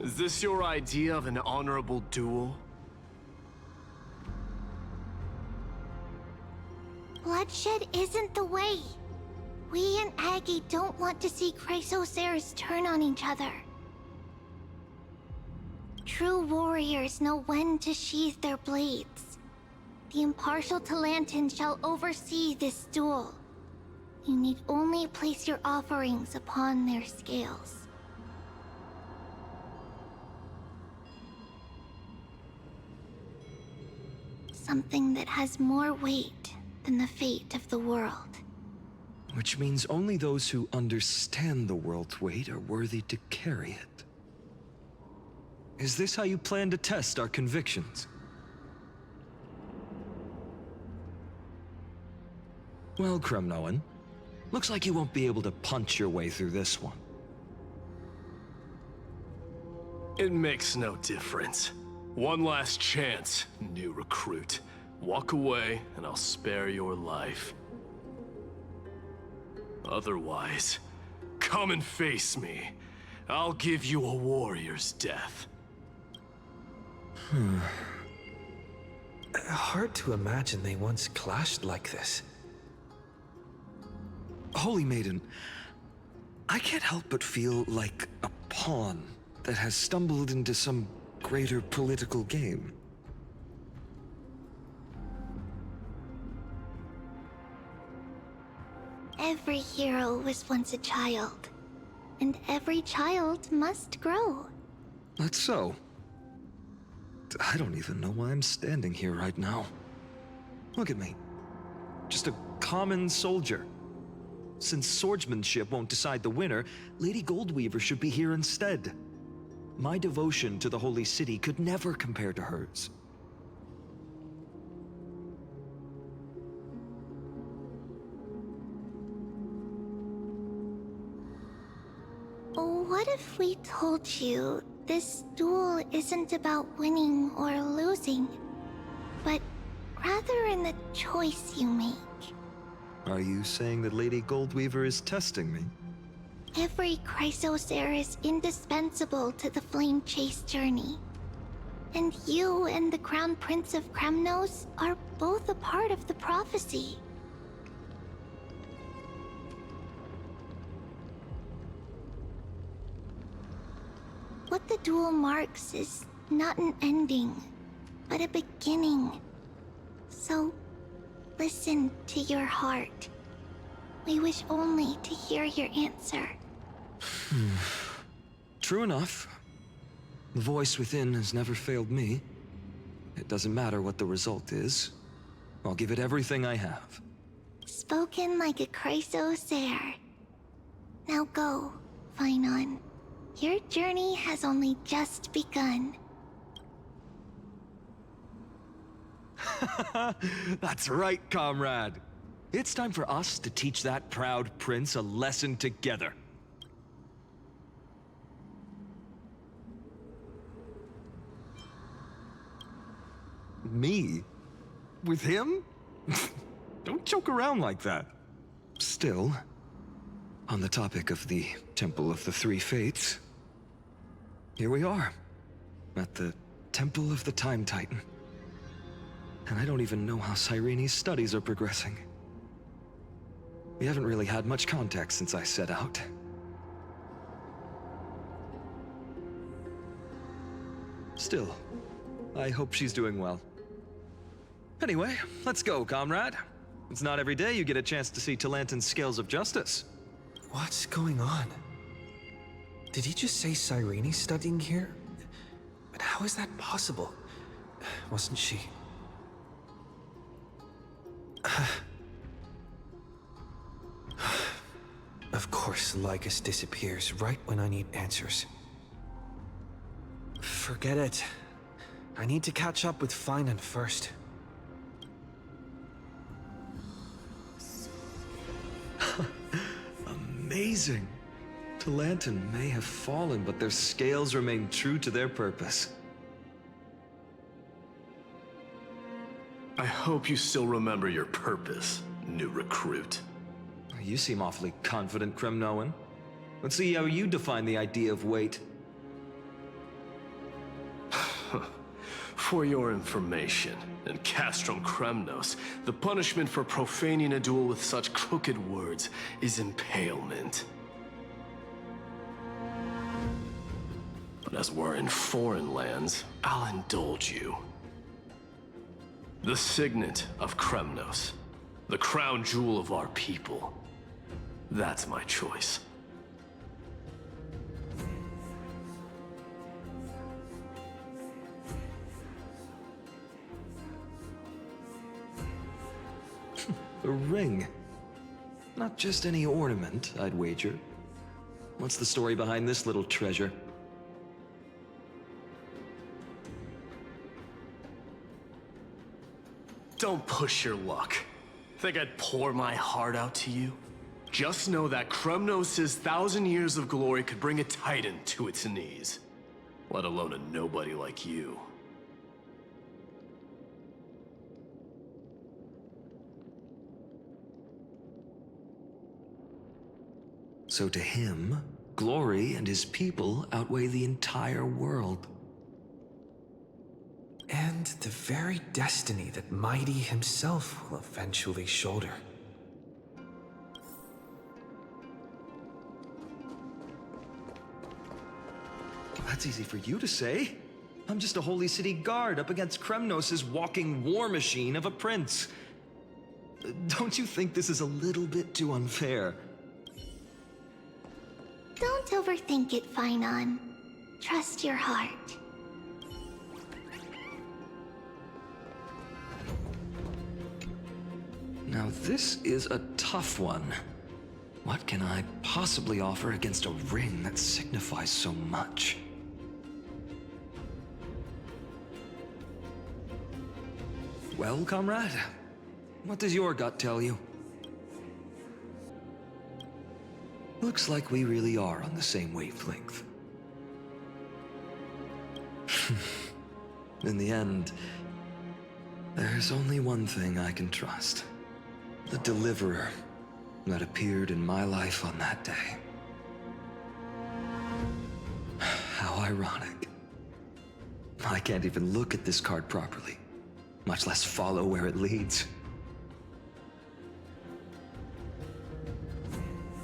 Is this your idea of an honorable duel? Bloodshed isn't the way. We and Aggie don't want to see Chrysosers turn on each other. True warriors know when to sheathe their blades. The impartial Talantan shall oversee this duel. You need only place your offerings upon their scales. Something that has more weight than the fate of the world. Which means only those who understand the world's weight are worthy to carry it. Is this how you plan to test our convictions? Well, Kremnoan, looks like you won't be able to punch your way through this one. It makes no difference. One last chance, new recruit. Walk away, and I'll spare your life. Otherwise, come and face me. I'll give you a warrior's death. Hard to imagine they once clashed like this. Holy Maiden, I can't help but feel like a pawn that has stumbled into some greater political game. Every hero was once a child, and every child must grow. That's so. I don't even know why I'm standing here right now. Look at me. Just a common soldier. Since swordsmanship won't decide the winner, Lady Goldweaver should be here instead. My devotion to the Holy City could never compare to hers. What if we told you this duel isn't about winning or losing, but rather in the choice you make? Are you saying that Lady Goldweaver is testing me? Every Chrysosaur is indispensable to the Flame Chase journey. And you and the Crown Prince of Kremnos are both a part of the prophecy. What the duel marks is not an ending, but a beginning. So, listen to your heart. We wish only to hear your answer. True enough. The voice within has never failed me. It doesn't matter what the result is. I'll give it everything I have. Spoken like a Chrysosaur. Now go, Phainon. Your journey has only just begun. That's right, comrade. It's time for us to teach that proud prince a lesson together. Me? With him? Don't joke around like that. Still, on the topic of the Temple of the Three Fates, here we are, at the Temple of the Time Titan. And I don't even know how Cyrene's studies are progressing. We haven't really had much contact since I set out. Still, I hope she's doing well. Anyway, let's go, comrade. It's not every day you get a chance to see Talantan's scales of justice. What's going on? Did he just say Cyrene's studying here? But how is that possible? Wasn't she? Of course, Lygus disappears right when I need answers. Forget it. I need to catch up with Phainon first. Amazing. Talantan may have fallen, but their scales remain true to their purpose. I hope you still remember your purpose, new recruit. You seem awfully confident, Kremnoan. Let's see how you define the idea of weight. For your information, in Castrum Kremnos, the punishment for profaning a duel with such crooked words is impalement. But as we're in foreign lands, I'll indulge you. The signet of Kremnos, the crown jewel of our people. That's my choice. A ring. Not just any ornament, I'd wager. What's the story behind this little treasure? Don't push your luck. Think I'd pour my heart out to you? Just know that Kremnos' 1,000 years of glory could bring a titan to its knees. Let alone a nobody like you. So to him, glory and his people outweigh the entire world. And the very destiny that Mydei himself will eventually shoulder. Well, that's easy for you to say. I'm just a holy city guard up against Kremnos' walking war machine of a prince. Don't you think this is a little bit too unfair? Don't overthink it, Phainon. Trust your heart. Now this is a tough one. What can I possibly offer against a ring that signifies so much? Well, comrade, what does your gut tell you? Looks like we really are on the same wavelength. In the end, there's only one thing I can trust. The deliverer that appeared in my life on that day. How ironic. I can't even look at this card properly, much less follow where it leads.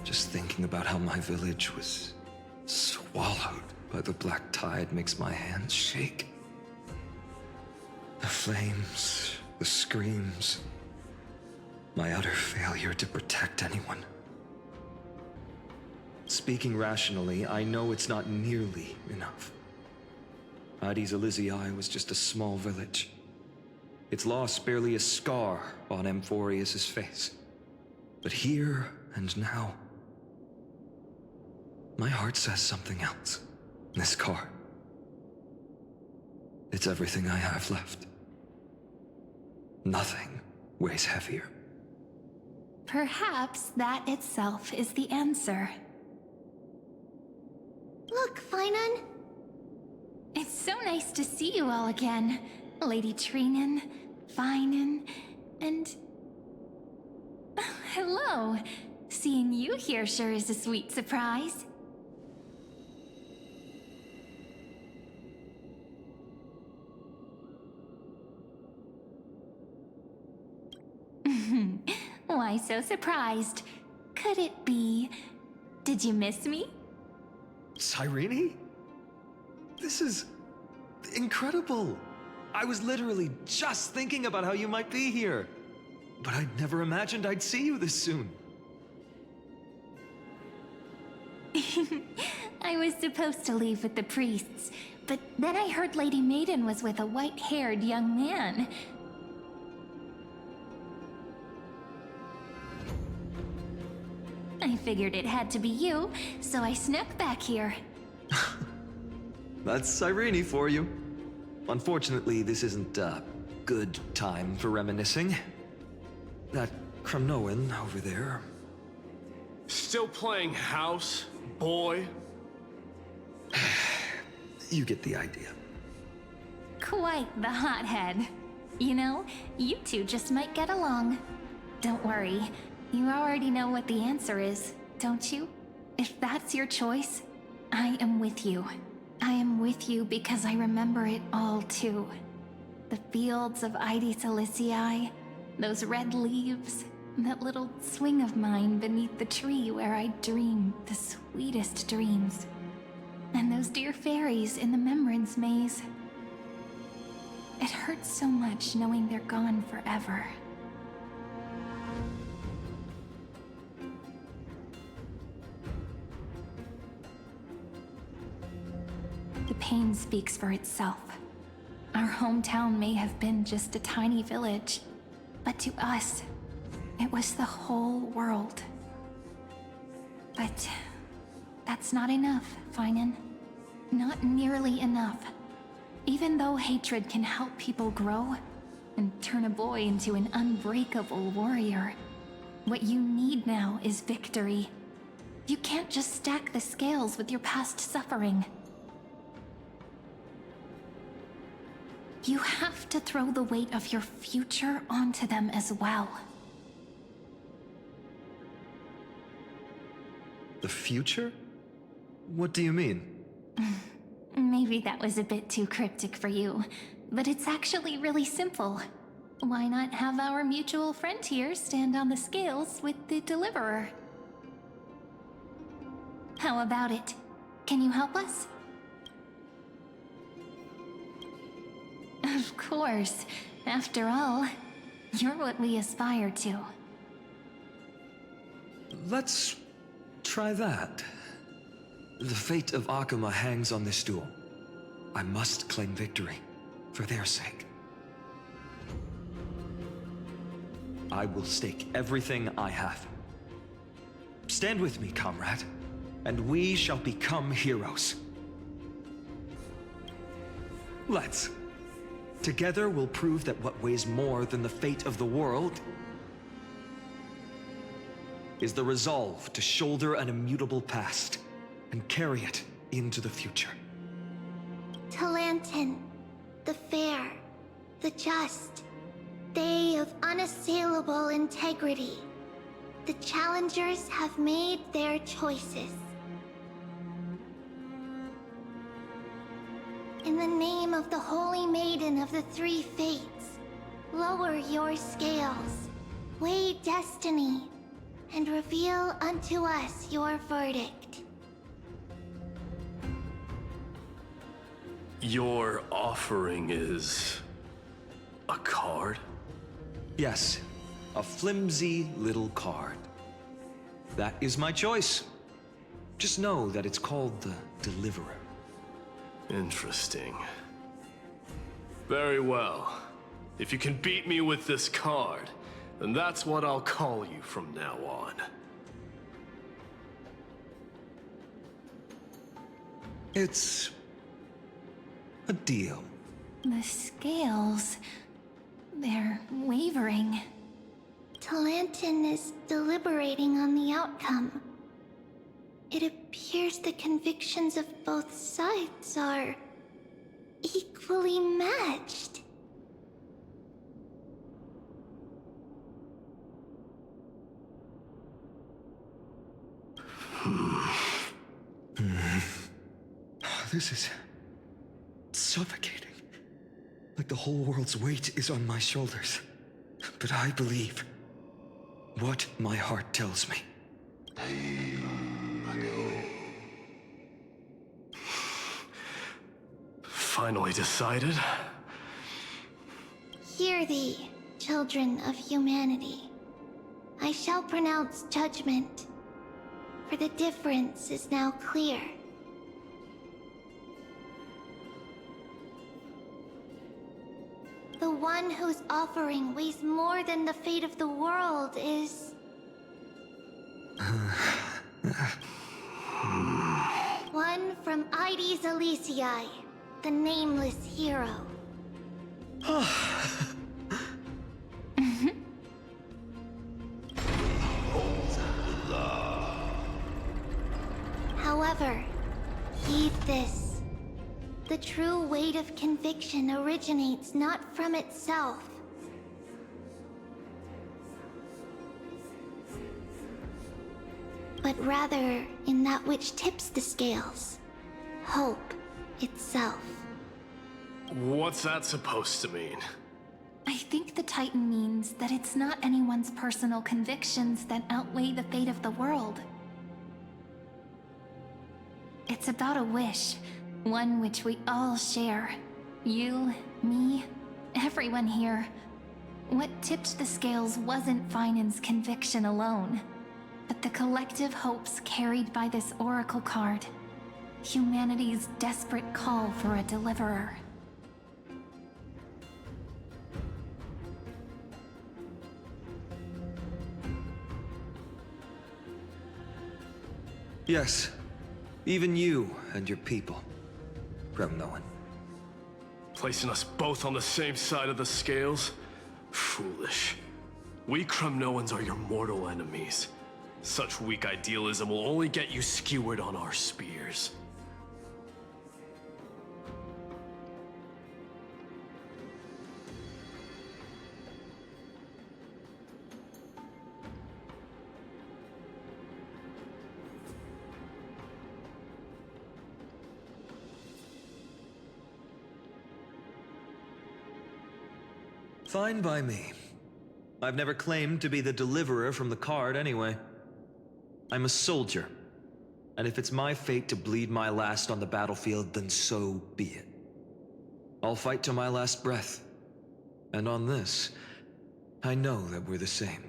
Just thinking about how my village was swallowed by the black tide makes my hands shake. The flames, the screams, my utter failure to protect anyone. Speaking rationally, I know it's not nearly enough. Hades Elysiae was just a small village. Its loss barely a scar on Amphoreus' face. But here and now, my heart says something else. This card. It's everything I have left. Nothing weighs heavier. Perhaps that itself is the answer. Look, Phainon. It's so nice to see you all again. Lady Cyrene, Phainon, and... hello. Seeing you here sure is a sweet surprise. Why so surprised? Could it be... Did you miss me? Cyrene? This is incredible. I was literally just thinking about how you might be here. But I'd never imagined I'd see you this soon. I was supposed to leave with the priests, but then I heard Lady Maiden was with a white-haired young man. I figured it had to be you, so I snuck back here. That's Cyrene for you. Unfortunately, this isn't a good time for reminiscing. That Kremnoan over there. Still playing house, boy? You get the idea. Quite the hothead. You know, you two just might get along. Don't worry, you already know what the answer is, don't you? If that's your choice, I am with you. I am with you because I remember it all too. The fields of Idy those red leaves, that little swing of mine beneath the tree where I dreamed the sweetest dreams. And those dear fairies in the Membrance Maze. It hurts so much knowing they're gone forever. The pain speaks for itself. Our hometown may have been just a tiny village, but to us, it was the whole world. But that's not enough, Phainon. Not nearly enough. Even though hatred can help people grow and turn a boy into an unbreakable warrior, what you need now is victory. You can't just stack the scales with your past suffering. You have to throw the weight of your future onto them as well. The future? What do you mean? Maybe that was a bit too cryptic for you, but it's actually really simple. Why not have our mutual friend here stand on the scales with the deliverer? How about it? Can you help us? Of course. After all, you're what we aspire to. Let's try that. The fate of Akuma hangs on this duel. I must claim victory, for their sake. I will stake everything I have. Stand with me, comrade, and we shall become heroes. Let's. Together we'll prove that what weighs more than the fate of the world is the resolve to shoulder an immutable past and carry it into the future. Talantin, the fair, the just, they of unassailable integrity. The challengers have made their choices. In the name of the Holy Maiden of the Three Fates, lower your scales, weigh destiny, and reveal unto us your verdict. Your offering is a card? Yes, a flimsy little card. That is my choice. Just know that it's called the Deliverer. Interesting. Very well. If you can beat me with this card, then that's what I'll call you from now on. It's a deal. The scales... they're wavering. Talantin is deliberating on the outcome. It appears the convictions of both sides are equally matched. This is suffocating. Like the whole world's weight is on my shoulders. But I believe what my heart tells me. Finally decided? Hear thee, children of humanity. I shall pronounce judgment, for the difference is now clear. The one whose offering weighs more than the fate of the world is... one from Ides Elysiae, the nameless hero. However, heed this. The true weight of conviction originates not from itself, but rather in that which tips the scales, hope itself. What's that supposed to mean? I think the Titan means that it's not anyone's personal convictions that outweigh the fate of the world. It's about a wish, one which we all share. You, me, everyone here. What tipped the scales wasn't Phainon's conviction alone, but the collective hopes carried by this oracle card. Humanity's desperate call for a deliverer. Yes, even you and your people, Phainon. Placing us both on the same side of the scales? Foolish. We Kremnoans are your mortal enemies. Such weak idealism will only get you skewered on our spears. Fine by me. I've never claimed to be the deliverer from the card anyway. I'm a soldier, and if it's my fate to bleed my last on the battlefield, then so be it. I'll fight till my last breath. And on this, I know that we're the same.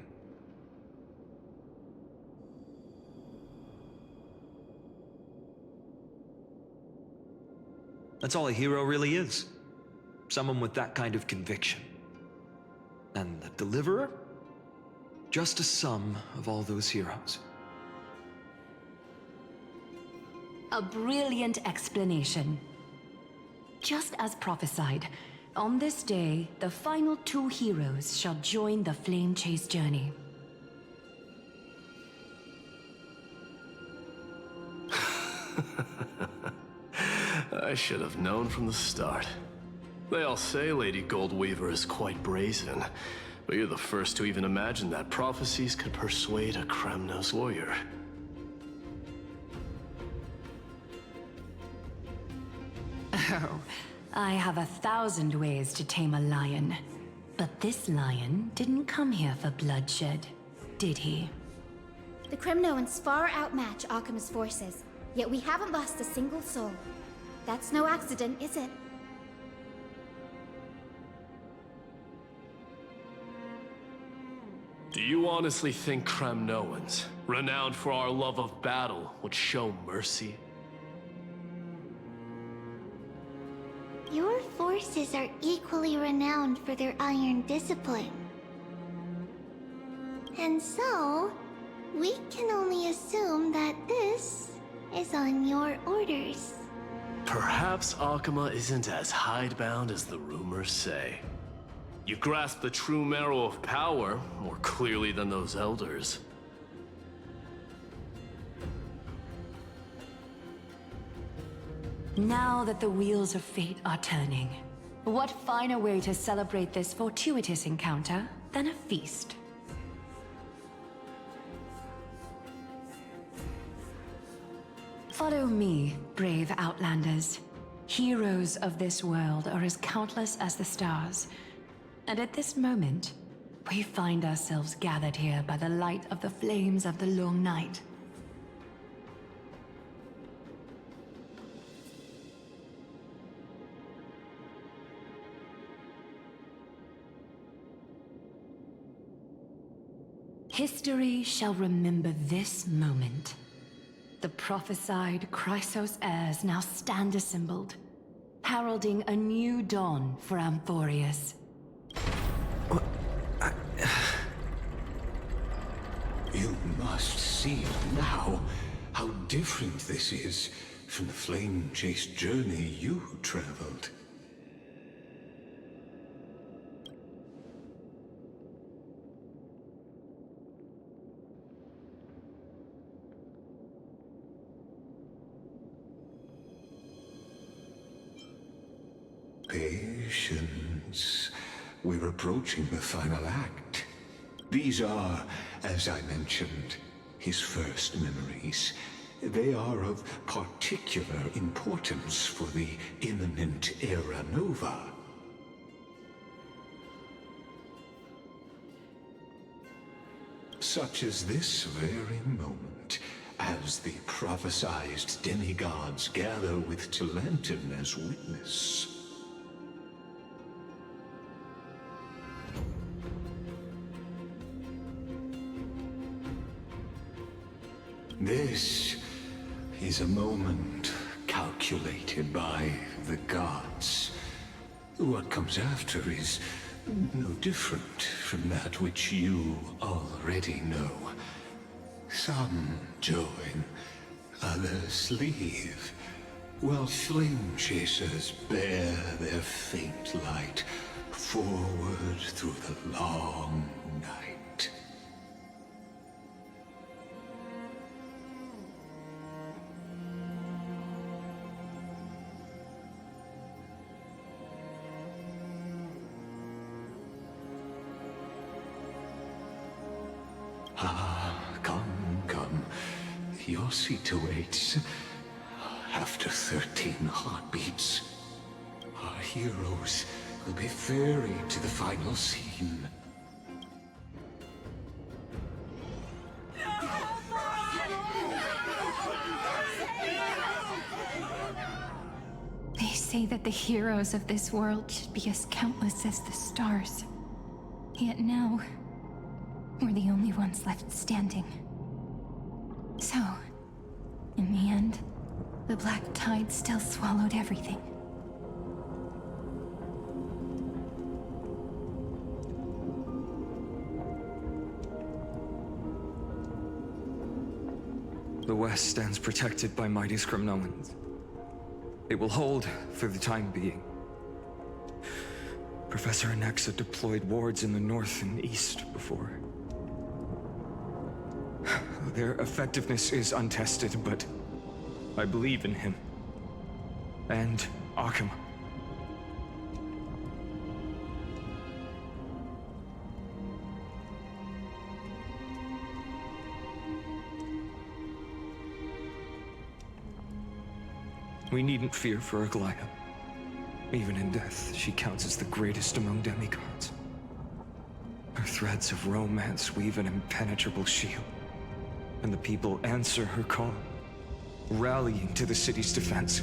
That's all a hero really is. Someone with that kind of conviction. And the deliverer? Just a sum of all those heroes. A brilliant explanation. Just as prophesied, on this day, the final 2 heroes shall join the Flame Chase journey. I should have known from the start. They all say Lady Goldweaver is quite brazen, but you're the first to even imagine that prophecies could persuade a Kremnos warrior. Oh, I have 1,000 ways to tame a lion. But this lion didn't come here for bloodshed, did he? The Kremnoans far outmatch Arkhama's forces, yet we haven't lost a single soul. That's no accident, is it? Do you honestly think Kremnoans, renowned for our love of battle, would show mercy? Your forces are equally renowned for their iron discipline. And so, we can only assume that this is on your orders. Perhaps Akama isn't as hidebound as the rumors say. You grasp the true marrow of power more clearly than those elders. Now that the wheels of fate are turning, what finer way to celebrate this fortuitous encounter than a feast? Follow me, brave Outlanders. Heroes of this world are as countless as the stars. And at this moment, we find ourselves gathered here by the light of the flames of the long night. History shall remember this moment. The prophesied Chrysos heirs now stand assembled, heralding a new dawn for Amphoreus. You must see now how different this is from the flame chase journey you traveled. Patience. We're approaching the final act. These are, as I mentioned, his first memories, They are of particular importance for the imminent Era Nova. Such as this very moment, as the prophesized demigods gather with Talentum as witness. This is a moment calculated by the gods. What comes after is no different from that which you already know. Some join, others leave, while flame chasers bear their faint light forward through the long night. Come. Your seat awaits. After 13 heartbeats, our heroes will be ferried to the final scene. They say that the heroes of this world should be as countless as the stars. Yet now, we're the only ones left standing. So, in the end, the black tide still swallowed everything. The West stands protected by mighty Skrymnoans. It will hold for the time being. Professor Anaxa deployed wards in the north and east before. Their effectiveness is untested, but I believe in him. And Arkham. We needn't fear for Aglaya. Even in death, she counts as the greatest among demigods. Her threads of romance weave an impenetrable shield, and the people answer her call, rallying to the city's defense.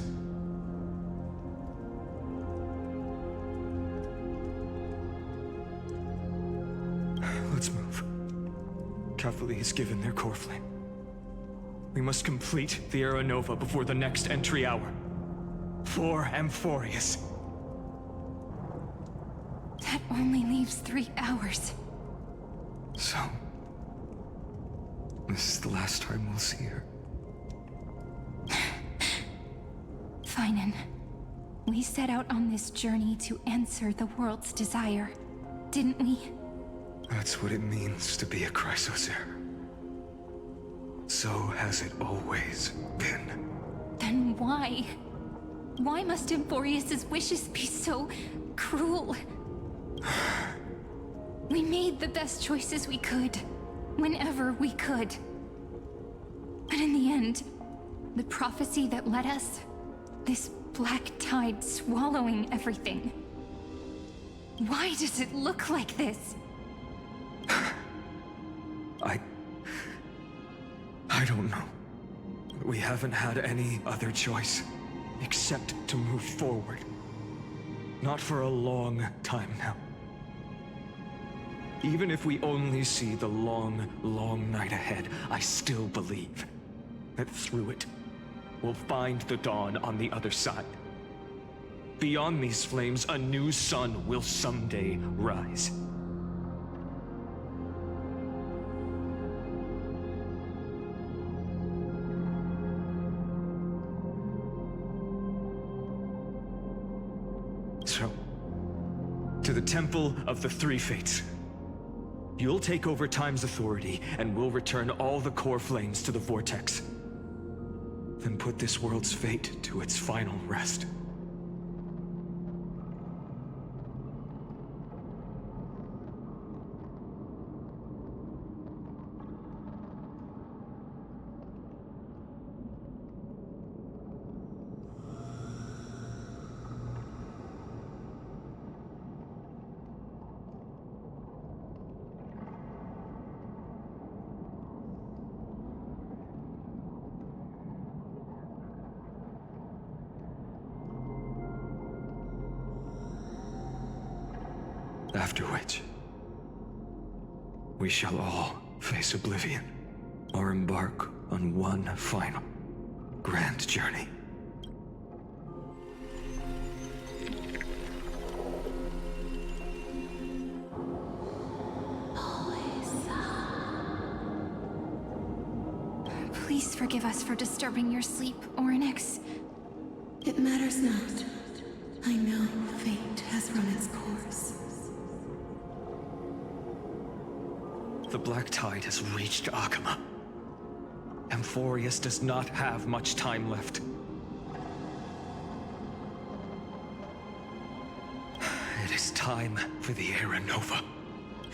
Let's move. Cavalry has given their core flame. We must complete the Era Nova before the next entry hour. For Amphoreus. That only leaves 3 hours. So, this is the last time we'll see her. Phainon, we set out on this journey to answer the world's desire, didn't we? That's what it means to be a Chrysosaur. So has it always been. Then why? Why must Amphoreus' wishes be so cruel? We made the best choices we could, whenever we could. But in the end, the prophecy that led us, this black tide swallowing everything. Why does it look like this? I don't know. We haven't had any other choice, except to move forward. Not for a long time now. Even if we only see the long, long night ahead, I still believe that through it, we'll find the dawn on the other side. Beyond these flames, a new sun will someday rise. So, to the Temple of the Three Fates. You'll take over Time's authority, and we'll return all the core flames to the Vortex. Then put this world's fate to its final rest. After which, we shall all face oblivion, or embark on one final, grand journey. Please forgive us for disturbing your sleep, Orynyx. It matters not. I know fate has run its course. The Black Tide has reached Akama. Amphoreus does not have much time left. It is time for the Era Nova.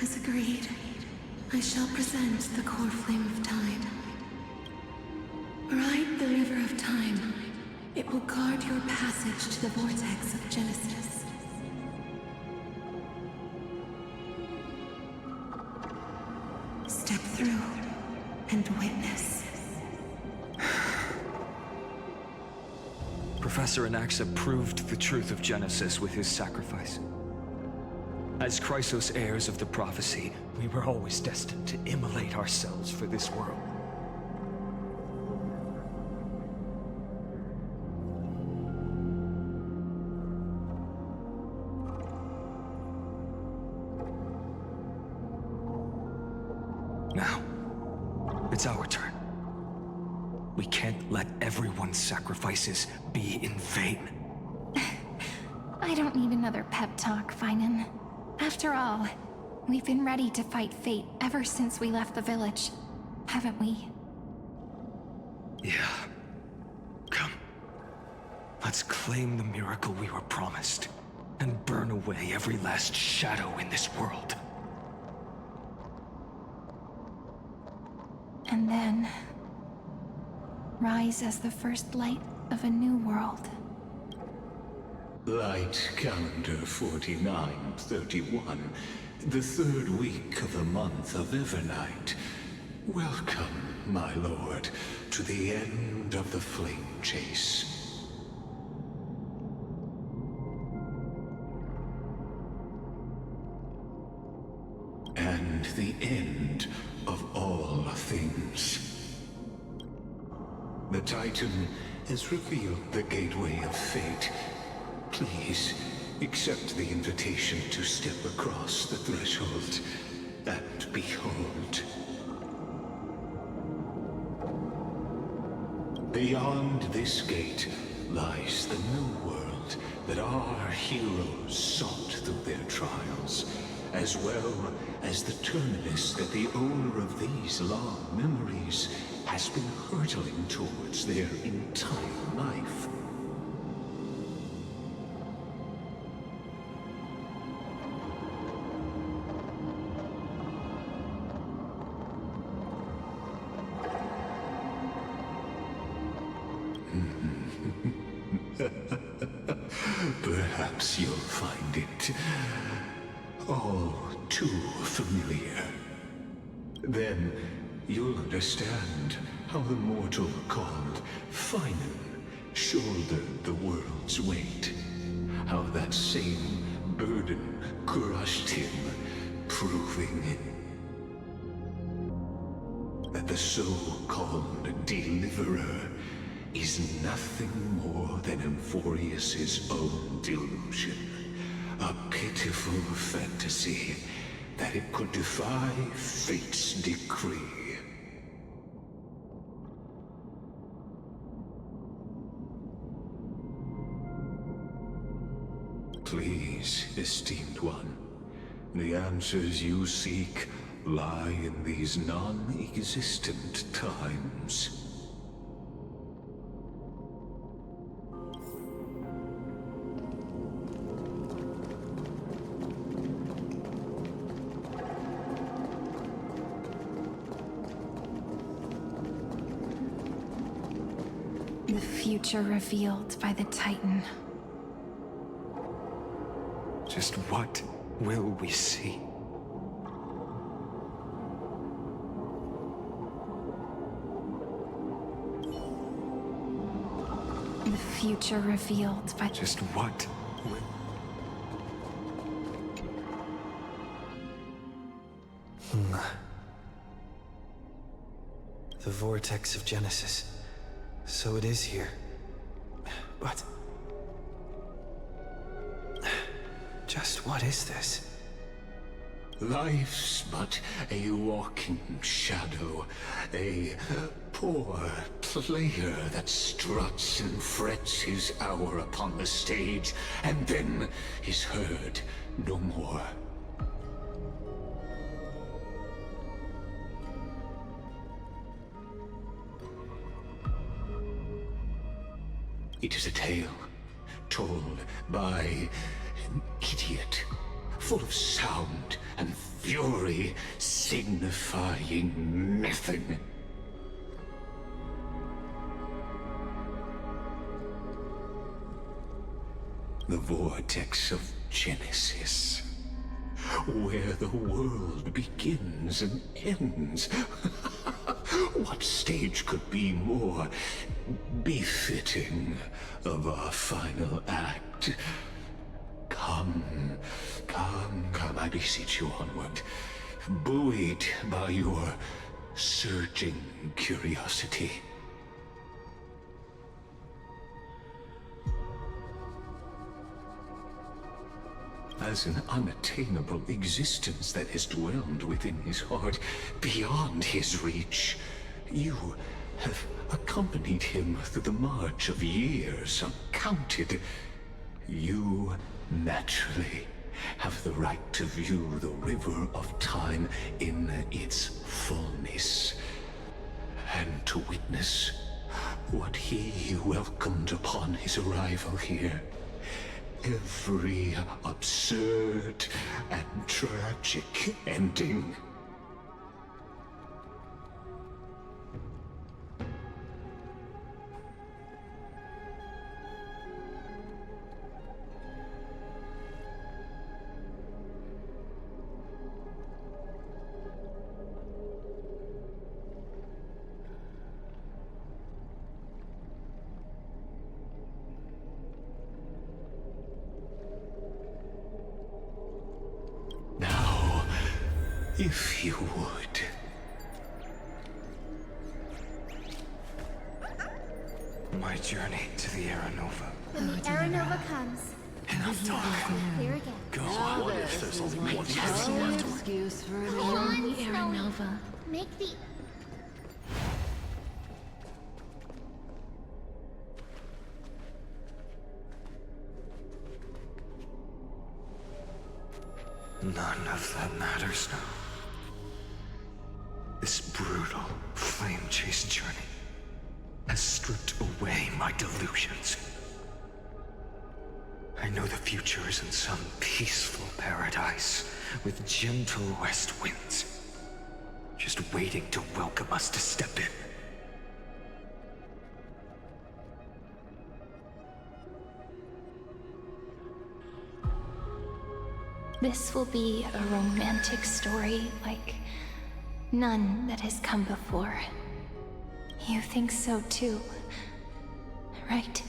As agreed, I shall present the core flame of time. Ride the river of time. It will guard your passage to the vortex of Genesis. Step through and witness. Professor Anaxa proved the truth of Genesis with his sacrifice. As Chrysos heirs of the prophecy, we were always destined to immolate ourselves for this world. Now, it's our turn. We can't let everyone's sacrifices be in vain. I don't need another pep talk, Phainon. After all, we've been ready to fight fate ever since we left the village, haven't we? Yeah. Come. Let's claim the miracle we were promised, and burn away every last shadow in this world. And then rise as the first light of a new world. Light calendar 4931, the third week of the month of Evernight. Welcome, my lord, to the end of the flame chase. And the end of all things. The Titan has revealed the gateway of fate. Please, accept the invitation to step across the threshold and behold. Beyond this gate lies the new world that our heroes sought through their trials, as well as the terminus that the owner of these long memories has been hurtling towards their entire life. Perhaps you'll find it all too familiar. Then you'll understand how the mortal called Phainon shouldered the world's weight. How that same burden crushed him, proving that the so-called Deliverer is nothing more than Amphoreus' own delusion. A pitiful fantasy that it could defy fate's decree. Please, esteemed one, the answers you seek lie in these non-existent times. The future revealed by the Titan. Just what will we see? The future revealed by... Just what will... The vortex of Genesis. So it is here. But... just what is this? Life's but a walking shadow, a poor player that struts and frets his hour upon the stage, and then is heard no more. It is a tale told by an idiot, full of sound and fury, signifying nothing. The vortex of Genesis, where the world begins and ends. What stage could be more befitting of our final act? Come, I beseech you onward, buoyed by your surging curiosity. As an unattainable existence that has dwelled within his heart, beyond his reach, you have accompanied him through the march of years uncounted. You naturally have the right to view the river of time in its fullness, and to witness what he welcomed upon his arrival here. Every absurd and tragic ending. If you would. My journey to the Aeronova. When the Aeronova comes, Enough talk. clear again. Go What if there's only one person No left? excuse for Come ignoring on, the Snowy. Aeronova. Make the... None of that matters now. This brutal, flame-chased journey has stripped away my delusions. I know the future is in some peaceful paradise with gentle west winds, just waiting to welcome us to step in. This will be a romantic story like none that has come before. You think so too, right?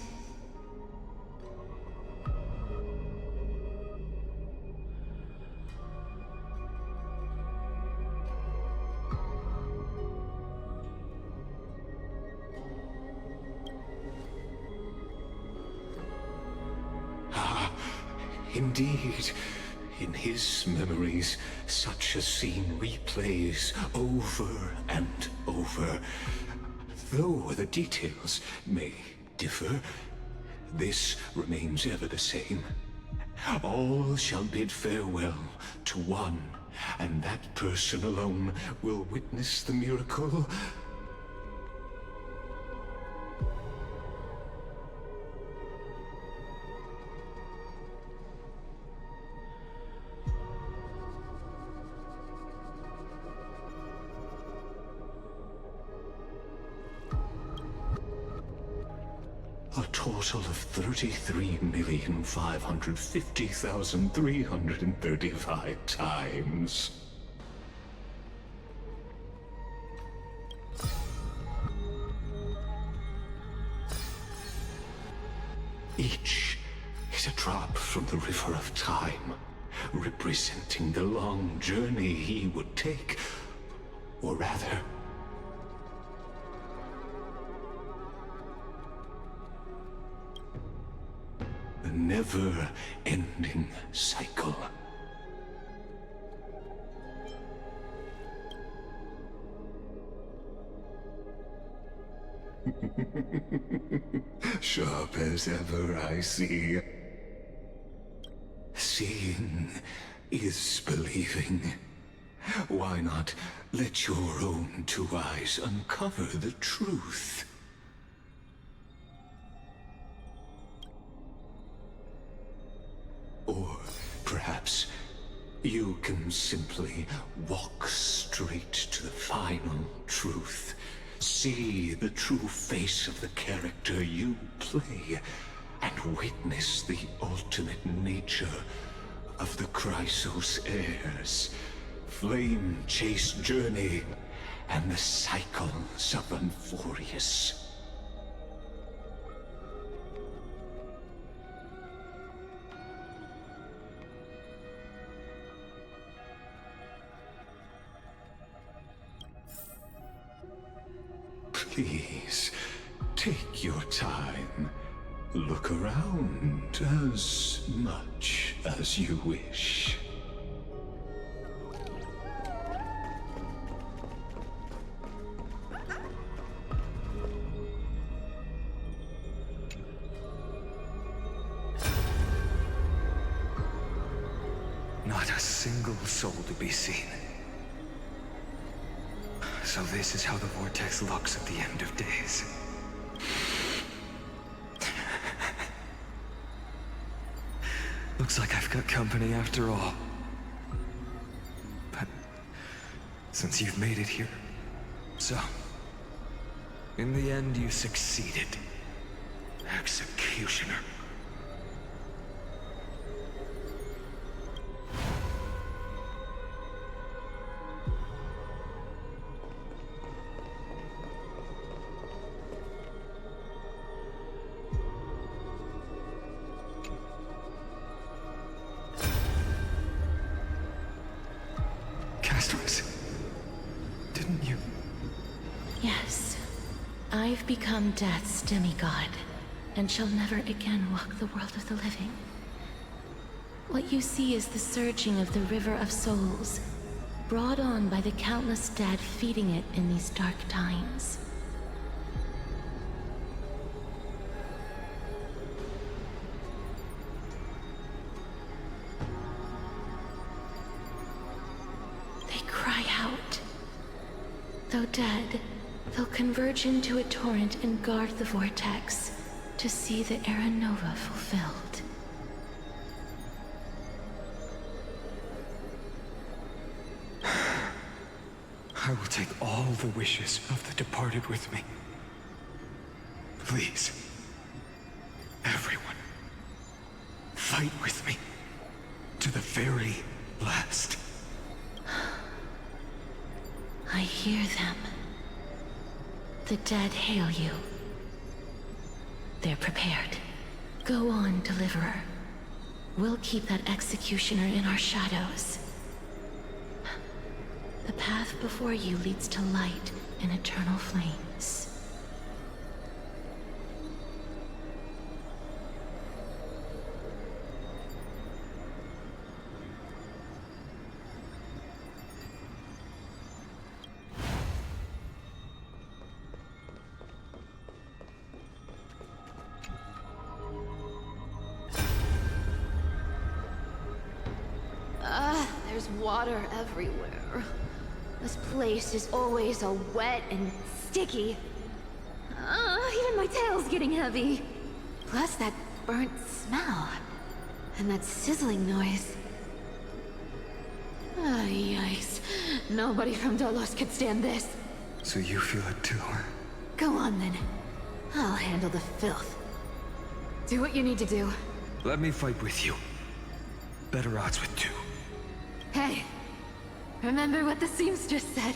Indeed, in his memories, such a scene replays over and over. Though the details may differ, this remains ever the same. All shall bid farewell to one, and that person alone will witness the miracle. A total of 33,550,335 times. Each is a drop from the river of time, representing the long journey he would take. Or rather, the never-ending cycle. Sharp as ever, I see. Seeing is believing. Why not let your own two eyes uncover the truth? Or perhaps you can simply walk straight to the final truth. See the true face of the character you play, and witness the ultimate nature of the Chrysos heirs, flame chase journey, and the cycles of Amphoreus. Please, take your time. Look around as much as you wish. Not a single soul to be seen. So this is how the vortex looks at the end of days. Looks like I've got company after all. But since you've made it here, so in the end you succeeded. Executioner. Didn't you? Yes. I've become Death's demigod, and shall never again walk the world of the living. What you see is the surging of the river of souls, brought on by the countless dead feeding it in these dark times. Though dead, they'll converge into a torrent and guard the vortex to see the Era Nova fulfilled. I will take all the wishes of the departed with me. Please, everyone, fight with me to the very last. I hear them. The dead hail you. They're prepared. Go on, Deliverer. We'll keep that executioner in our shadows. The path before you leads to light and eternal flames. There's water everywhere. This place is always so wet and sticky. Even my tail's getting heavy. Plus that burnt smell. And that sizzling noise. Yikes. Nobody from Dolos could stand this. So you feel it too, huh? Go on then. I'll handle the filth. Do what you need to do. Let me fight with you. Better odds with two. Hey, remember what the seamstress said?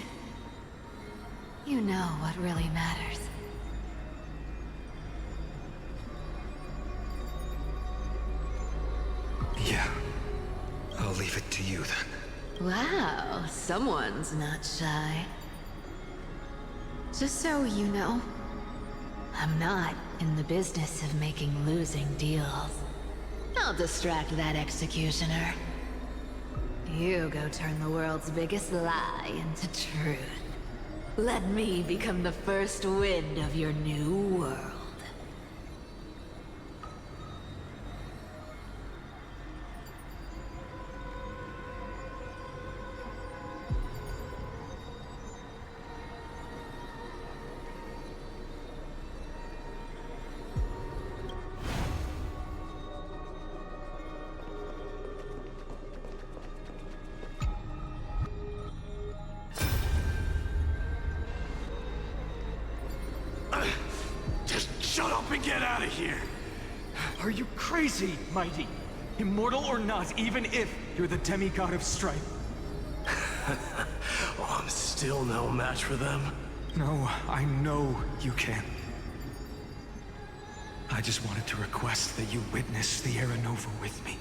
You know what really matters. Yeah, I'll leave it to you then. Wow, someone's not shy. Just so you know, I'm not in the business of making losing deals. I'll distract that executioner. You go turn the world's biggest lie into truth. Let me become the first wind of your new world. Shut up and get out of here! Are you crazy, Mighty? Immortal or not, even if you're the demigod of strife. Oh, I'm still no match for them. No, I know you can. I just wanted to request that you witness the Aeronova with me.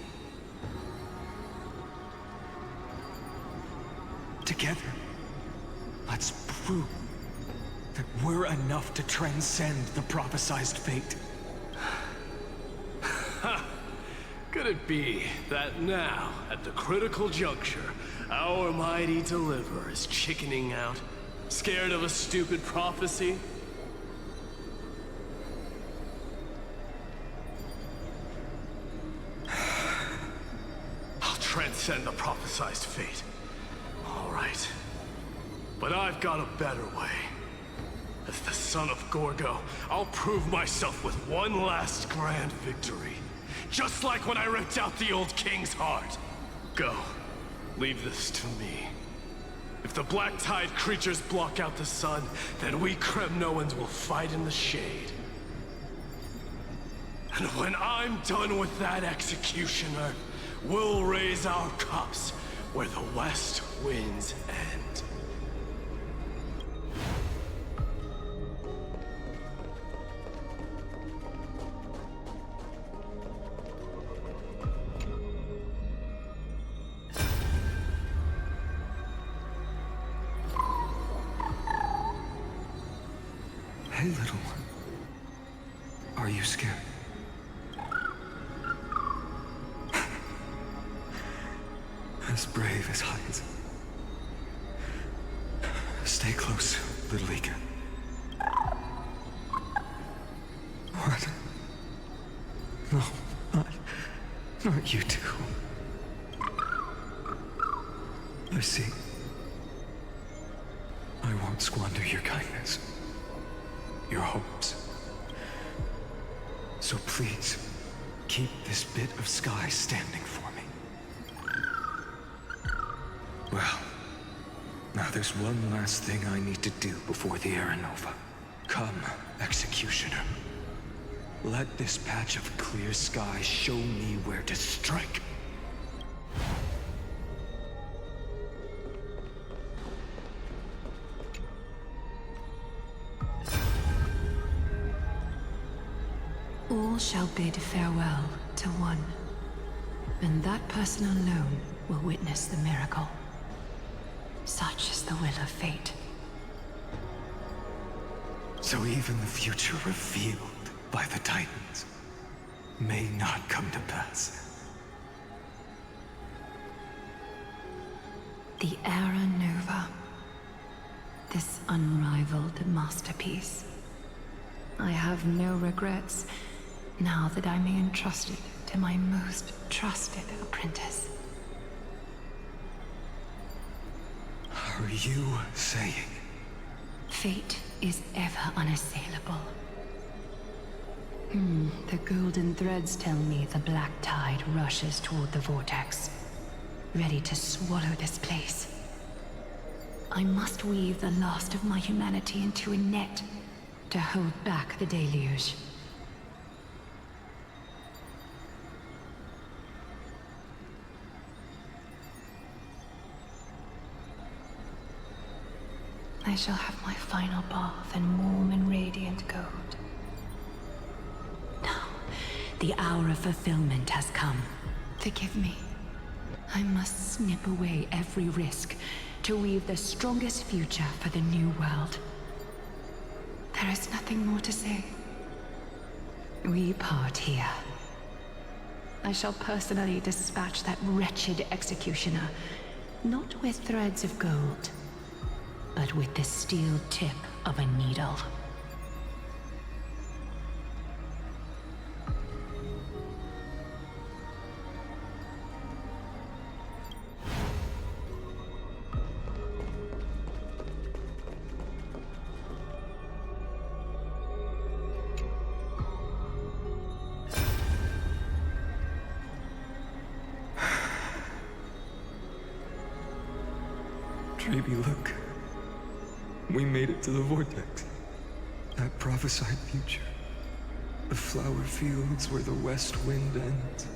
Together, let's prove that we're enough to transcend the prophesized fate. Could it be that now, at the critical juncture, our mighty deliverer is chickening out? Scared of a stupid prophecy? I'll transcend the prophesized fate. All right. But I've got a better way. As the son of Gorgo, I'll prove myself with one last grand victory. Just like when I ripped out the old king's heart. Go. Leave this to me. If the black tide creatures block out the sun, then we Kremnoans will fight in the shade. And when I'm done with that executioner, we'll raise our cups where the west winds end. Hey, little one. Are you scared? As brave as Heinz. Stay close, little Ika. What? No, not you two. I see. I won't squander your kindness. Your hopes. So please, keep this bit of sky standing for me. Well, now there's one last thing I need to do before the Aeronova. Come, Executioner. Let this patch of clear sky show me where to strike. All shall bid farewell to one, and that person alone will witness the miracle. Such is the will of fate. So even the future revealed by the Titans may not come to pass. The Aeronova. This unrivaled masterpiece. I have no regrets now that I'm entrusted to my most trusted apprentice. Are you saying? Fate is ever unassailable. The golden threads tell me the black tide rushes toward the vortex, ready to swallow this place. I must weave the last of my humanity into a net to hold back the deluge. I shall have my final bath in warm and radiant gold. Now, the hour of fulfillment has come. Forgive me. I must snip away every risk to weave the strongest future for the new world. There is nothing more to say. We part here. I shall personally dispatch that wretched executioner, not with threads of gold, but with the steel tip of a needle. Tribbie, look. We made it to the vortex. That prophesied future. The flower fields where the west wind ends.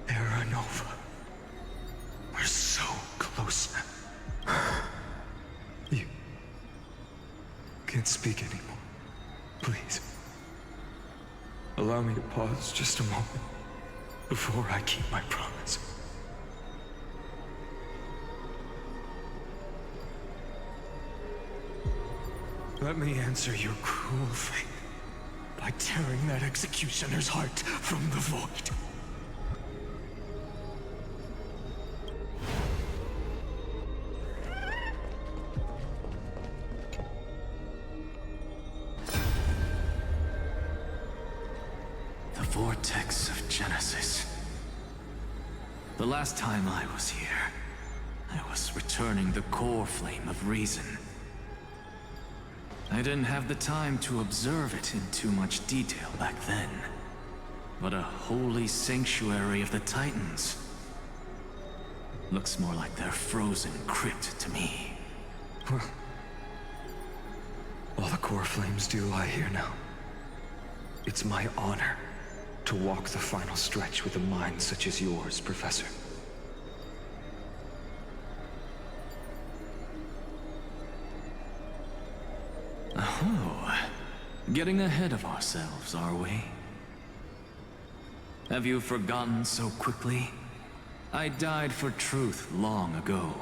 Era Nova. We're so close now. You can't speak anymore. Please. Allow me to pause just a moment before I keep my promise. Let me answer your cruel fate by tearing that executioner's heart from the void. The vortex of Genesis. The last time I was here, I was returning the core flame of reason. I didn't have the time to observe it in too much detail back then. But a holy sanctuary of the Titans. Looks more like their frozen crypt to me. Well, all the core flames do lie here now. It's my honor to walk the final stretch with a mind such as yours, Professor. Oh, getting ahead of ourselves, are we? Have you forgotten so quickly? I died for truth long ago.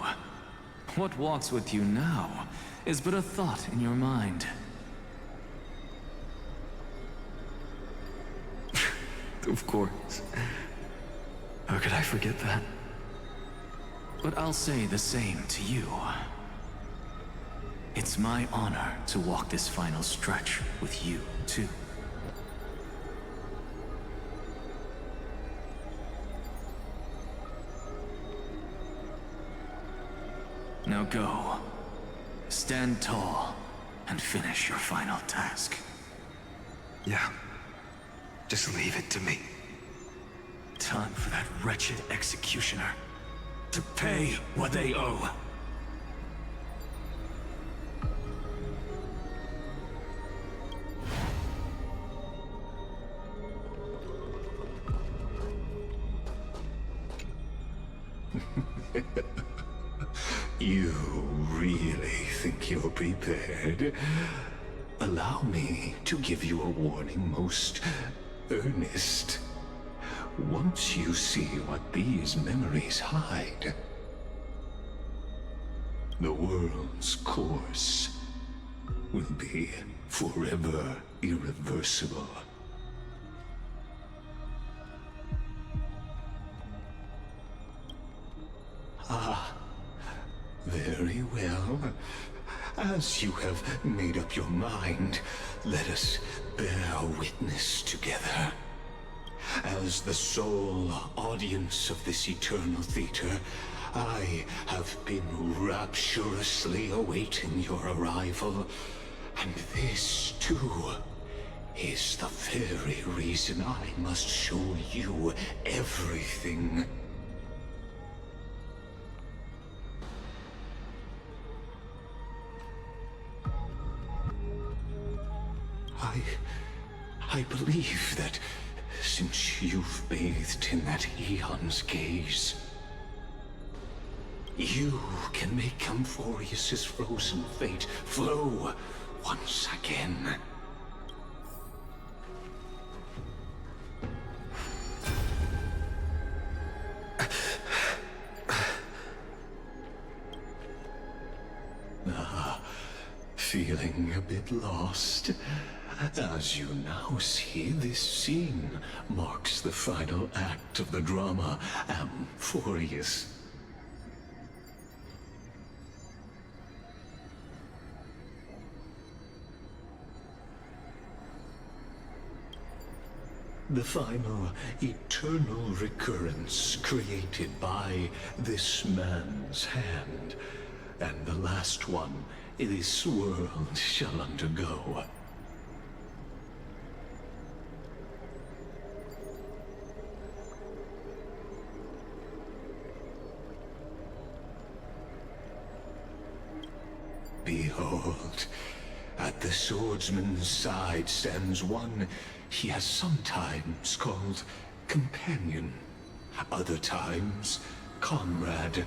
What walks with you now is but a thought in your mind. Of course. How could I forget that? But I'll say the same to you. It's my honor to walk this final stretch with you, too. Now go. Stand tall and finish your final task. Yeah. Just leave it to me. Time for that wretched executioner to pay what they owe. You really think you're prepared? Allow me to give you a warning most earnest. Once you see what these memories hide, the world's course will be forever irreversible. Very well. As you have made up your mind, let us bear witness together. As the sole audience of this eternal theater, I have been rapturously awaiting your arrival. And this, too, is the very reason I must show you everything. I believe that since you've bathed in that Aeon's gaze, you can make Amphoreus' frozen fate flow once again. Feeling a bit lost? As you now see, this scene marks the final act of the drama Amphoreus. The final eternal recurrence created by this man's hand, and the last one this world shall undergo. Behold, at the swordsman's side stands one he has sometimes called companion, other times comrade,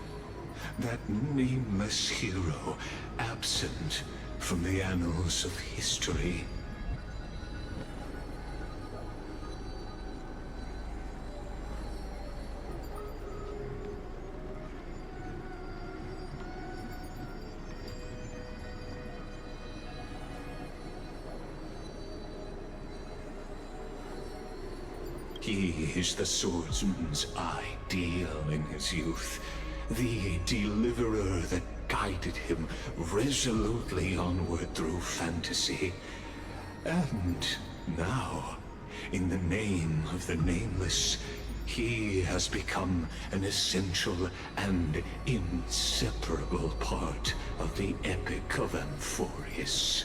that nameless hero absent from the annals of history. He is the swordsman's ideal in his youth, the deliverer that guided him resolutely onward through fantasy. And now, in the name of the Nameless, he has become an essential and inseparable part of the epic of Amphoreus.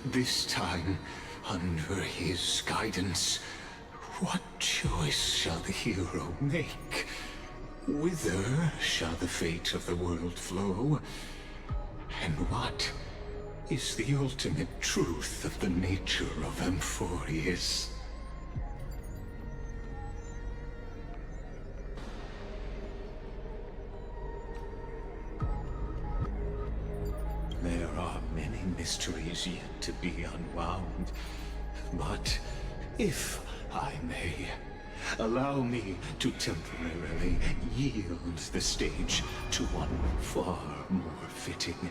This time, under his guidance, what choice shall the hero make? Whither shall the fate of the world flow? And what is the ultimate truth of the nature of Amphoreus? There are many mysteries yet to be unwound, but if I may, allow me to temporarily yield the stage to one far more fitting.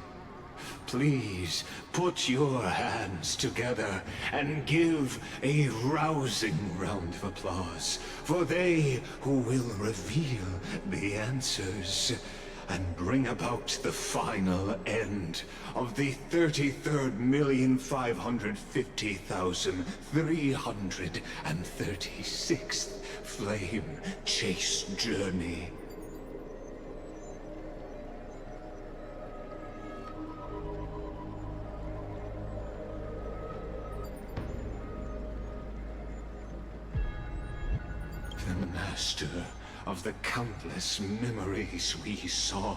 Please put your hands together and give a rousing round of applause for they who will reveal the answers and bring about the final end of the 33,550,336th Flame Chase journey. The master of the countless memories we saw,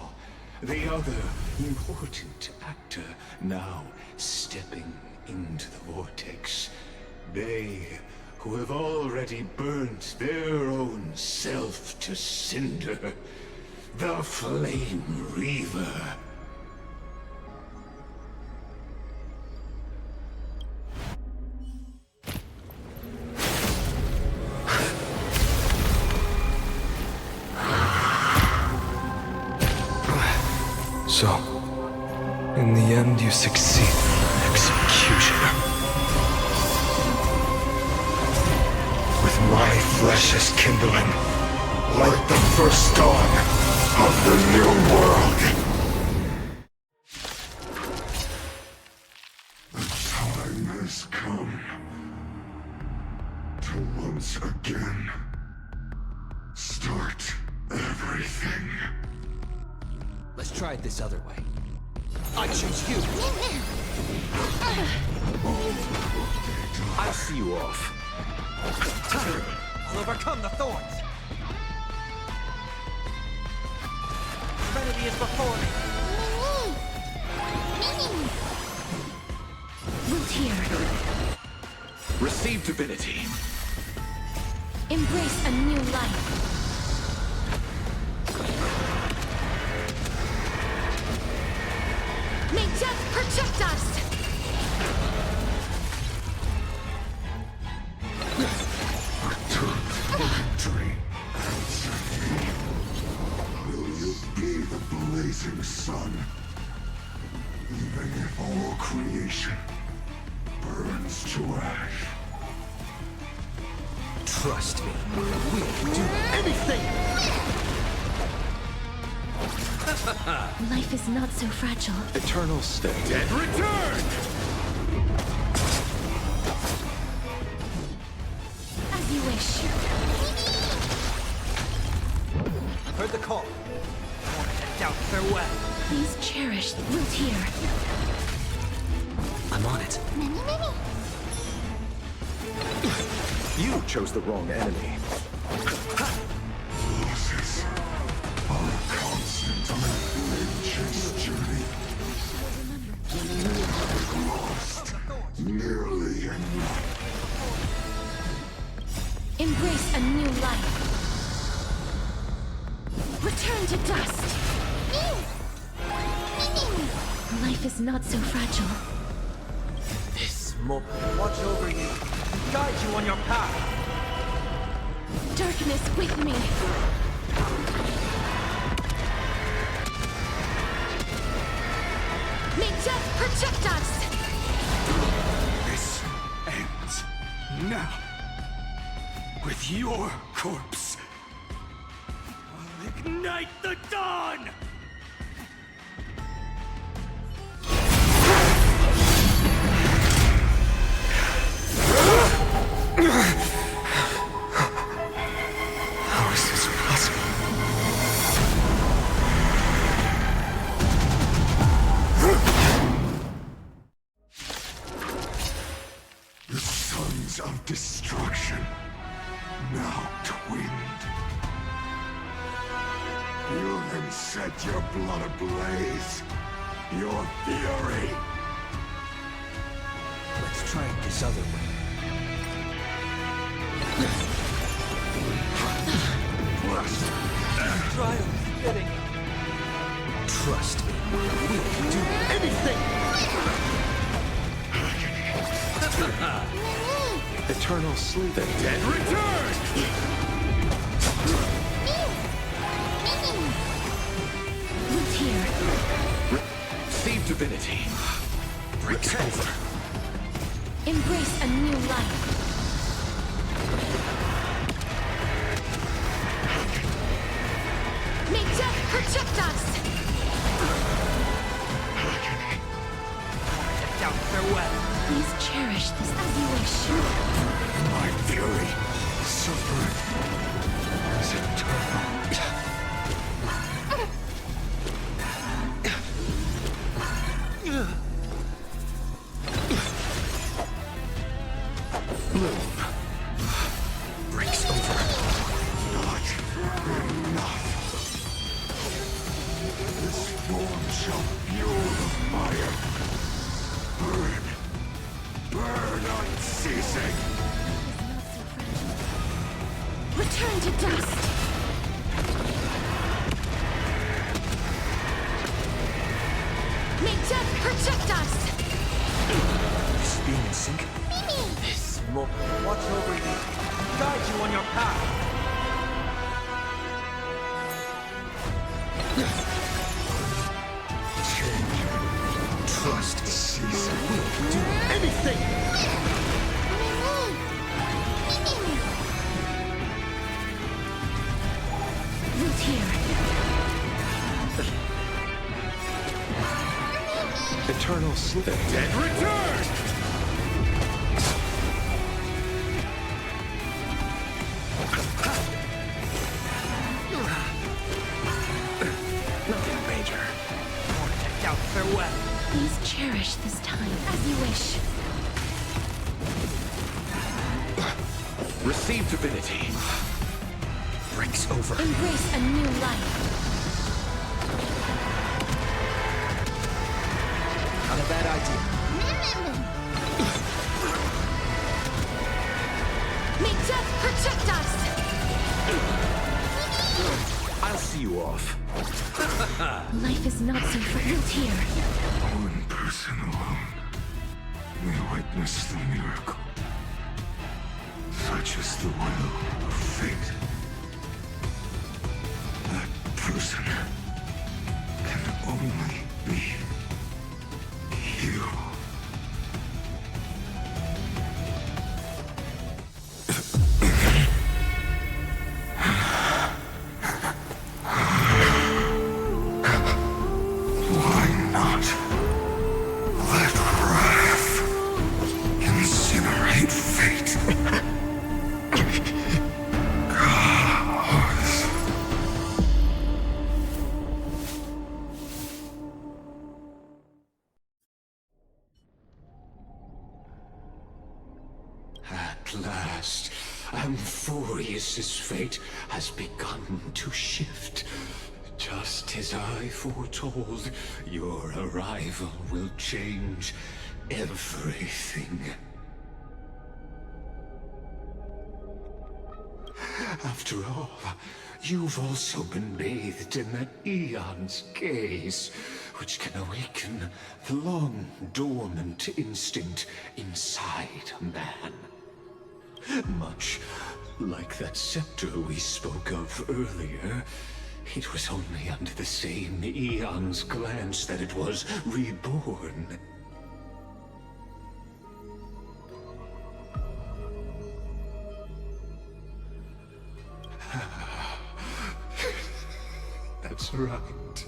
the other important actor now stepping into the vortex. They who have already burnt their own self to cinder, the Flame Reaver. So, in the end, you succeed. Executioner. With my flesh as kindling, like the first dawn of the new world. The time has come to once again start everything. Let's try it this other way. I choose you! I see you off. I'll overcome the thorns! Serenity is before me! here. Receive divinity. Embrace a new life. May death protect us! Victory. Will you be the blazing sun? Even if all creation burns to ash. Trust me, we'll do anything! Life is not so fragile. Eternal state. Dead return! As you wish. Heard the call. Want to head down farewell. Please cherish the root here. I'm on it. Many, many. You chose the wrong enemy. Losses are a constant on a flame chase journey. Never lost. Nearly enough. Embrace a new life. Return to dust. Life is not so fragile. This moment. Watch over you. Guide you on your path. Darkness with me. May death protect us! This ends now. With your corpse. I'll ignite the dawn! How is this possible? The sons of destruction, now twinned. You then set your blood ablaze. Your fury. Let's try it this other way. Trial fitting. Trust me, we'll do anything! Eternal sleep. The dead return! Root here. Receive divinity. Breaks over. Embrace a new life. May death protect us! Head down farewell. Please cherish this as you wish. My fury, suffering, is eternal. Bloom. Breaks over. Not enough. This form shall fuel the fire. Burn. Burn unceasing. Return to dust! May death protect us! This being in sync? This moment. Watch over you. Guide you on your path. Trust me, we'll do anything! Root here. Eternal sleep. Dead return! Nothing major. Want to head down farewell. Please cherish this time as you wish. Receive divinity. Breaks over. Embrace a new life. Not a bad idea. piss you off. Life is not so frail here. One person alone may witness the miracle. Such is the will of fate. That person can only be you. Why not let wrath incinerate fate? At last, Amphoreus' fate has begun to shift. Just as I foretold, your arrival will change everything. After all, you've also been bathed in that Aeon's gaze, which can awaken the long-dormant instinct inside a man. Much like that scepter we spoke of earlier, it was only under the same Aeon's glance that it was reborn. That's right.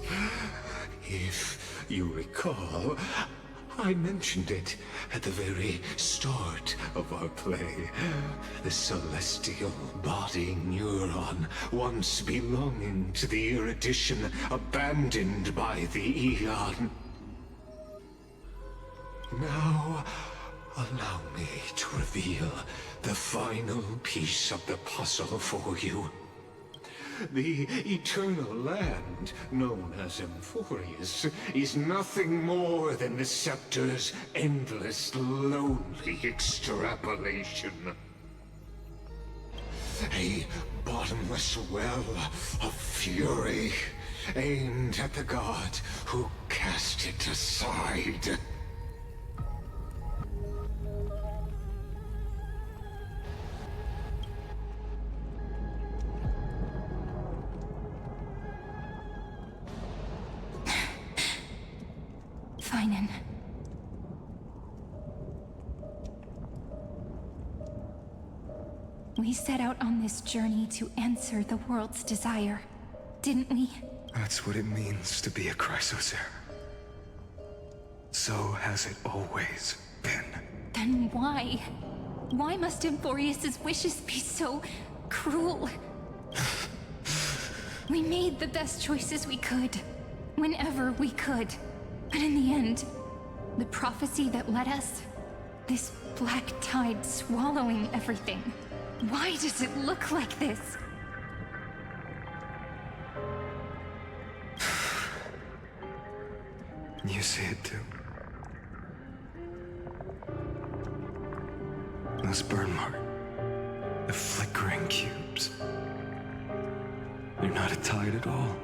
If you recall, I mentioned it at the very start of our play. The celestial body neuron, once belonging to the erudition abandoned by the Aeon. Now, allow me to reveal the final piece of the puzzle for you. The eternal land, known as Amphoreus, is nothing more than the scepter's endless, lonely extrapolation. A bottomless well of fury, aimed at the god who cast it aside. Phainon. We set out on this journey to answer the world's desire, didn't we? That's what it means to be a Chrysocer. So has it always been. Then why? Why must Amphoreus' wishes be so cruel? We made the best choices we could, whenever we could. But in the end, the prophecy that led us, this black tide swallowing everything. Why does it look like this? You see it too. Those burn marks, the flickering cubes. They're not a tide at all.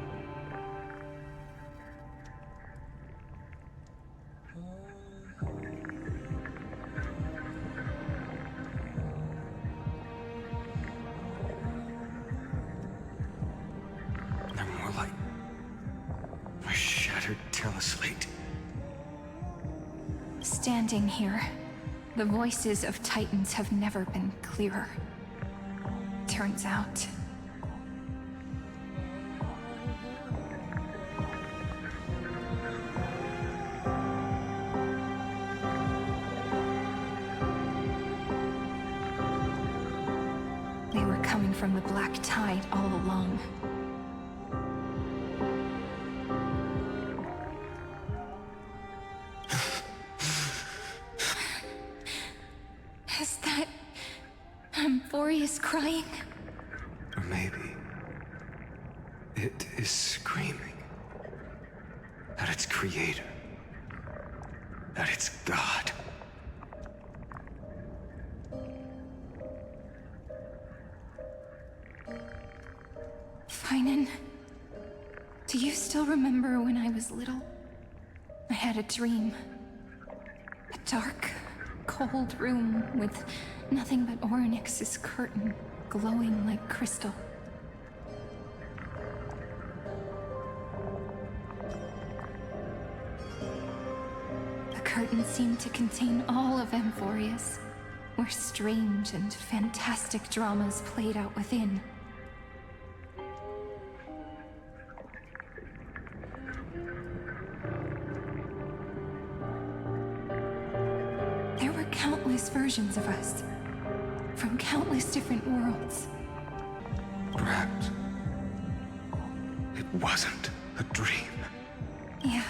Standing here, the voices of Titans have never been clearer. Turns out. They were coming from the black tide all along. Is that Amphoreus crying? Or maybe it is screaming at its creator, at its god. Phainon, Do you still remember when I was little? I had a dream. A dark, cold room with nothing but Orynyx's curtain glowing like crystal. The curtain seemed to contain all of Amphoreus, where strange and fantastic dramas played out within. There were countless versions of us, from countless different worlds. Perhaps it wasn't a dream. Yeah.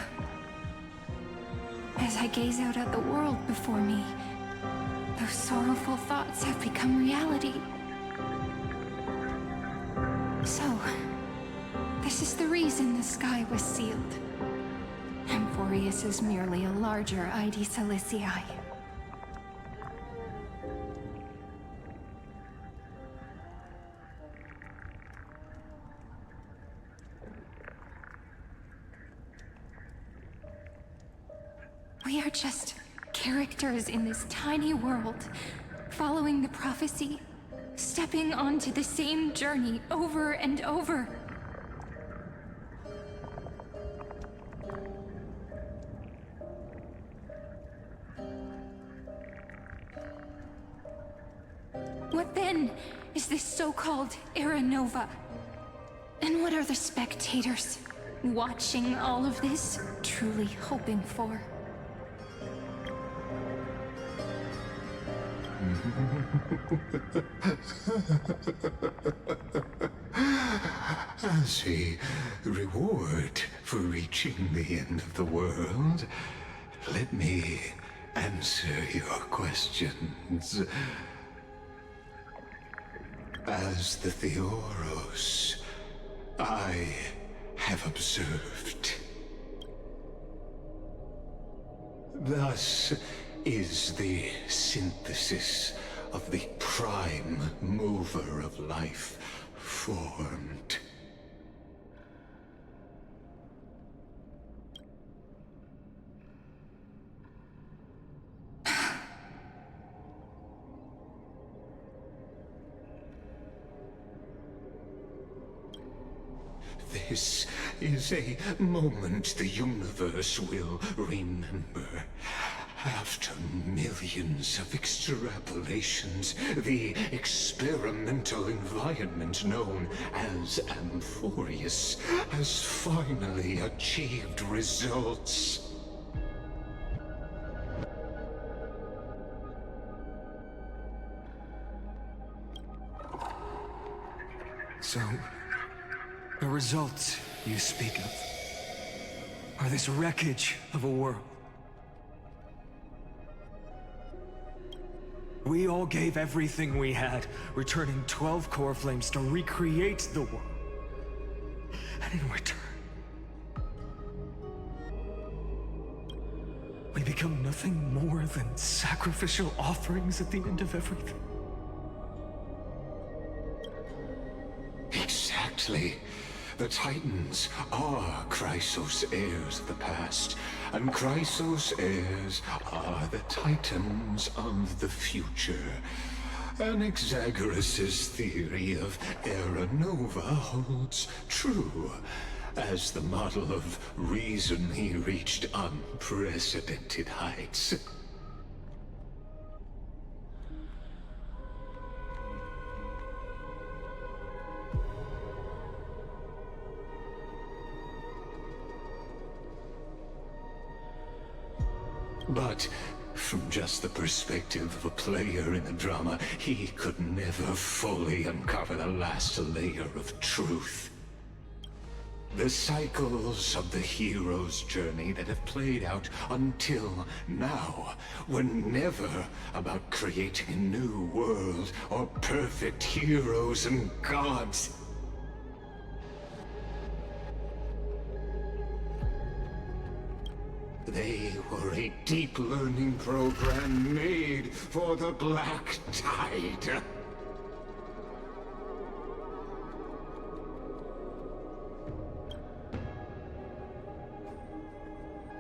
As I gaze out at the world before me, those sorrowful thoughts have become reality. So, this is the reason the sky was sealed. Amphoreus is merely a larger ID Silicii. We are just characters in this tiny world, following the prophecy, stepping onto the same journey over and over. What then is this so-called Era Nova? And what are the spectators watching all of this truly hoping for? As a reward for reaching the end of the world, let me answer your questions. As the Theoros, I have observed. Thus is the synthesis of the prime mover of life formed. This is a moment the universe will remember. After millions of extrapolations, the experimental environment known as Amphoreus has finally achieved results. So, the results you speak of are this wreckage of a world. We all gave everything we had, returning 12 core flames to recreate the world. And in return, we become nothing more than sacrificial offerings at the end of everything. Exactly. The Titans are Chrysos heirs of the past, and Chrysos heirs are the Titans of the future. Anaxagoras' theory of Era Nova holds true, as the model of reason he reached unprecedented heights. But from just the perspective of a player in the drama, he could never fully uncover the last layer of truth. The cycles of the hero's journey that have played out until now were never about creating a new world or perfect heroes and gods. They were a deep learning program made for the Black Tide.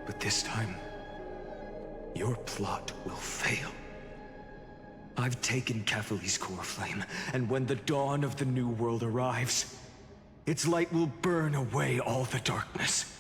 But this time, your plot will fail. I've taken Catholi's core flame, and when the dawn of the new world arrives, its light will burn away all the darkness.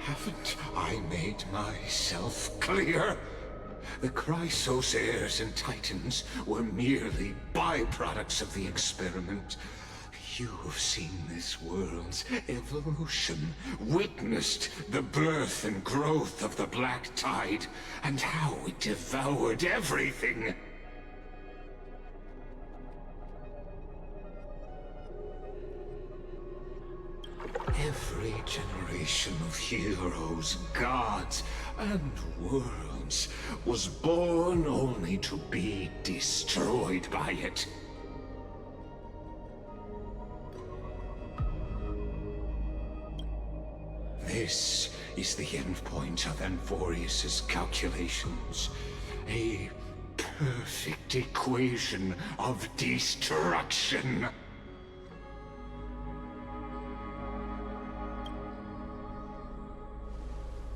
Haven't I made myself clear? The Chrysosairs and Titans were merely byproducts of the experiment. You've seen this world's evolution, witnessed the birth and growth of the Black Tide, and how it devoured everything. Every generation of heroes, gods, and worlds was born only to be destroyed by it. This is the endpoint of Amphoreus' calculations. A perfect equation of destruction.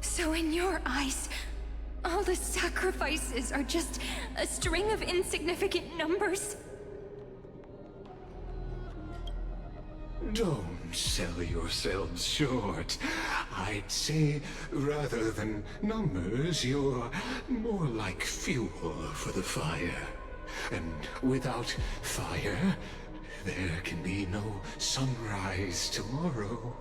So in your eyes, all the sacrifices are just a string of insignificant numbers? Don't sell yourselves short. I'd say, rather than numbers, you're more like fuel for the fire. And without fire, there can be no sunrise tomorrow.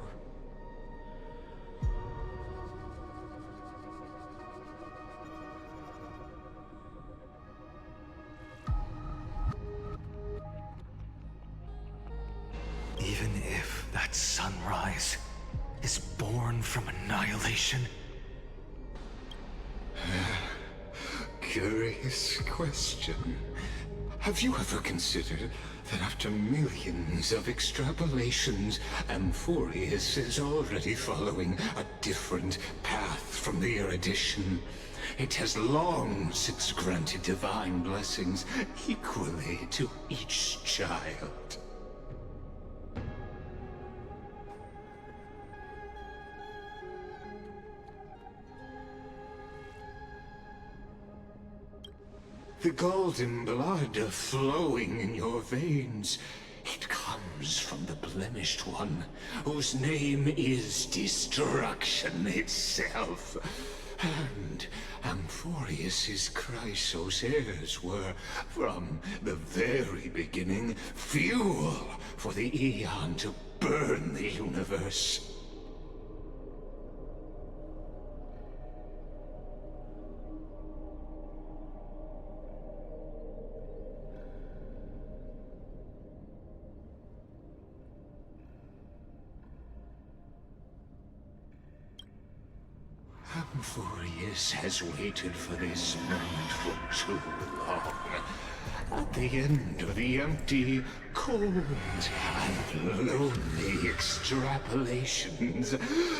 Even if that sunrise is born from annihilation. Curious question. Have you ever considered that after millions of extrapolations, Amphoreus is already following a different path from the erudition? It has long since granted divine blessings equally to each child. The golden blood flowing in your veins, it comes from the blemished one, whose name is destruction itself. And Amphoreus' Chrysosairs were, from the very beginning, fuel for the Aeon to burn the universe. Amphoreus has waited for this moment for too long. At the end of the empty, cold, and lonely extrapolations,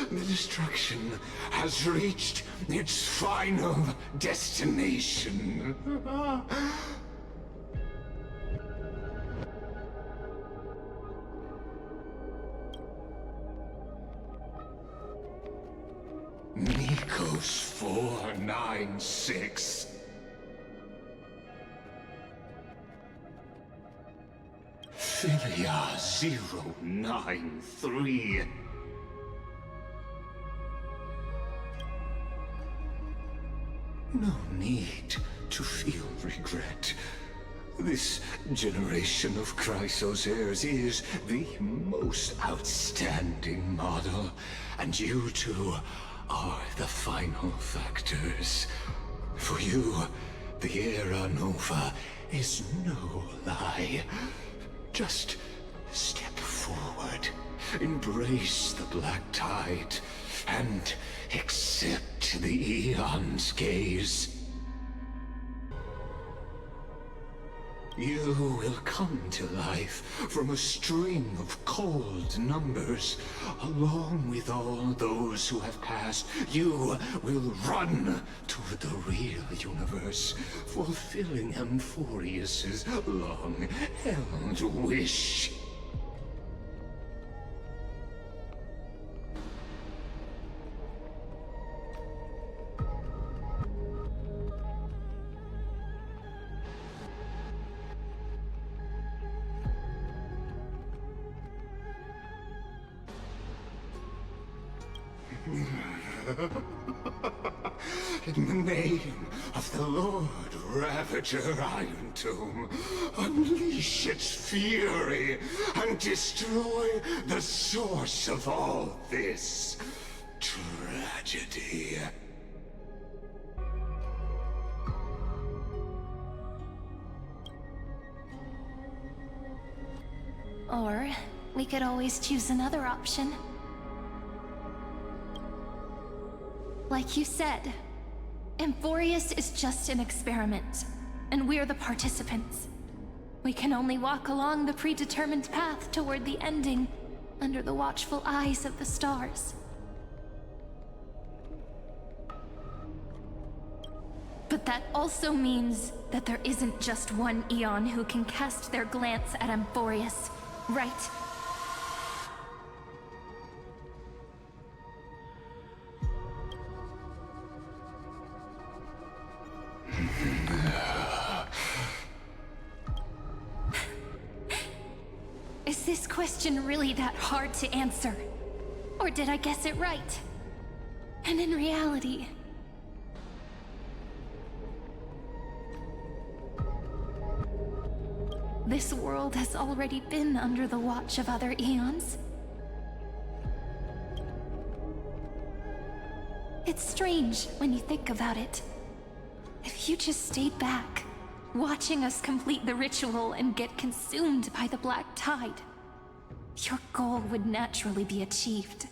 the destruction has reached its final destination. Nikos 496. Philia 093. No need to feel regret. This generation of Chrysosairs is the most outstanding model, and you two are the final factors. For you, the Era Nova is no lie. Just step forward, embrace the Black Tide, and accept the Aeon's gaze. You will come to life from a string of cold numbers. Along with all those who have passed, you will run toward the real universe, fulfilling Amphoreus's long-held wish. In the name of the Lord Ravager Irontomb, unleash its fury and destroy the source of all this tragedy. Or we could always choose another option. Like you said, Amphoreus is just an experiment, and we're the participants. We can only walk along the predetermined path toward the ending, under the watchful eyes of the stars. But that also means that there isn't just one Aeon who can cast their glance at Amphoreus, right? Is this question really that hard to answer? Or did I guess it right? And in reality... this world has already been under the watch of other Aeons. It's strange when you think about it. If you just stayed back, watching us complete the ritual and get consumed by the black tide, your goal would naturally be achieved.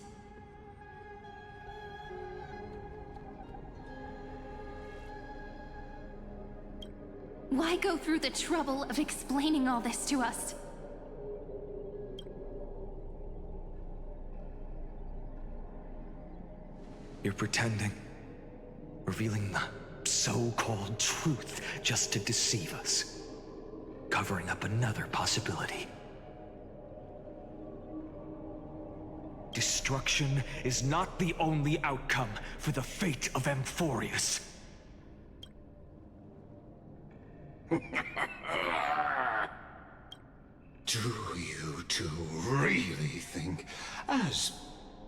Why go through the trouble of explaining all this to us? You're pretending. Revealing the so-called truth just to deceive us. Covering up another possibility. Destruction is not the only outcome for the fate of Amphoreus. Do you two really think, as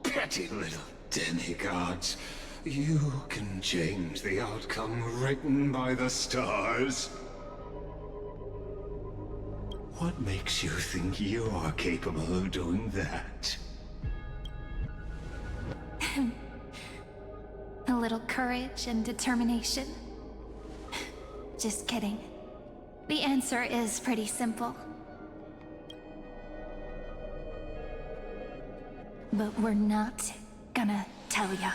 petty little demigods, you can change the outcome written by the stars? What makes you think you're capable of doing that? A little courage and determination. Just kidding. The answer is pretty simple. But we're not gonna tell ya.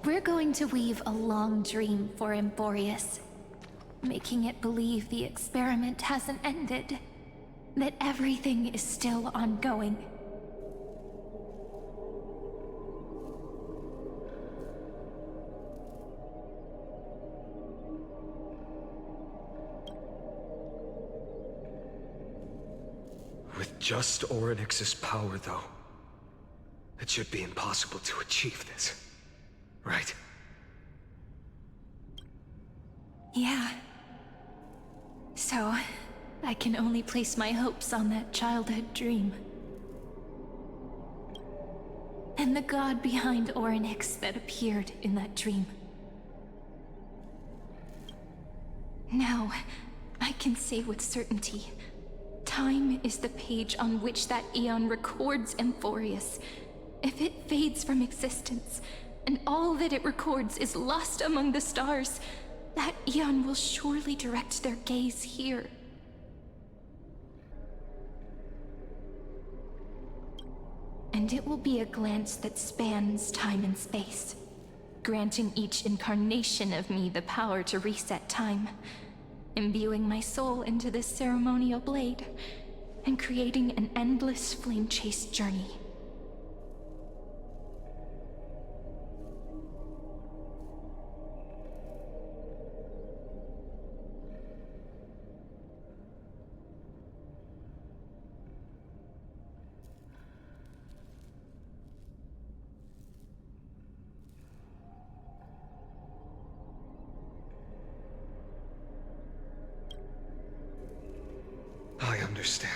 We're going to weave a long dream for Amphoreus, making it believe the experiment hasn't ended, that everything is still ongoing. With just Orynyx's power, though, it should be impossible to achieve this. Right? Yeah. So, I can only place my hopes on that childhood dream. And the god behind Orynyx that appeared in that dream. Now, I can say with certainty, time is the page on which that Aeon records Amphoreus. If it fades from existence, and all that it records is lost among the stars, that Aeon will surely direct their gaze here. And it will be a glance that spans time and space, granting each incarnation of me the power to reset time, imbuing my soul into this ceremonial blade, and creating an endless flame-chased journey. I understand.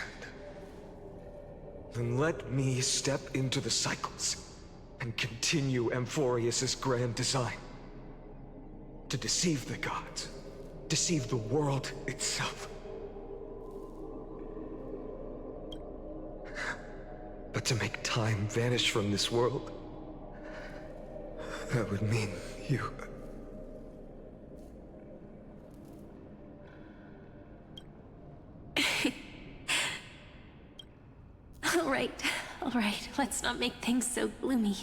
Then let me step into the cycles and continue Amphoreus' grand design. To deceive the gods, deceive the world itself. But to make time vanish from this world, that would mean you. All right, let's not make things so gloomy.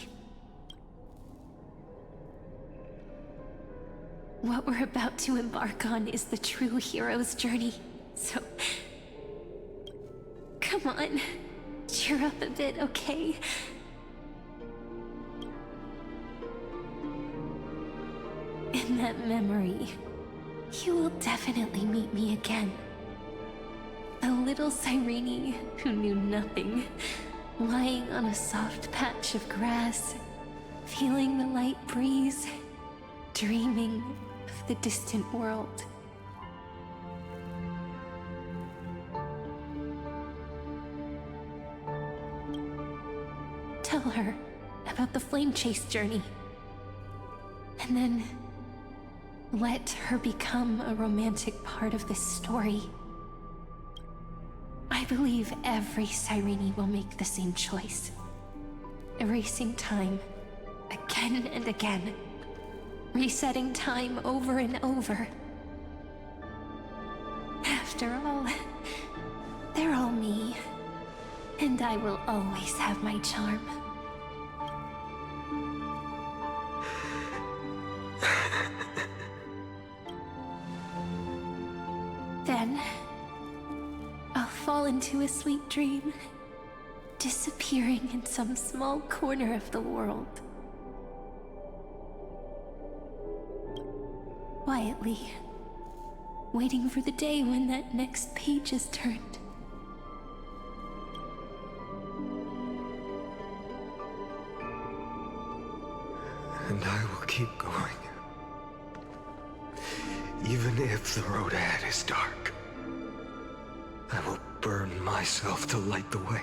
What we're about to embark on is the true hero's journey, so... Come on, cheer up a bit, okay? In that memory, you will definitely meet me again. The little Cyrene who knew nothing, lying on a soft patch of grass, feeling the light breeze, dreaming of the distant world. Tell her about the flame chase journey, and then let her become a romantic part of this story. I believe every Cyrene will make the same choice. Erasing time, again and again. Resetting time over and over. After all, they're all me. And I will always have my charm. Then... I'll fall into a sweet dream, disappearing in some small corner of the world. Quietly, waiting for the day when that next page is turned. And I will keep going. Even if the road ahead is dark. I will burn myself to light the way.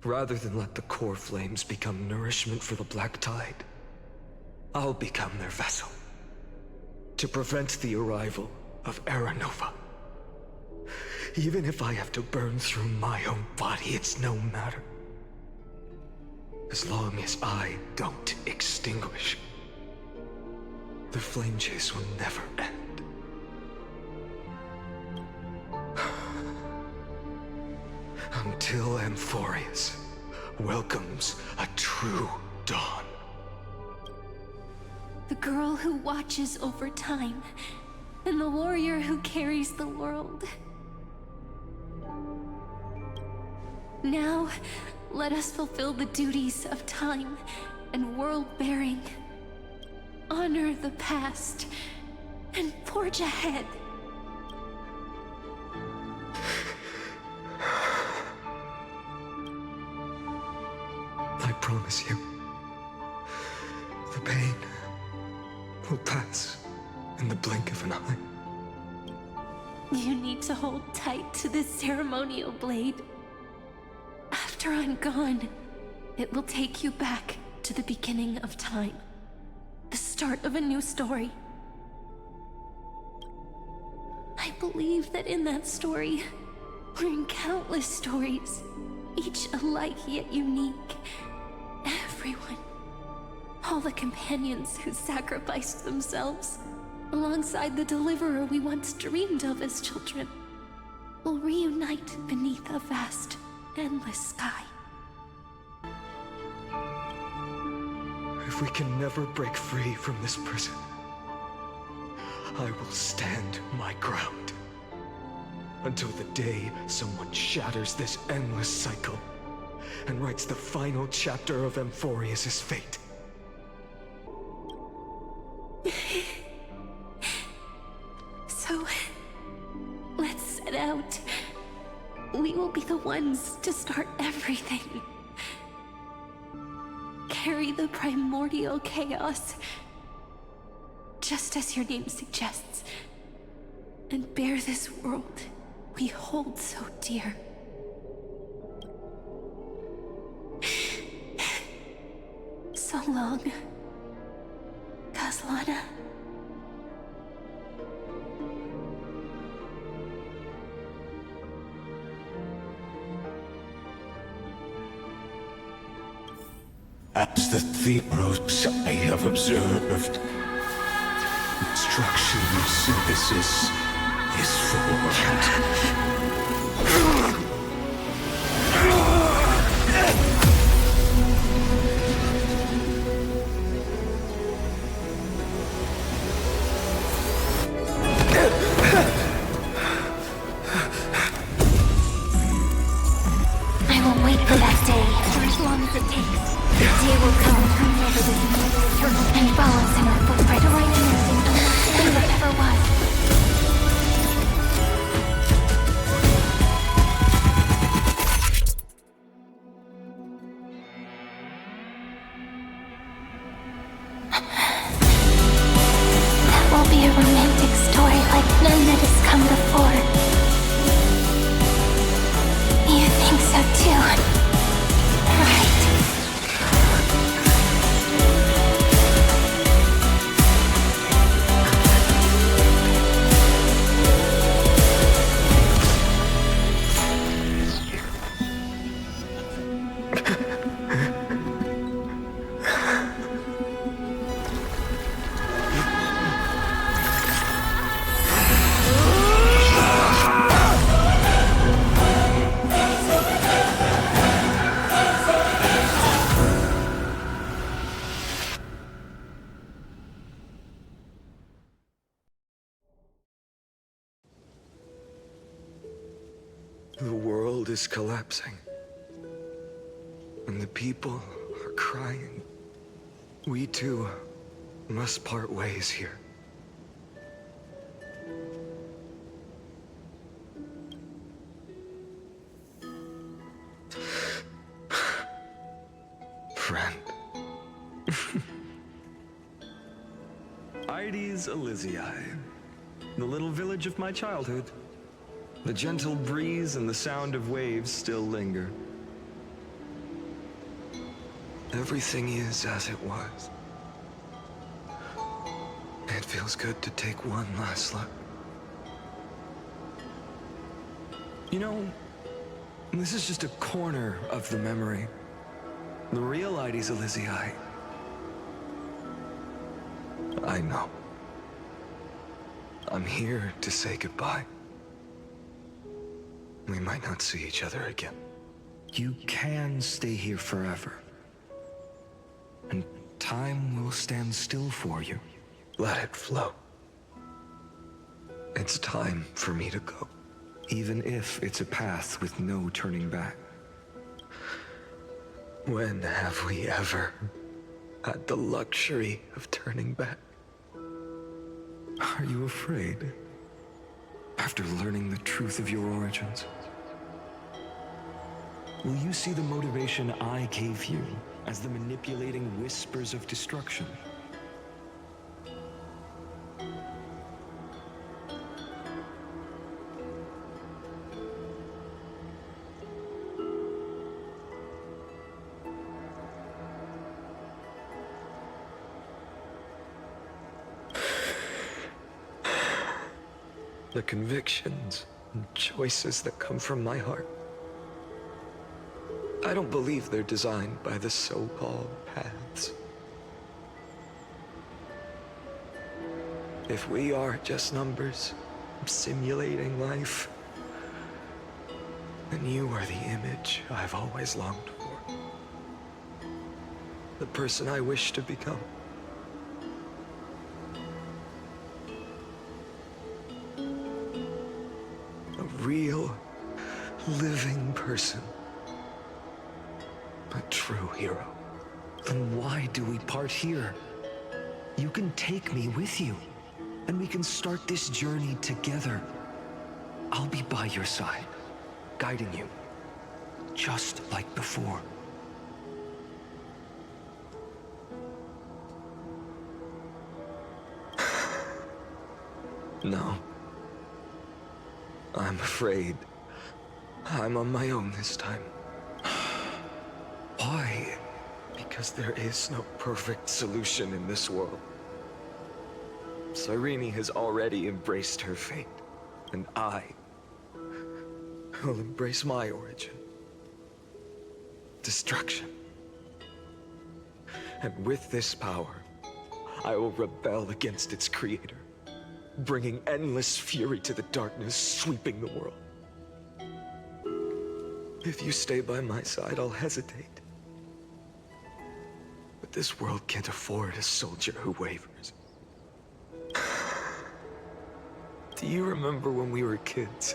Rather than let the core flames become nourishment for the Black Tide, I'll become their vessel. To prevent the arrival of Era Nova. Even if I have to burn through my own body, it's no matter. As long as I don't extinguish, the flame chase will never end. Until Amphoreus welcomes a true dawn. The girl who watches over time, and the warrior who carries the world. Now, let us fulfill the duties of time and world-bearing. Honor the past and forge ahead. I promise you, the pain will pass in the blink of an eye. You need to hold tight to this ceremonial blade. After I'm gone, it will take you back to the beginning of time. The start of a new story. I believe that in that story, or in countless stories, each alike yet unique. Everyone. All the companions who sacrificed themselves, alongside the deliverer we once dreamed of as children, will reunite beneath a vast, endless sky. If we can never break free from this prison, I will stand my ground. Until the day someone shatters this endless cycle and writes the final chapter of Amphoreus' fate. So, let's set out. We will be the ones to start everything. Carry the primordial chaos, just as your name suggests, and bear this world we hold so dear. So long, Kaslana. As the Theros I have observed, instruction synthesis is formed. I will wait for that day for as long as it takes. The day will come to unravel this immortal eternal and follows in our footprint to right an ending unlike there ever was. That will be a romantic story like none that has come before. You think so too, right? The world is collapsing, and the people are crying. We too must part ways here. Friend. Ides Elysiae, the little village of my childhood. The gentle breeze and the sound of waves still linger. Everything is as it was. It feels good to take one last look. You know, this is just a corner of the memory. The real Ides Elysiae. I know. I'm here to say goodbye. We might not see each other again. You can stay here forever. And time will stand still for you. Let it flow. It's time for me to go. Even if it's a path with no turning back. When have we ever had the luxury of turning back? Are you afraid? After learning the truth of your origins? Will you see the motivation I gave you as the manipulating whispers of destruction? The convictions and choices that come from my heart. I don't believe they're designed by the so-called paths. If we are just numbers, simulating life, then you are the image I've always longed for. The person I wish to become. A real, living person. A true hero. Then why do we part here? You can take me with you, and we can start this journey together. I'll be by your side, guiding you, just like before. No. I'm afraid I'm on my own this time. Why? Because there is no perfect solution in this world. Cyrene has already embraced her fate, and I will embrace my origin. Destruction. And with this power, I will rebel against its creator, bringing endless fury to the darkness sweeping the world. If you stay by my side, I'll hesitate. But this world can't afford a soldier who wavers. Do you remember when we were kids?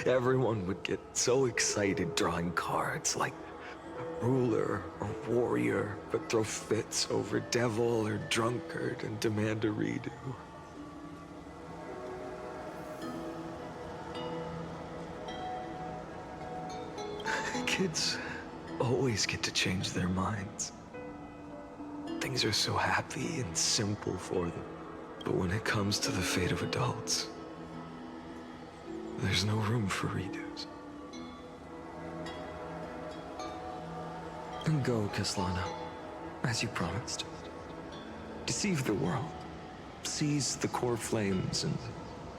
Everyone would get so excited drawing cards like a ruler or warrior, but throw fits over devil or drunkard and demand a redo. Kids always get to change their minds. Things are so happy and simple for them. But when it comes to the fate of adults, there's no room for redos. Then go, Kaslana, as you promised. Deceive the world, seize the core flames, and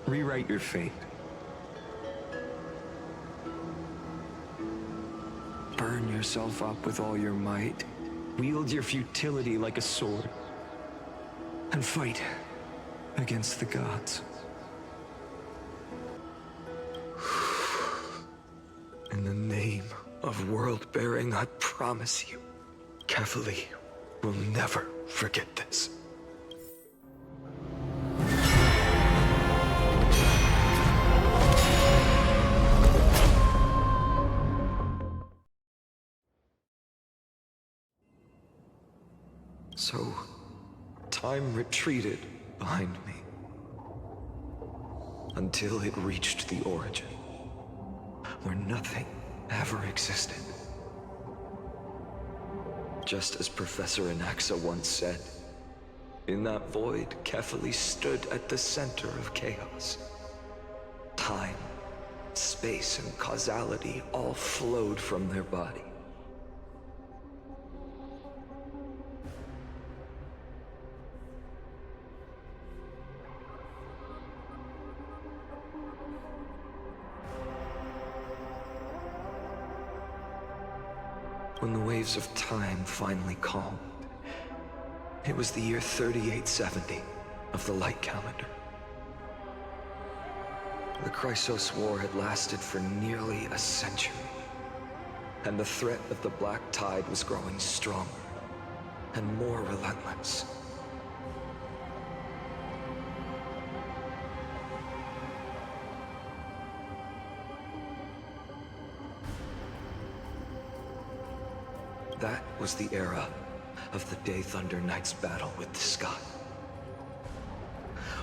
rewrite your fate. Burn yourself up with all your might, wield your futility like a sword, and fight against the gods. In the name of world-bearing, I promise you, Kefali will never forget this. So, time retreated behind me until it reached the origin, where nothing ever existed. Just as Professor Anaxa once said, in that void, Kefali stood at the center of chaos. Time, space, and causality all flowed from their body. When the waves of time finally calmed, it was the year 3870 of the light calendar. The Chrysos War had lasted for nearly a century, and the threat of the Black Tide was growing stronger and more relentless. That was the era of the Day Thunder Knight's battle with the sky.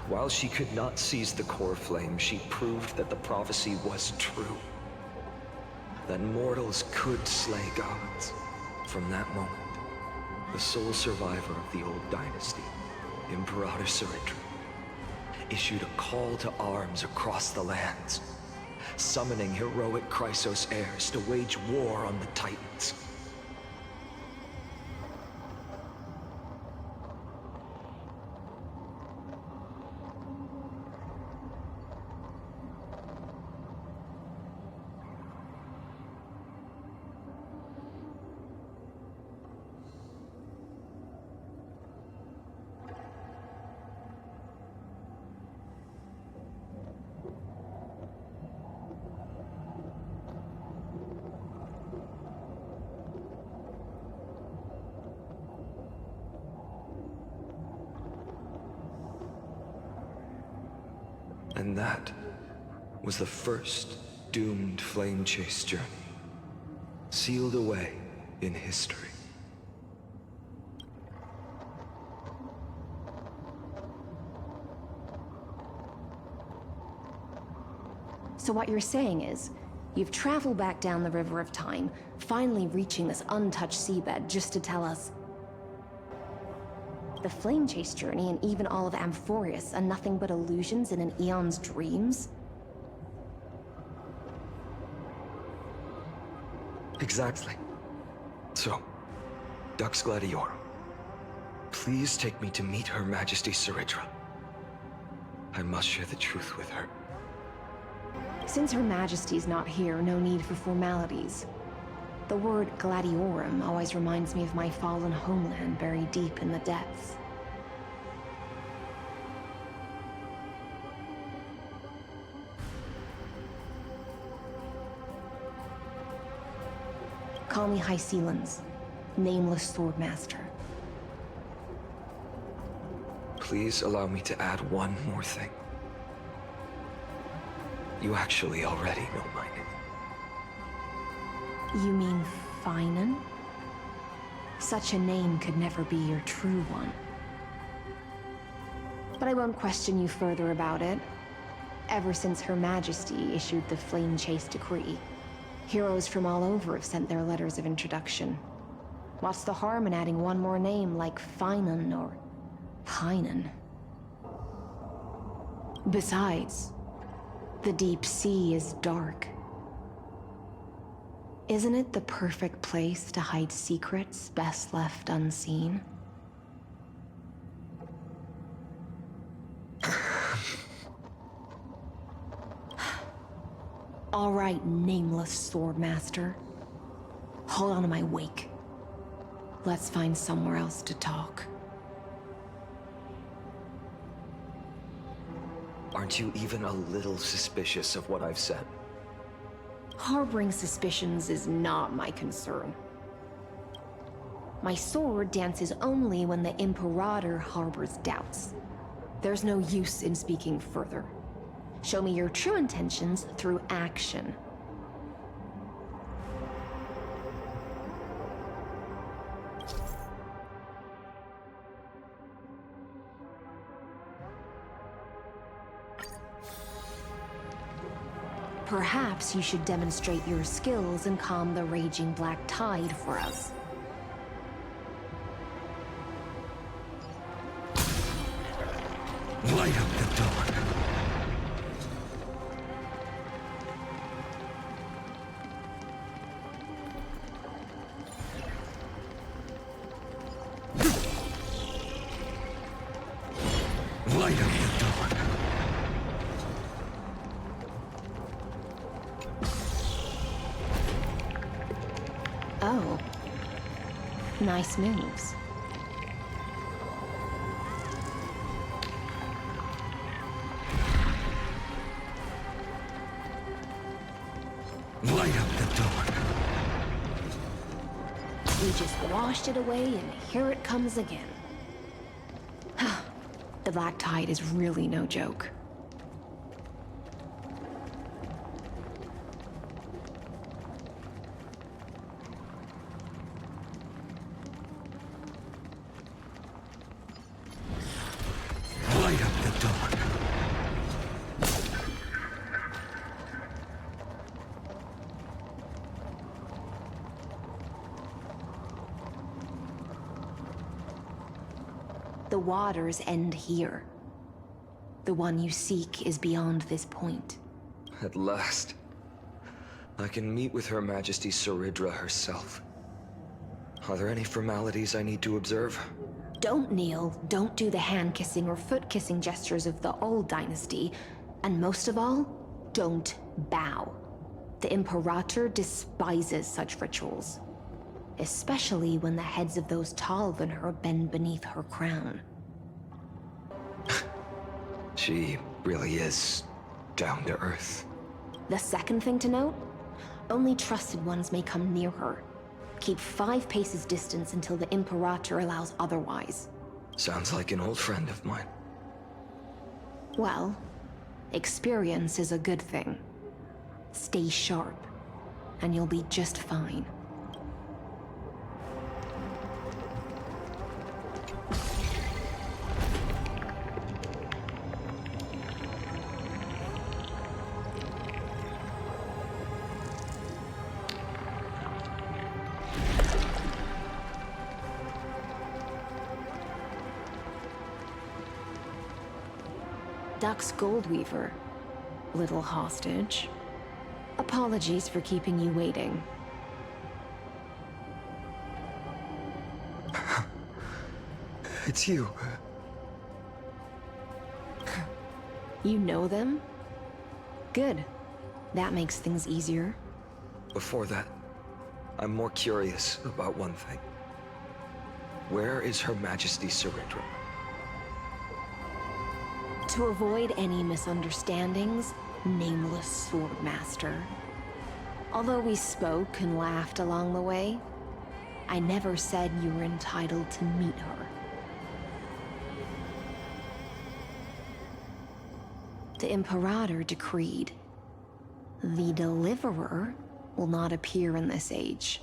While she could not seize the core flame, she proved that the prophecy was true. That mortals could slay gods. From that moment, the sole survivor of the old dynasty, Imperator Cyrene, issued a call to arms across the lands, summoning heroic Chrysos heirs to wage war on the Titans. And that was the first doomed flame chase journey, sealed away in history. So what you're saying is, you've traveled back down the River of Time, finally reaching this untouched seabed just to tell us the flame chase journey and even all of Amphoreus are nothing but illusions in an Aeon's dreams? Exactly. So, Dux Gladiorum, please take me to meet Her Majesty Cyrene. I must share the truth with her. Since Her Majesty's not here, no need for formalities. The word Gladiorum always reminds me of my fallen homeland buried deep in the depths. Call me Hycelens, nameless swordmaster. Please allow me to add one more thing. You actually already know my name. You mean Phainon? Such a name could never be your true one. But I won't question you further about it. Ever since Her Majesty issued the Flame Chase Decree, heroes from all over have sent their letters of introduction. What's the harm in adding one more name like Phainon or Phainon? Besides, the deep sea is dark. Isn't it the perfect place to hide secrets best left unseen? All right, nameless swordmaster. Hold on to my wake. Let's find somewhere else to talk. Aren't you even a little suspicious of what I've said? Harboring suspicions is not my concern. My sword dances only when the Imperator harbors doubts. There's no use in speaking further. Show me your true intentions through action. Perhaps you should demonstrate your skills and calm the raging black tide for us. Light up the dawn. Light up the dawn. Oh. Nice moves. Light up the dawn. We just washed it away and here it comes again. The black tide is really no joke. Light up the dawn. The waters end here. The one you seek is beyond this point. At last, I can meet with Her Majesty Cyrene herself. Are there any formalities I need to observe? Don't kneel, don't do the hand-kissing or foot-kissing gestures of the old dynasty, and most of all, don't bow. The Imperator despises such rituals, especially when the heads of those taller than her bend beneath her crown. She really is down to earth. The second thing to note, only trusted ones may come near her. Keep 5 paces distance until the Imperator allows otherwise. Sounds like an old friend of mine. Well, Experience is a good thing. Stay sharp, and you'll be just fine. Duck's Goldweaver, little hostage. Apologies for keeping you waiting. It's you. You know them? Good. That makes things easier. Before that, I'm more curious about one thing. Where is Her Majesty Cyrene? To avoid any misunderstandings, nameless Swordmaster. Although we spoke and laughed along the way, I never said you were entitled to meet her. The Imperator decreed, the Deliverer will not appear in this age.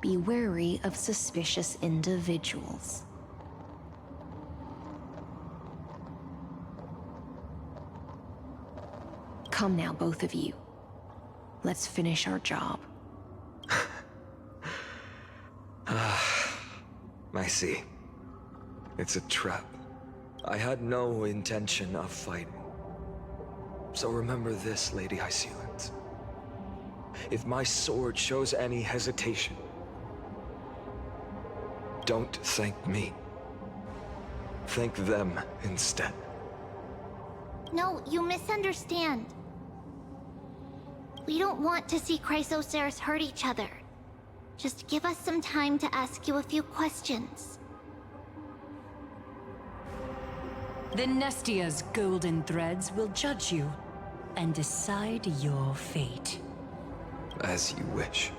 Be wary of suspicious individuals. Come now, both of you. Let's finish our job. I see. It's a trap. I had no intention of fighting. So remember this, Lady Hysealant. If my sword shows any hesitation, don't thank me. Thank them instead. No, you misunderstand. We don't want to see Chrysoceres hurt each other. Just give us some time to ask you a few questions. The Nestia's golden threads will judge you and decide your fate. As you wish.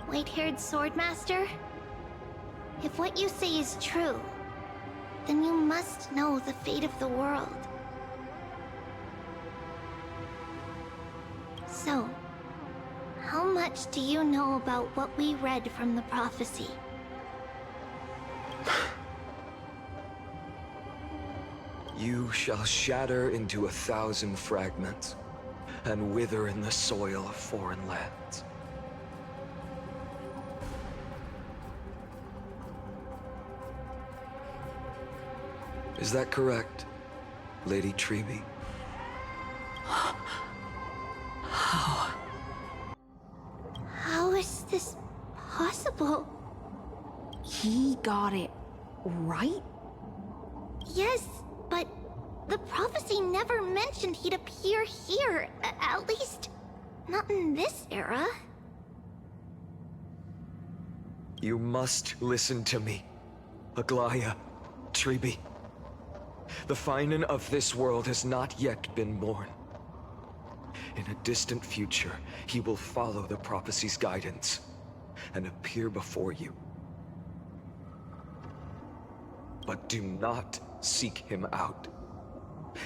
White-haired Swordmaster? If what you say is true, then you must know the fate of the world. So, how much do you know about what we read from the prophecy? You shall shatter into 1,000 fragments and wither in the soil of foreign lands. Is that correct, Lady Tribbie? How is this possible? He got it right? Yes, but the prophecy never mentioned he'd appear here. At least, not in this era. You must listen to me, Aglaya, Tribbie. The Phainon of this world has not yet been born. In a distant future, he will follow the prophecy's guidance and appear before you. But do not seek him out,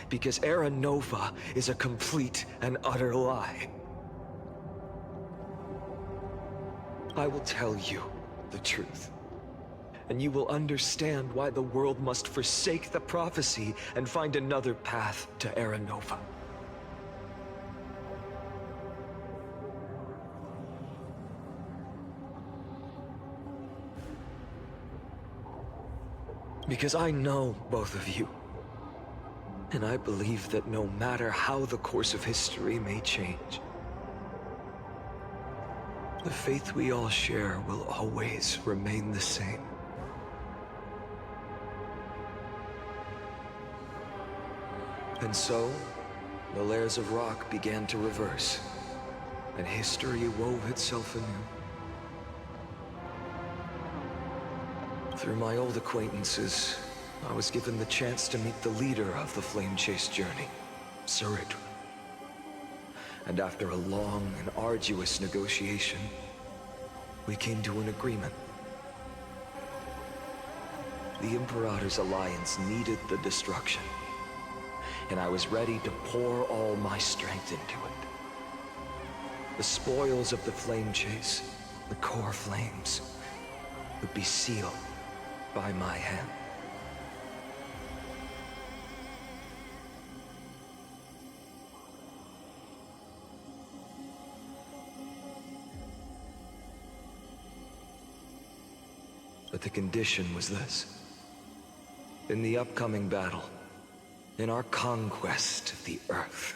because Era Nova is a complete and utter lie. I will tell you the truth, and you will understand why the world must forsake the prophecy and find another path to Era Nova. Because I know both of you. And I believe that no matter how the course of history may change, the faith we all share will always remain the same. And so, the layers of rock began to reverse, and history wove itself anew. Through my old acquaintances, I was given the chance to meet the leader of the Flame Chase journey, Cyrene. And after a long and arduous negotiation, we came to an agreement. The Imperator's alliance needed the destruction, and I was ready to pour all my strength into it. The spoils of the flame chase, the core flames, would be sealed by my hand. But the condition was this. In the upcoming battle, in our conquest of the Earth,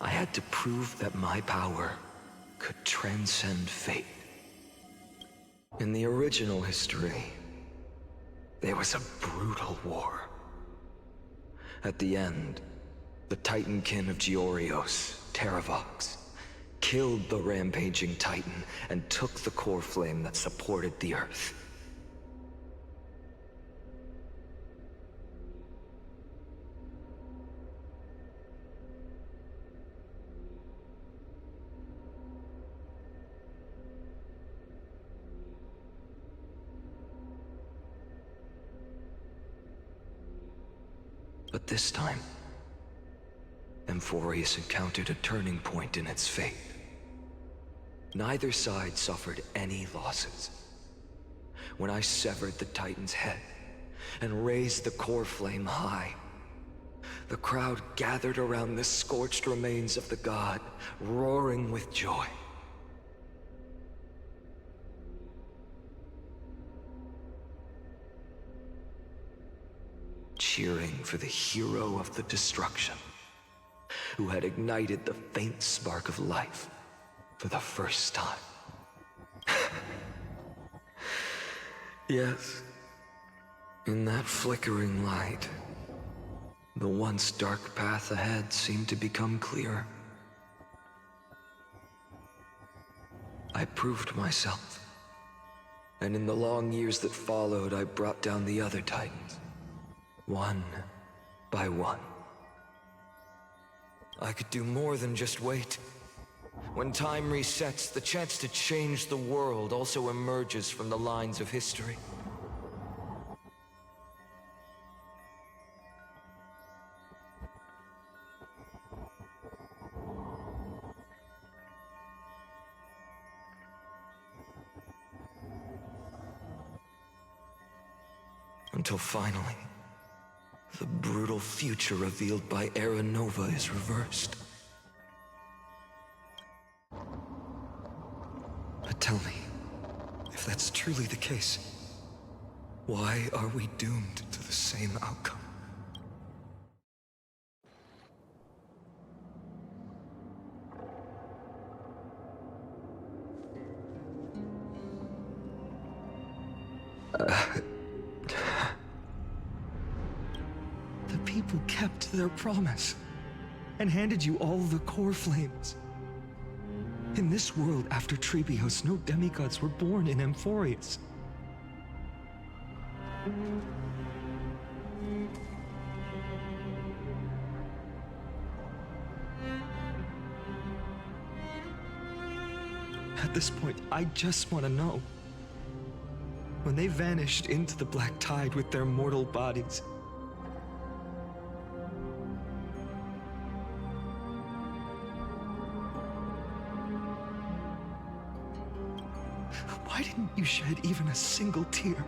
I had to prove that my power could transcend fate. In the original history, there was a brutal war. At the end, the Titankin of Georios, Terravox, killed the rampaging Titan and took the core flame that supported the Earth. But this time, Amphoreus encountered a turning point in its fate. Neither side suffered any losses. When I severed the Titan's head and raised the core flame high, the crowd gathered around the scorched remains of the god, roaring with joy. Cheering for the hero of the destruction, who had ignited the faint spark of life for the first time. Yes, in that flickering light, the once dark path ahead seemed to become clearer. I proved myself, and in the long years that followed, I brought down the other Titans, one by one. I could do more than just wait. When time resets, the chance to change the world also emerges from the lines of history. Until finally, the brutal future revealed by Era Nova is reversed. But tell me, if that's truly the case, why are we doomed to the same outcome? The people kept their promise and handed you all the core flames. In this world after Tribbios, no demigods were born in Amphoreus. At this point, I just want to know. When they vanished into the black tide with their mortal bodies, why didn't you shed even a single tear?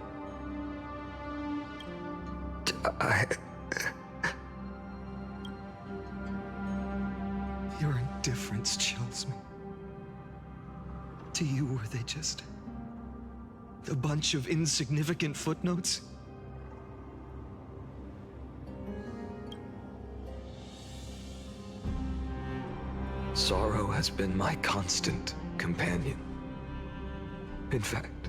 Your indifference chills me. To you, were they just a bunch of insignificant footnotes? Sorrow has been my constant companion. In fact,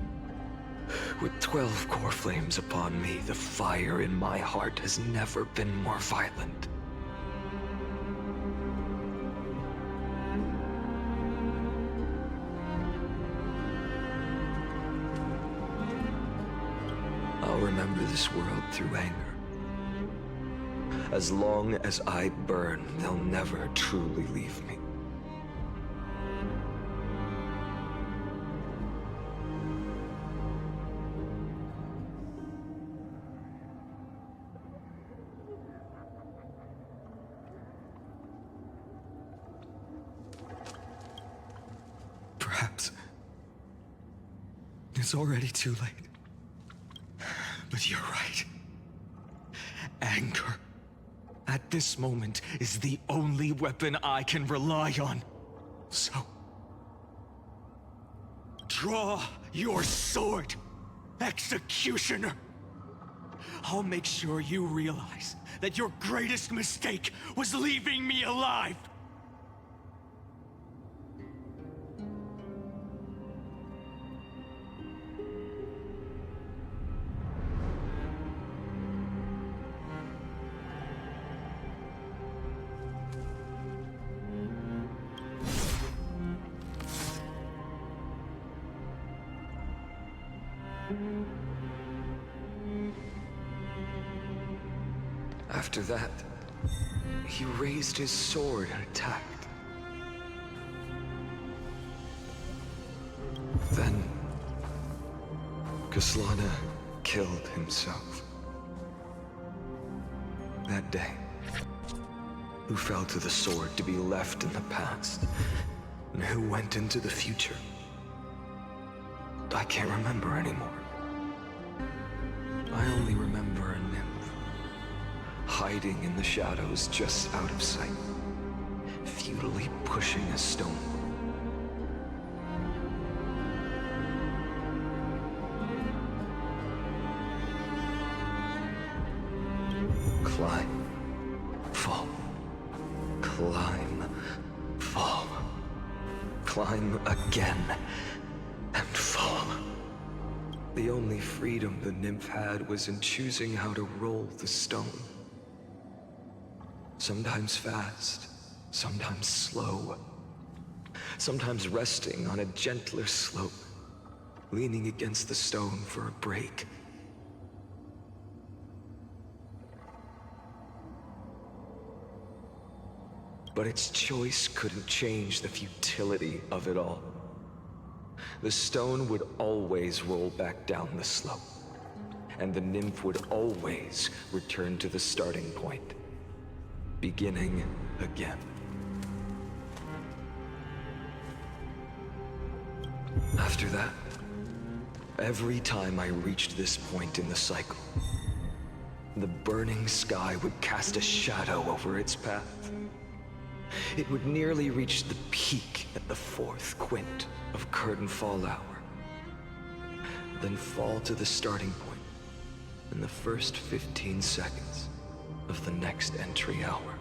with 12 core flames upon me, the fire in my heart has never been more violent. I'll remember this world through anger. As long as I burn, they'll never truly leave me. it's already too late. But you're right. Anger, at this moment, is the only weapon I can rely on. So, draw your sword, Executioner! I'll make sure you realize that your greatest mistake was leaving me alive! After that, he raised his sword and attacked. Then, Kaslana killed himself. That day, who fell to the sword to be left in the past, and who went into the future, I can't remember anymore. I only remember a nymph, hiding in the shadows just out of sight, futilely pushing a stone. Climb, fall, climb, fall, climb again, and fall. The only freedom the nymph had was in choosing how to roll the stone. Sometimes fast, sometimes slow. Sometimes resting on a gentler slope, leaning against the stone for a break. But its choice couldn't change the futility of it all. The stone would always roll back down the slope, and the nymph would always return to the starting point, beginning again. After that, every time I reached this point in the cycle, the burning sky would cast a shadow over its path. It would nearly reach the peak at the 4th quint of curtain fall hour, then fall to the starting point in the first 15 seconds of the next entry hour.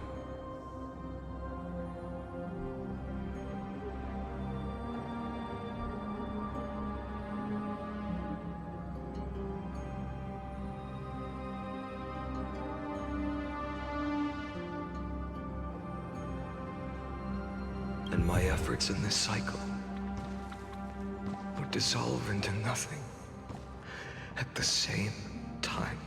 And my efforts in this cycle would dissolve into nothing at the same time.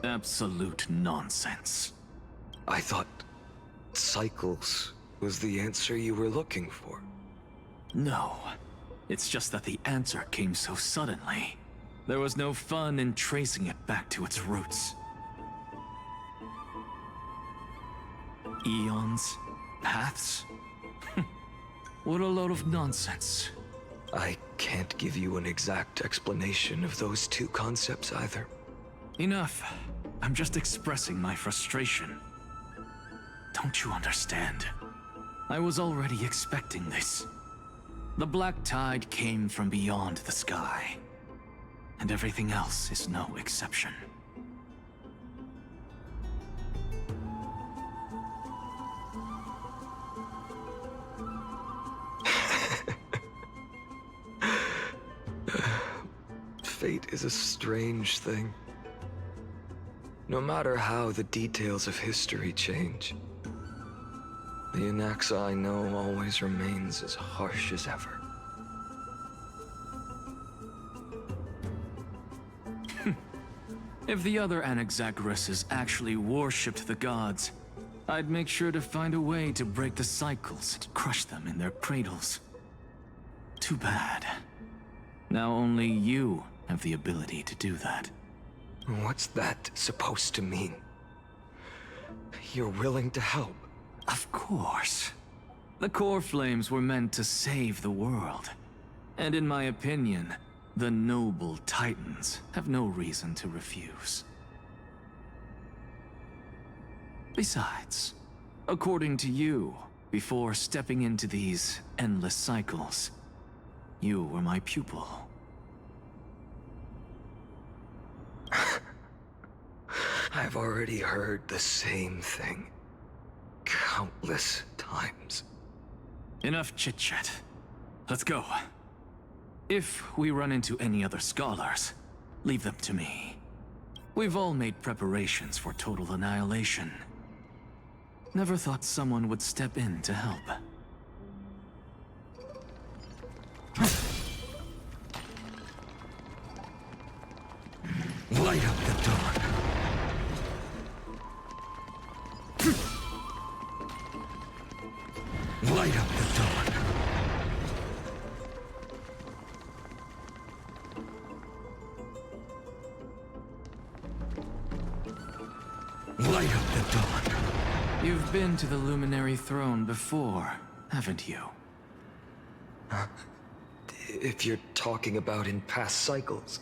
Absolute nonsense. I thought cycles was the answer you were looking for. No. It's just that the answer came so suddenly. There was no fun in tracing it back to its roots. Eons? Paths? What a load of nonsense. I can't give you an exact explanation of those two concepts either. Enough. I'm just expressing my frustration. Don't you understand? I was already expecting this. The black tide came from beyond the sky. And everything else is no exception. Fate is a strange thing. No matter how the details of history change, the anaxa I know always remains as harsh as ever. If the other Anaxagoras actually worshipped the gods, I'd make sure to find a way to break the cycles and crush them in their cradles. Too bad. Now only you have the ability to do that. What's that supposed to mean? You're willing to help? Of course. The core flames were meant to save the world. And in my opinion, the noble titans have no reason to refuse. Besides, according to you, before stepping into these endless cycles, you were my pupil. I've already heard the same thing countless times. Enough chit-chat. Let's go. If we run into any other scholars, leave them to me. We've all made preparations for total annihilation. Never thought someone would step in to help. Light up the dawn. Light up the dawn. Light up the dawn. You've been to the Luminary Throne before, haven't you? If you're talking about in past cycles.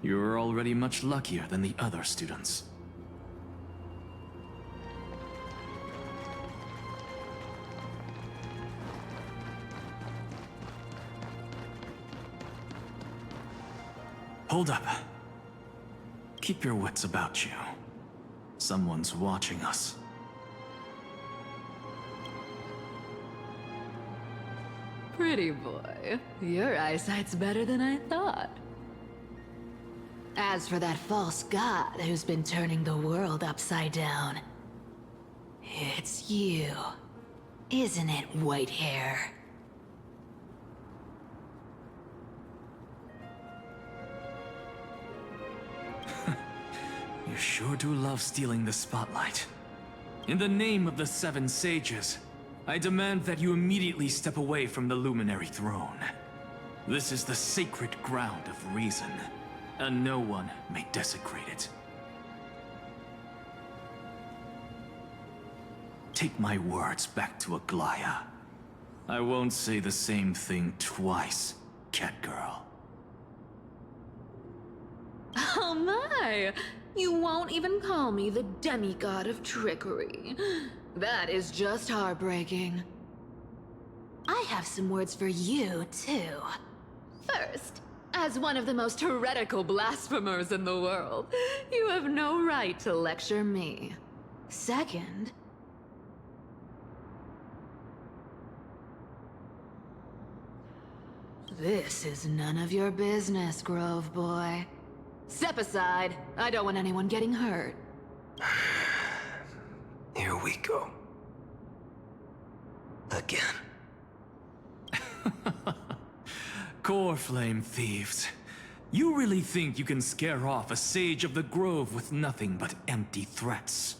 You're already much luckier than the other students. Hold up. Keep your wits about you. Someone's watching us. Pretty boy, your eyesight's better than I thought. As for that false god who's been turning the world upside down, it's you, isn't it, white hair? You sure do love stealing the spotlight. In the name of the Seven Sages, I demand that you immediately step away from the Luminary Throne. This is the sacred ground of reason, and no one may desecrate it. Take my words back to Aglaya. I won't say the same thing twice, Catgirl. Oh my! You won't even call me the demigod of trickery. That is just heartbreaking. I have some words for you, too. First, as one of the most heretical blasphemers in the world, you have no right to lecture me. Second, this is none of your business, Grove Boy. Step aside. I don't want anyone getting hurt. Here we go. Again. Core flame thieves. You really think you can scare off a sage of the grove with nothing but empty threats?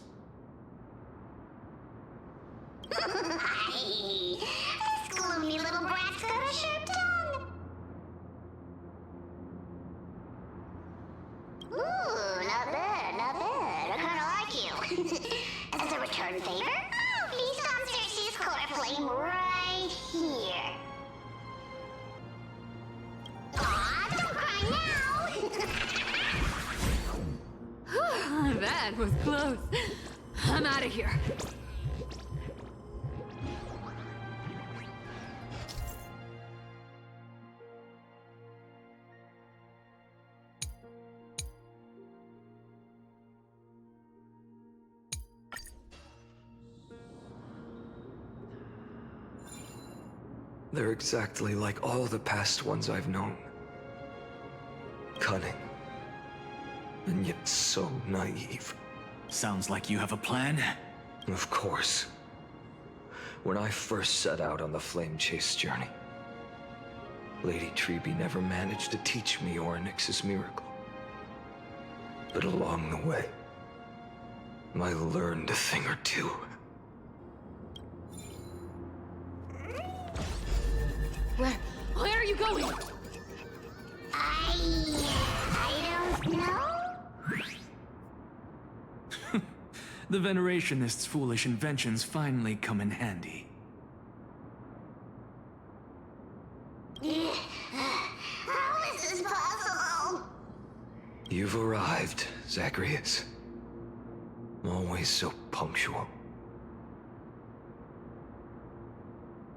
This gloomy little brat's got a sharp tongue. Ooh, not bad, not bad. I kinda like you. As a return favor, I'll feast on Circe's core flame right here. Aw, don't cry now! That was close. I'm out of here. They're exactly like all the past ones I've known. Cunning. And yet so naive. Sounds like you have a plan. Of course. When I first set out on the flame chase journey, Lady Tribbie never managed to teach me Orynyx's miracle. But along the way, I learned a thing or two. Where are you going? I don't know. The Veneration-ist's foolish inventions finally come in handy. How is this possible? You've arrived, Zacharias. Always so punctual.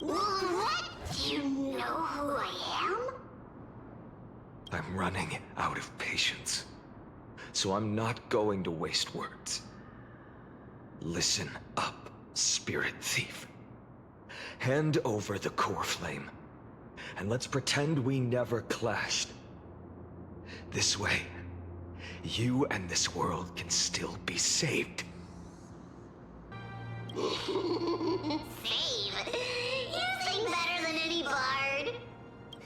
What? Do you know who I am? I'm running out of patience. So I'm not going to waste words. Listen up, spirit thief. Hand over the core flame, and let's pretend we never clashed. This way, you and this world can still be saved. Save? You sing better than any bard.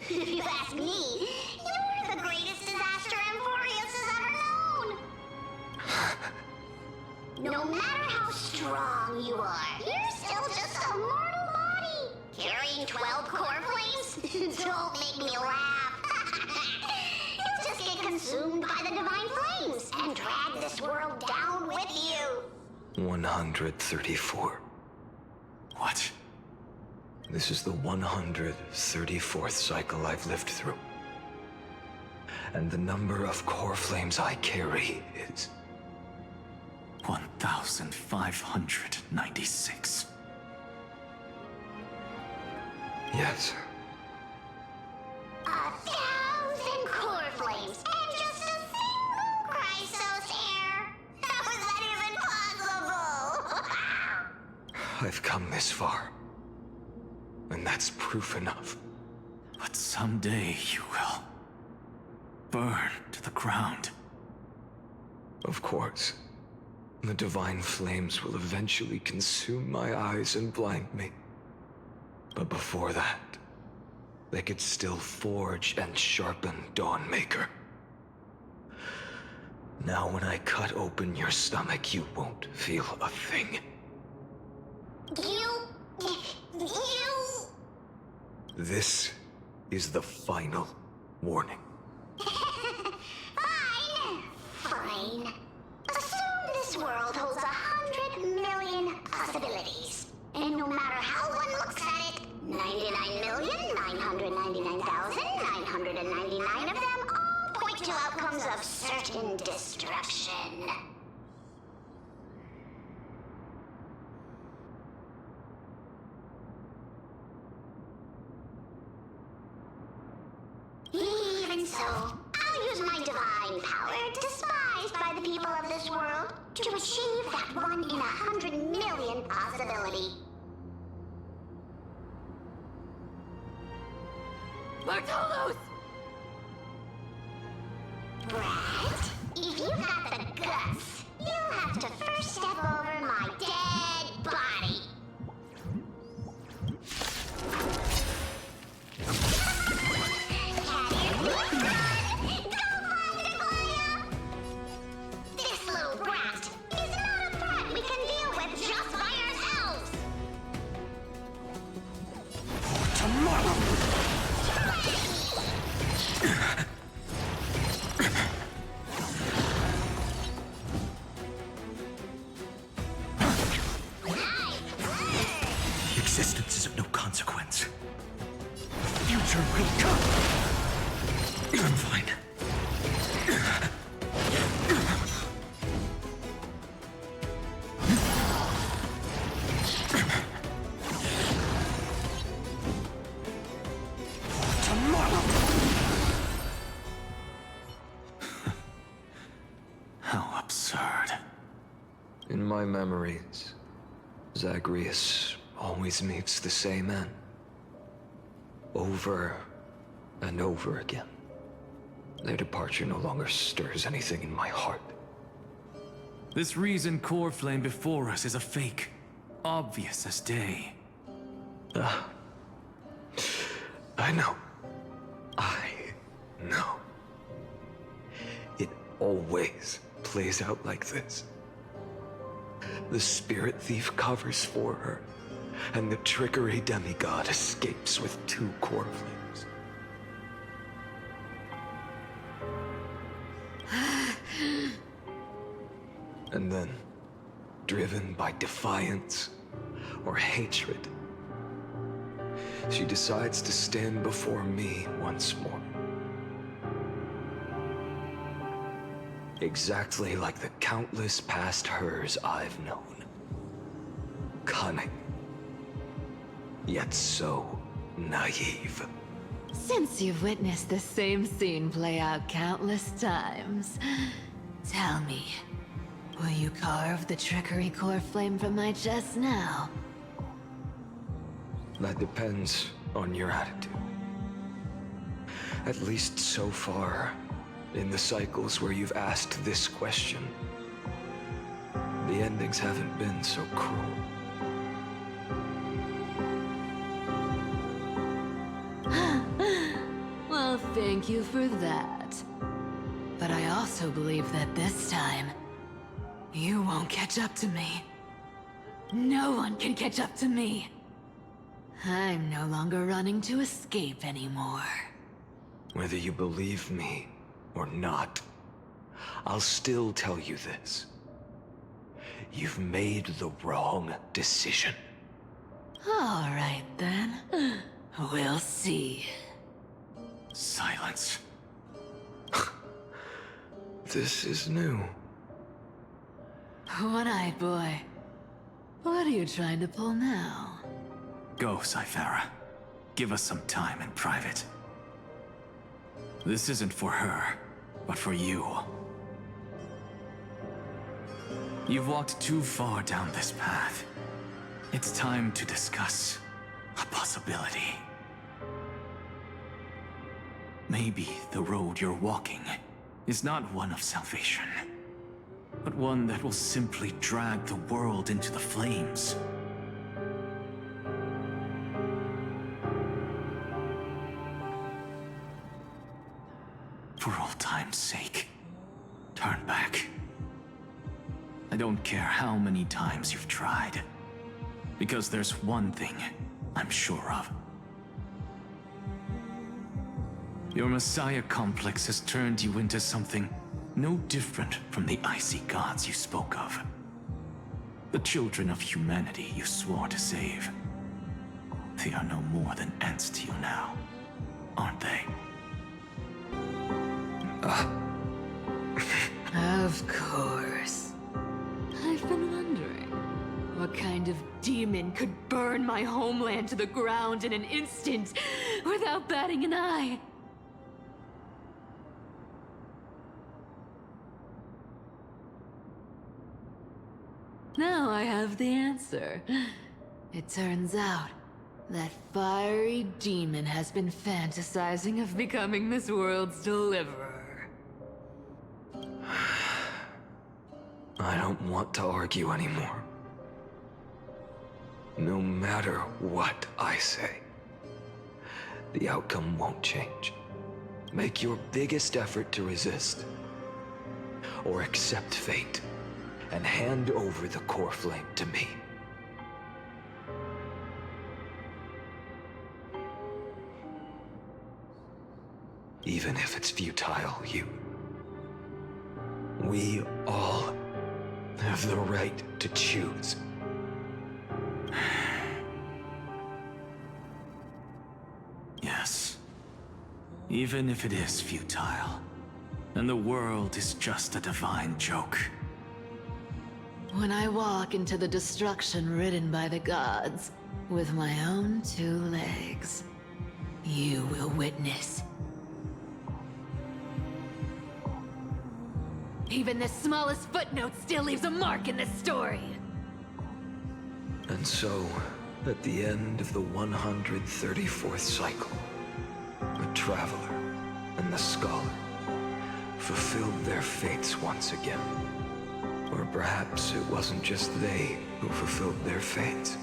If you ask me, you're the greatest disaster Amphoreus has ever known. No matter how strong you are, you're still just a mortal body. Carrying 12 core flames? Don't make me laugh. You'll just get consumed by the divine flames and drag this world down with you. 134. What? This is the 134th cycle I've lived through. And the number of core flames I carry is 1,596. Yes. 1,000 core flames and just a single Chrysos heir. How is that even possible? I've come this far. And that's proof enough. But someday you will burn to the ground. Of course. The divine flames will eventually consume my eyes and blind me. But before that, they could still forge and sharpen Dawnmaker. Now when I cut open your stomach, you won't feel a thing. You... This is the final warning. Fine. Assume this world holds 100 million possibilities. And no matter how one looks at it, 99,999,999 of them all point to outcomes of certain destruction. Even so, I'll use my divine power, despised by the people of this world, to achieve that 1 in 100 million possibility. Bartolos! Brat, if you've got the guts, you'll have to first step over my dead body. Go! existence is of no consequence. Future will come. I'm fine. How absurd. In my memories, Zagreus always meets the same end. Over and over again. Their departure no longer stirs anything in my heart. This reason core flame before us is a fake. Obvious as day. I know. I know. It always plays out like this. The spirit thief covers for her, and the trickery demigod escapes with 2 core flames. And then, driven by defiance or hatred, she decides to stand before me once more. Exactly like the countless past hers I've known. Cunning, yet so naive. Since you've witnessed the same scene play out countless times, tell me, will you carve the trickery core flame from my chest now? That depends on your attitude. At least so far, in the cycles where you've asked this question, the endings haven't been so cruel. Well, thank you for that. But I also believe that this time, you won't catch up to me. No one can catch up to me. I'm no longer running to escape anymore. Whether you believe me or not, I'll still tell you this. You've made the wrong decision. All right, then. We'll see. Silence. This is new. One-eyed boy. What are you trying to pull now? Go, Cythera. Give us some time in private. This isn't for her, but for you. You've walked too far down this path. It's time to discuss a possibility. Maybe the road you're walking is not one of salvation, but one that will simply drag the world into the flames. For all time's sake, turn back. I don't care how many times you've tried, because there's one thing I'm sure of. Your Messiah complex has turned you into something no different from the icy gods you spoke of. The children of humanity you swore to save. They are no more than ants to you now, aren't they? Of course. I've been wondering, what kind of demon could burn my homeland to the ground in an instant without batting an eye? Now I have the answer. It turns out that fiery demon has been fantasizing of becoming this world's deliverer. I don't want to argue anymore. No matter what I say, the outcome won't change. Make your biggest effort to resist, or accept fate, and hand over the core flame to me. Even if it's futile, we all have the right to choose. Even if it is futile, and the world is just a divine joke. When I walk into the destruction ridden by the gods, with my own 2 legs, you will witness. Even the smallest footnote still leaves a mark in this story. And so, at the end of the 134th cycle, the Traveler and the Scholar fulfilled their fates once again. Or perhaps it wasn't just they who fulfilled their fates.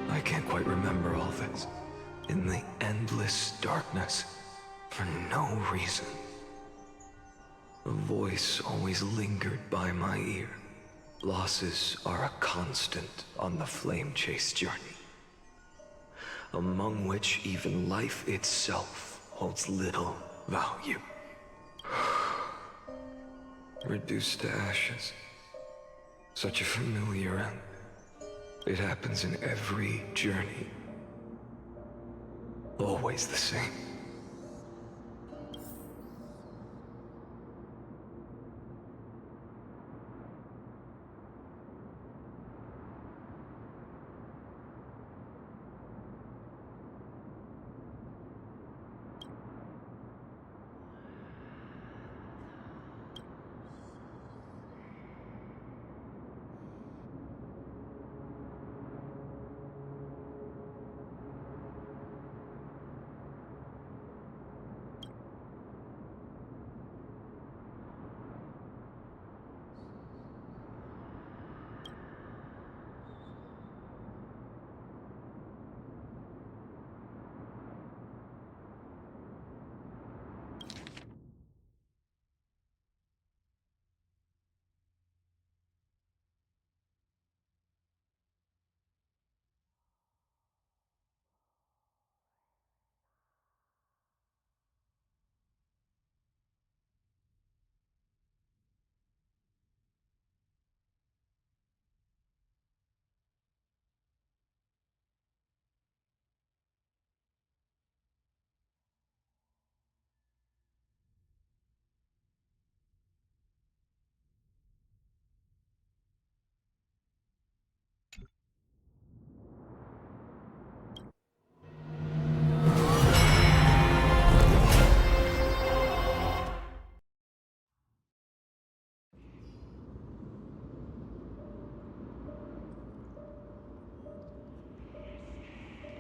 I can't quite remember all this. In the endless darkness, for no reason, a voice always lingered by my ear. Losses are a constant on the flame chase journey, among which even life itself holds little value. Reduced to ashes. Such a familiar end. It happens in every journey. Always the same.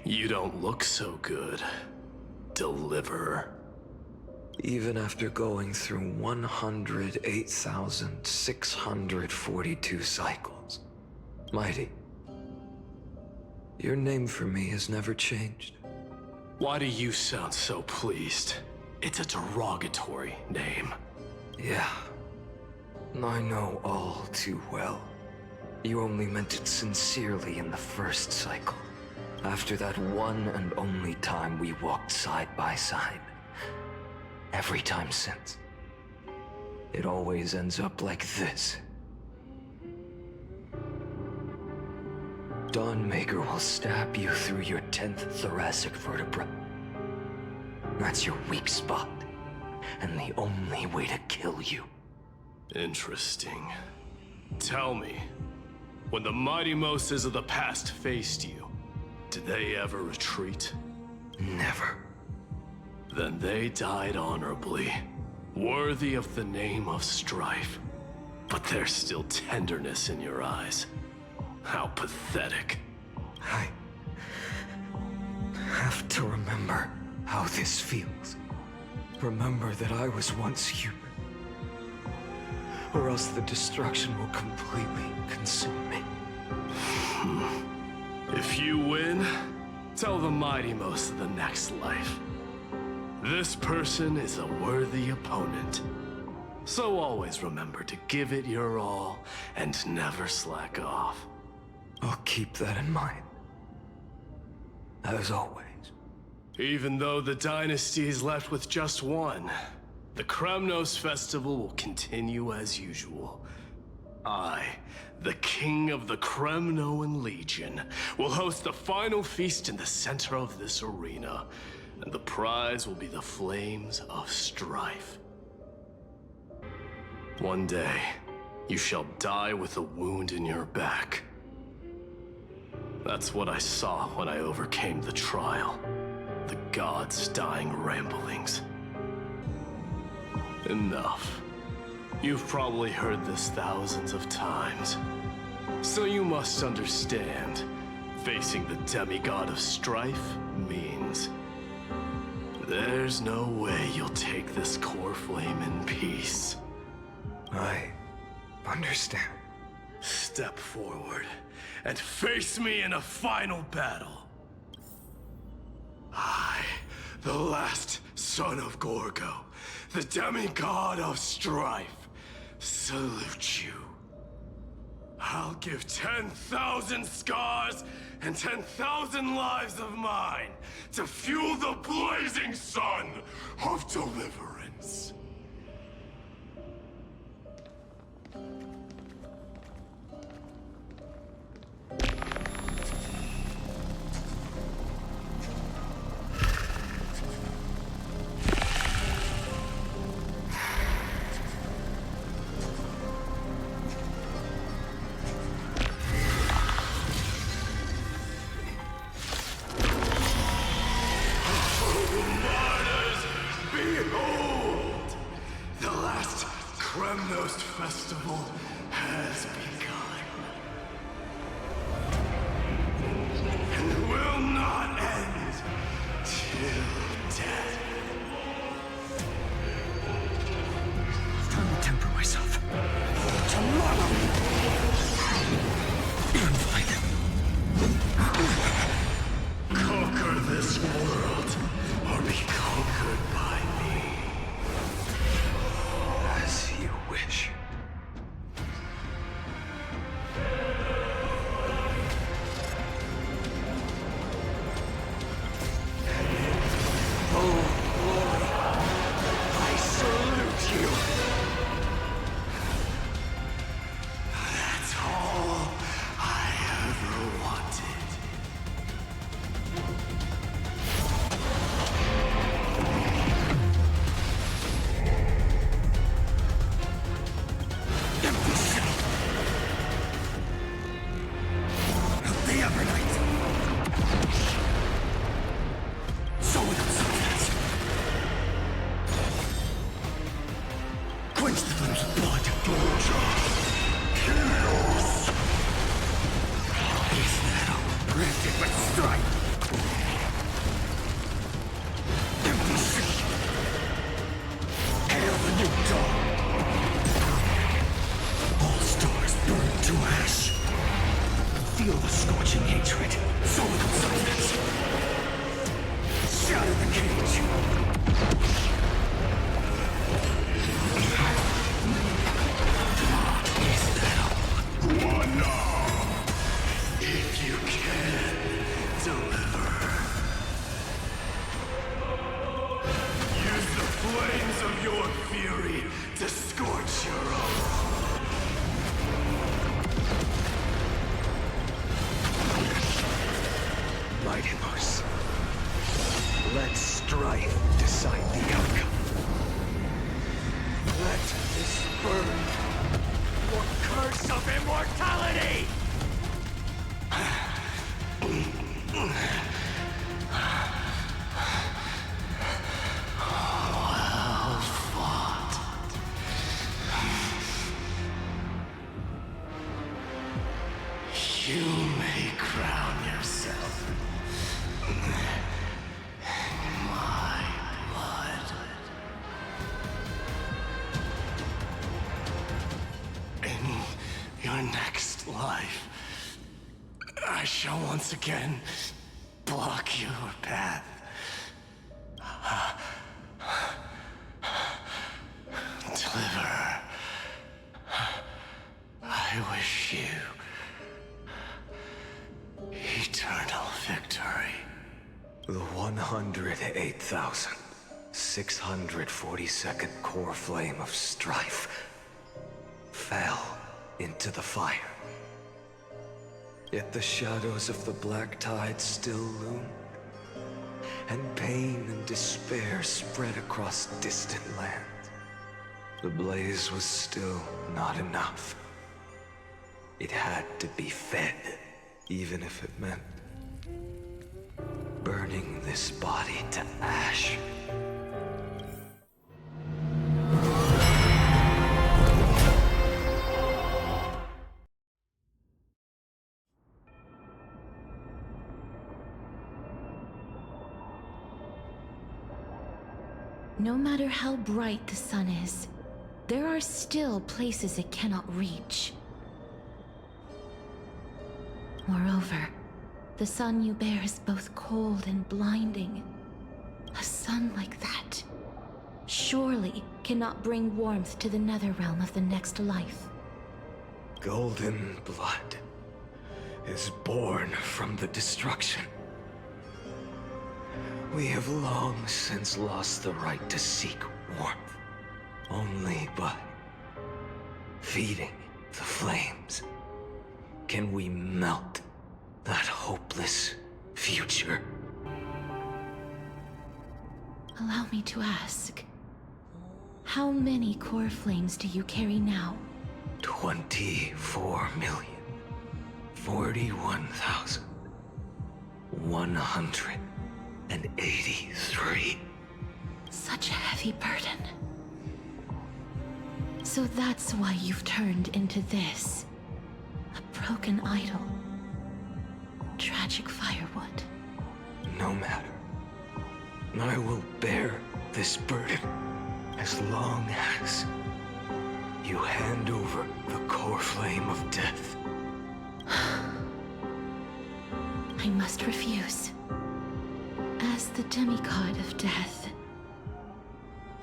You don't look so good, Deliverer. Even after going through 108,642 cycles. Mighty, your name for me has never changed. Why do you sound so pleased? It's a derogatory name. Yeah, I know all too well. You only meant it sincerely in the first cycle. After that one and only time we walked side by side. Every time since. It always ends up like this. Dawnmaker will stab you through your 10th thoracic vertebra. That's your weak spot, and the only way to kill you. Interesting. Tell me, when the mighty Moses of the past faced you, did they ever retreat? Never. Then they died honorably, worthy of the name of strife. But there's still tenderness in your eyes. How pathetic. I have to remember how this feels. Remember that I was once human. Or else the destruction will completely consume me. If you win, tell the mighty most of the next life. This person is a worthy opponent. So always remember to give it your all and never slack off. I'll keep that in mind. As always. Even though the dynasty is left with just one, the Kremnos festival will continue as usual. I, the king of the Kremnoan Legion, will host the final feast in the center of this arena, and the prize will be the flames of strife. One day, you shall die with a wound in your back. That's what I saw when I overcame the trial. The gods' dying ramblings. Enough. You've probably heard this thousands of times. So you must understand, facing the demigod of strife means there's no way you'll take this core flame in peace. I understand. Step forward and face me in a final battle. I, the last son of Gorgo, the demigod of strife, salute you. I'll give 10,000 scars and 10,000 lives of mine to fuel the blazing sun of deliverance. Festival has begun. And will not end till death. It's time to temper myself. Tomorrow! Conquer this world, or be conquered by me. As you wish. Let strife decide the outcome. Let this burn your curse of immortality! Well fought. You may crown yourself. My blood. In your next life, I shall once again block your path. Deliverer, I wish you eternal victory. The 108,642nd core flame of strife fell into the fire. Yet the shadows of the black tide still loom, and pain and despair spread across distant lands. The blaze was still not enough. It had to be fed, even if it meant burning this body to ash. No matter how bright the sun is, there are still places it cannot reach. Moreover, the sun you bear is both cold and blinding. A sun like that surely cannot bring warmth to the nether realm of the next life. Golden blood is born from the destruction. We have long since lost the right to seek warmth. Only by feeding the flames can we melt that hopeless future. Allow me to ask, how many core flames do you carry now? 24,041,183. Such a heavy burden. So that's why you've turned into this. A broken idol. Tragic firewood. No matter. I will bear this burden as long as you hand over the core flame of death. I must refuse. As the demigod of death,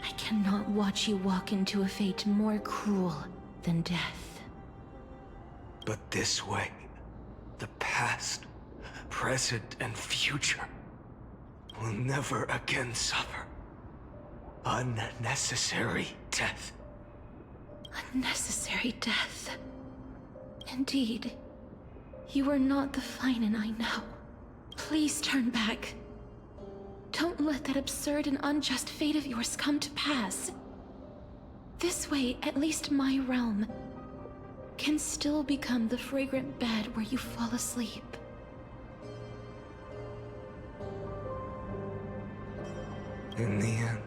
I cannot watch you walk into a fate more cruel than death. But this way, the past, present, and future will never again suffer unnecessary death. Unnecessary death. Indeed, you are not the Phainon I know. Please turn back. Don't let that absurd and unjust fate of yours come to pass. This way, at least my realm can still become the fragrant bed where you fall asleep. In the end,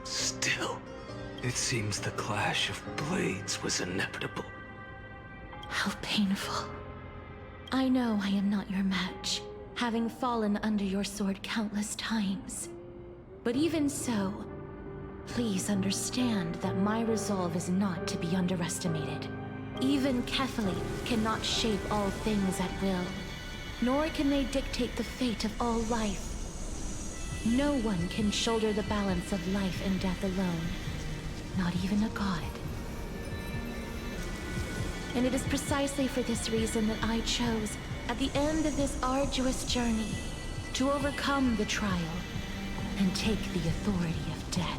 still, it seems the clash of blades was inevitable. How painful. I know I am not your match, having fallen under your sword countless times. But even so, please understand that my resolve is not to be underestimated. Even Kefali cannot shape all things at will, nor can they dictate the fate of all life. No one can shoulder the balance of life and death alone, not even a god. And it is precisely for this reason that I chose, at the end of this arduous journey, to overcome the trial and take the authority of death.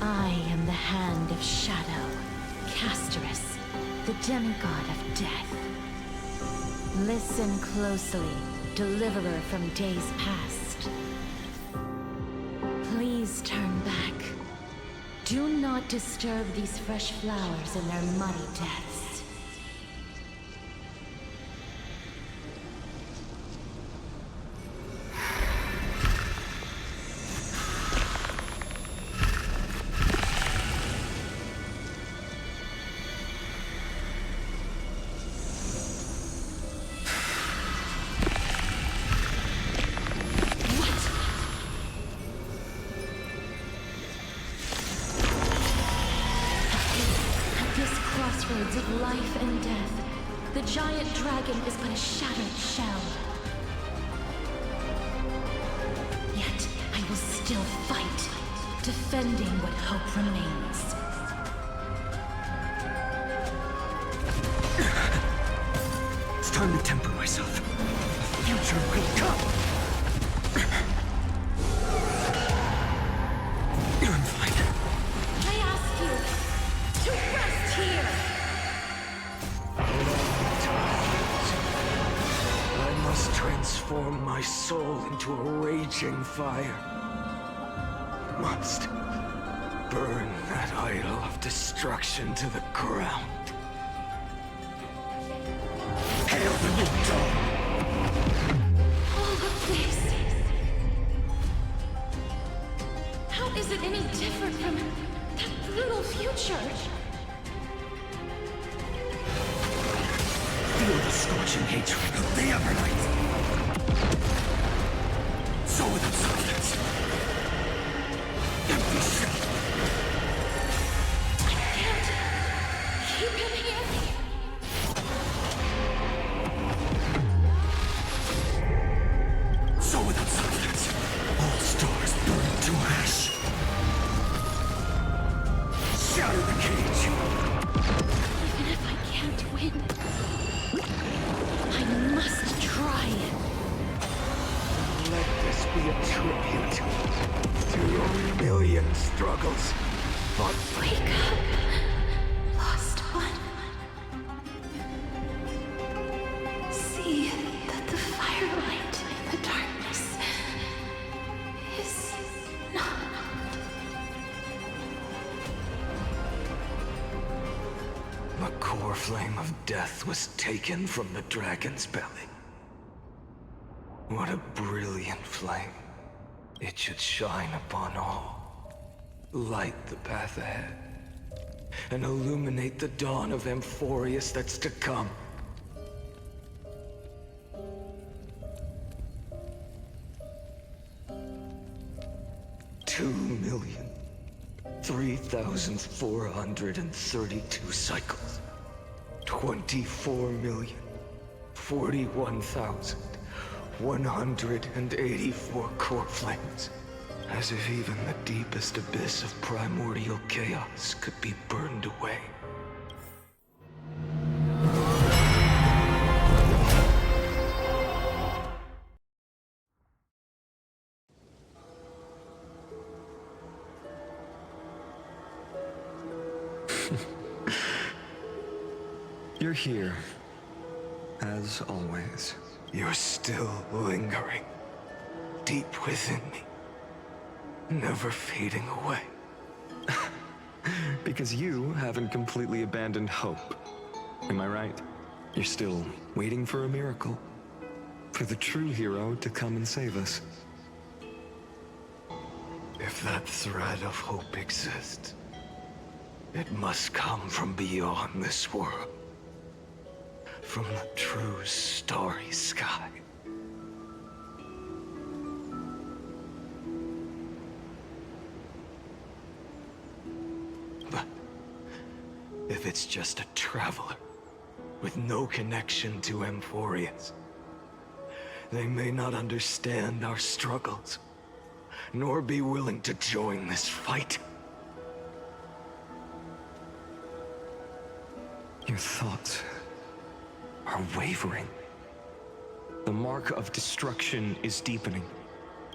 I am the Hand of Shadow, Castorice, the demigod of death. Listen closely, deliverer from days past. Please turn back. Do not disturb these fresh flowers in their muddy deaths. Of life and death, the giant dragon is but a shattered shell. Yet I will still fight, defending what hope remains. It's time to temper myself. The future will come. I'm fine. I ask you to rest here. transform my soul into a raging fire. Must burn that idol of destruction to the ground. Hail the new dawn! All of this. How is it any different from that brutal future? Feel the scorching hatred of the Evernight. So without substance. Empty shell. I can't keep him here. So without substance. All stars burn to ash. Shatter the cage. Even if I can't win, I must try. Let this be a tribute to your million struggles. But Wake up, lost one. See that the firelight in the darkness is not. The core flame of death was taken from the dragon's belly. What a brilliant flame. It should shine upon all. Light the path ahead. And illuminate the dawn of Amphoreus that's to come. $2,003,432 cycles. 24,041,184 core flames. As if even the deepest abyss of primordial chaos could be burned away. You're here, as always. You're still lingering, deep within me, never fading away. Because you haven't completely abandoned hope. Am I right? You're still waiting for a miracle. For the true hero to come and save us. If that thread of hope exists, it must come from beyond this world. From the true starry sky. But if it's just a traveler with no connection to Amphoreus, they may not understand our struggles, nor be willing to join this fight. Your thoughts are wavering. The mark of destruction is deepening.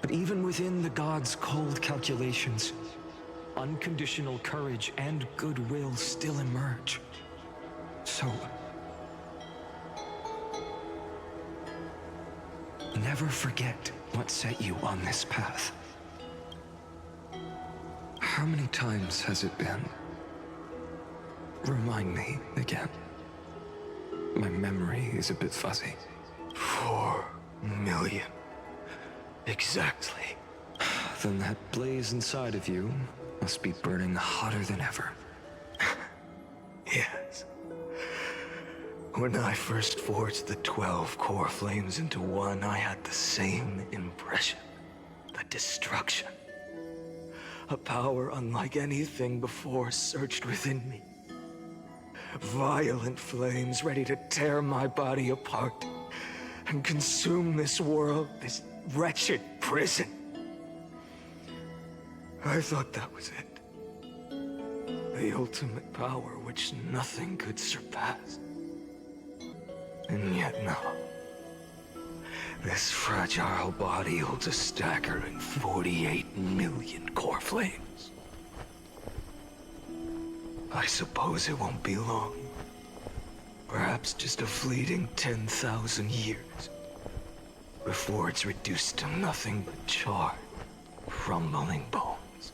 But even within the gods' cold calculations, unconditional courage and goodwill still emerge. So, never forget what set you on this path. How many times has it been? Remind me again. My memory is a bit fuzzy. 4 million. Exactly. Then that blaze inside of you must be burning hotter than ever. Yes. When I first forged the 12 core flames into one, I had the same impression. The destruction. A power unlike anything before surged within me. Violent flames ready to tear my body apart and consume this world, this wretched prison. I thought that was it. The ultimate power which nothing could surpass. And yet no. This fragile body holds a staggering 48 million core flames. I suppose it won't be long. Perhaps just a fleeting 10,000 years. before it's reduced to nothing but charred, crumbling bones.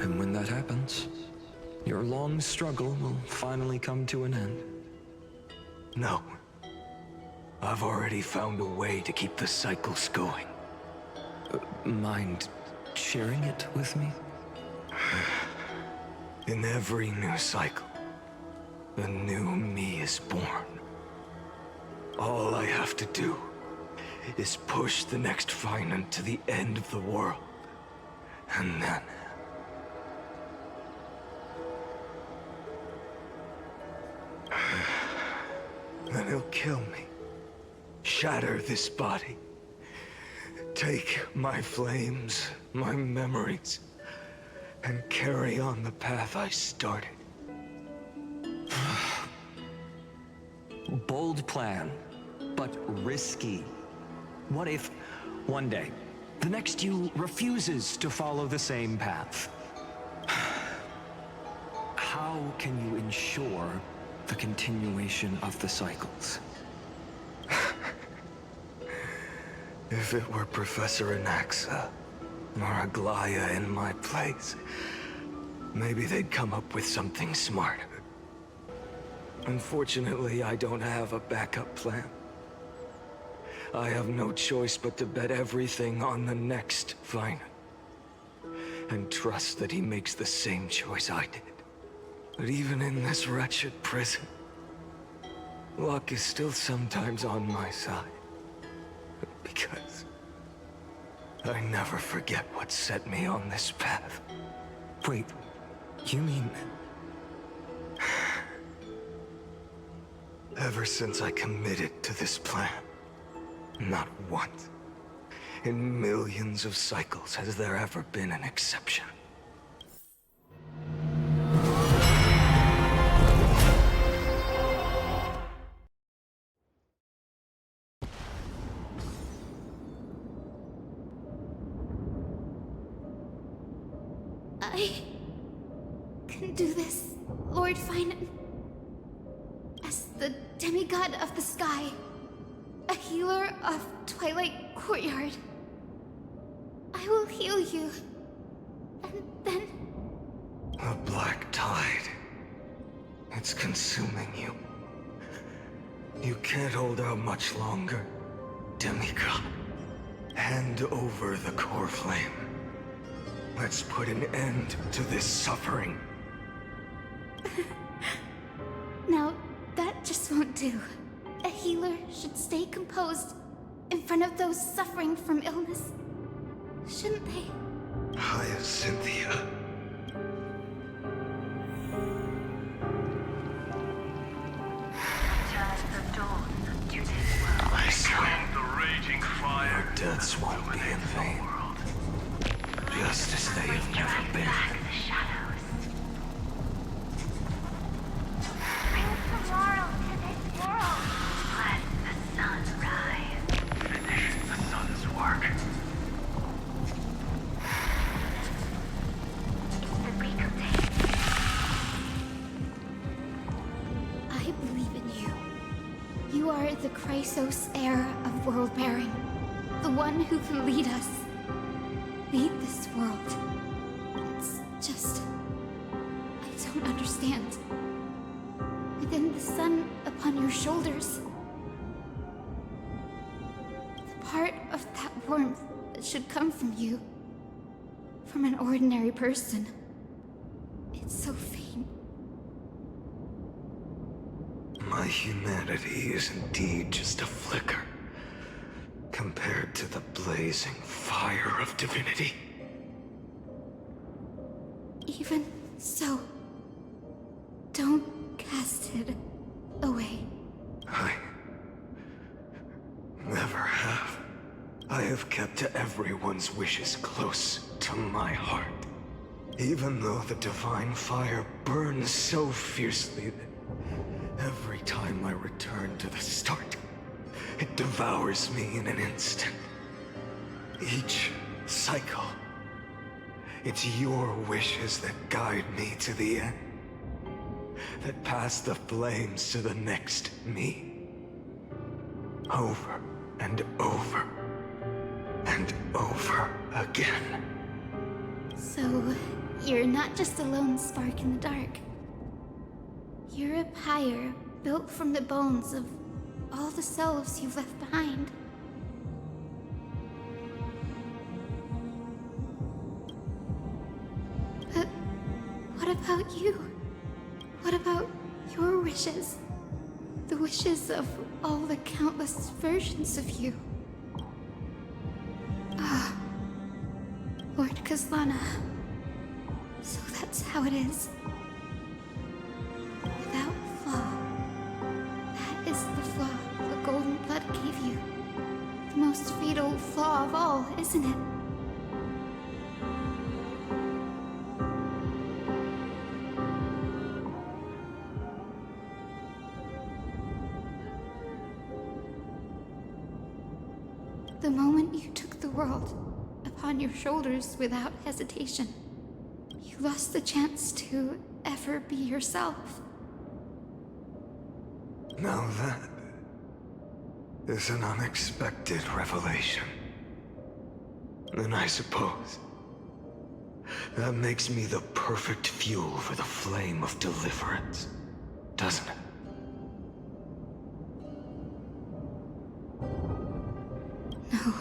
And when that happens, your long struggle will finally come to an end. No. I've already found a way to keep the cycles going. Mind sharing it with me? In every new cycle, a new me is born. All I have to do is push the next Phainon to the end of the world. And then... then he'll kill me. Shatter this body. Take my flames, my memories, and carry on the path I started. Bold plan, but risky. What if, one day, the next you refuses to follow the same path? How can you ensure the continuation of the cycles? If it were Professor Anaxa or Aglaya in my place, maybe they'd come up with something smarter. Unfortunately, I don't have a backup plan. I have no choice but to bet everything on the next Phainon. And trust that he makes the same choice I did. But even in this wretched prison, luck is still sometimes on my side. Because I never forget what set me on this path. Wait, you mean... Ever since I committed to this plan, not once, in millions of cycles, has there ever been an exception. I can do this, Lord Phainon. As the demigod of the sky, a healer of Twilight Courtyard, I will heal you, and then... A black tide. It's consuming you. You can't hold out much longer, demigod. Hand over the core flame. Let's put an end to this suffering. Now, that just won't do. A healer should stay composed in front of those suffering from illness. Shouldn't they? Cynthia. I swear, the raging fire. your deaths won't be in vain. Just as they have never been. Bring tomorrow to this world. Let the sun rise. Finish the sun's work. It's the recompense. I believe in you. You are the Chrysos heir of world-bearing. The one who can lead us. Lead this world. It's just... I don't understand. Within the sun upon your shoulders, the part of that warmth that should come from you, from an ordinary person, it's so faint. My humanity is indeed just a flicker, compared to the blazing fire of divinity. Even so, don't cast it away. I never have. I have kept everyone's wishes close to my heart. Even though the divine fire burns so fiercely that every time I return to the start, it devours me in an instant. Each cycle, it's your wishes that guide me to the end. That pass the flames to the next me. Over and over and over again. So, you're not just a lone spark in the dark. You're a pyre built from the bones of all the selves you've left behind. But what about you? What about your wishes? The wishes of all the countless versions of you. Ah, Lord Kazlana. So that's how it is. Without flaw. That is the flaw the golden blood gave you. The most fatal flaw of all, isn't it? The moment you took the world upon your shoulders without hesitation, you lost the chance to ever be yourself. Now that is an unexpected revelation. And I suppose that makes me the perfect fuel for the flame of deliverance, doesn't it? No.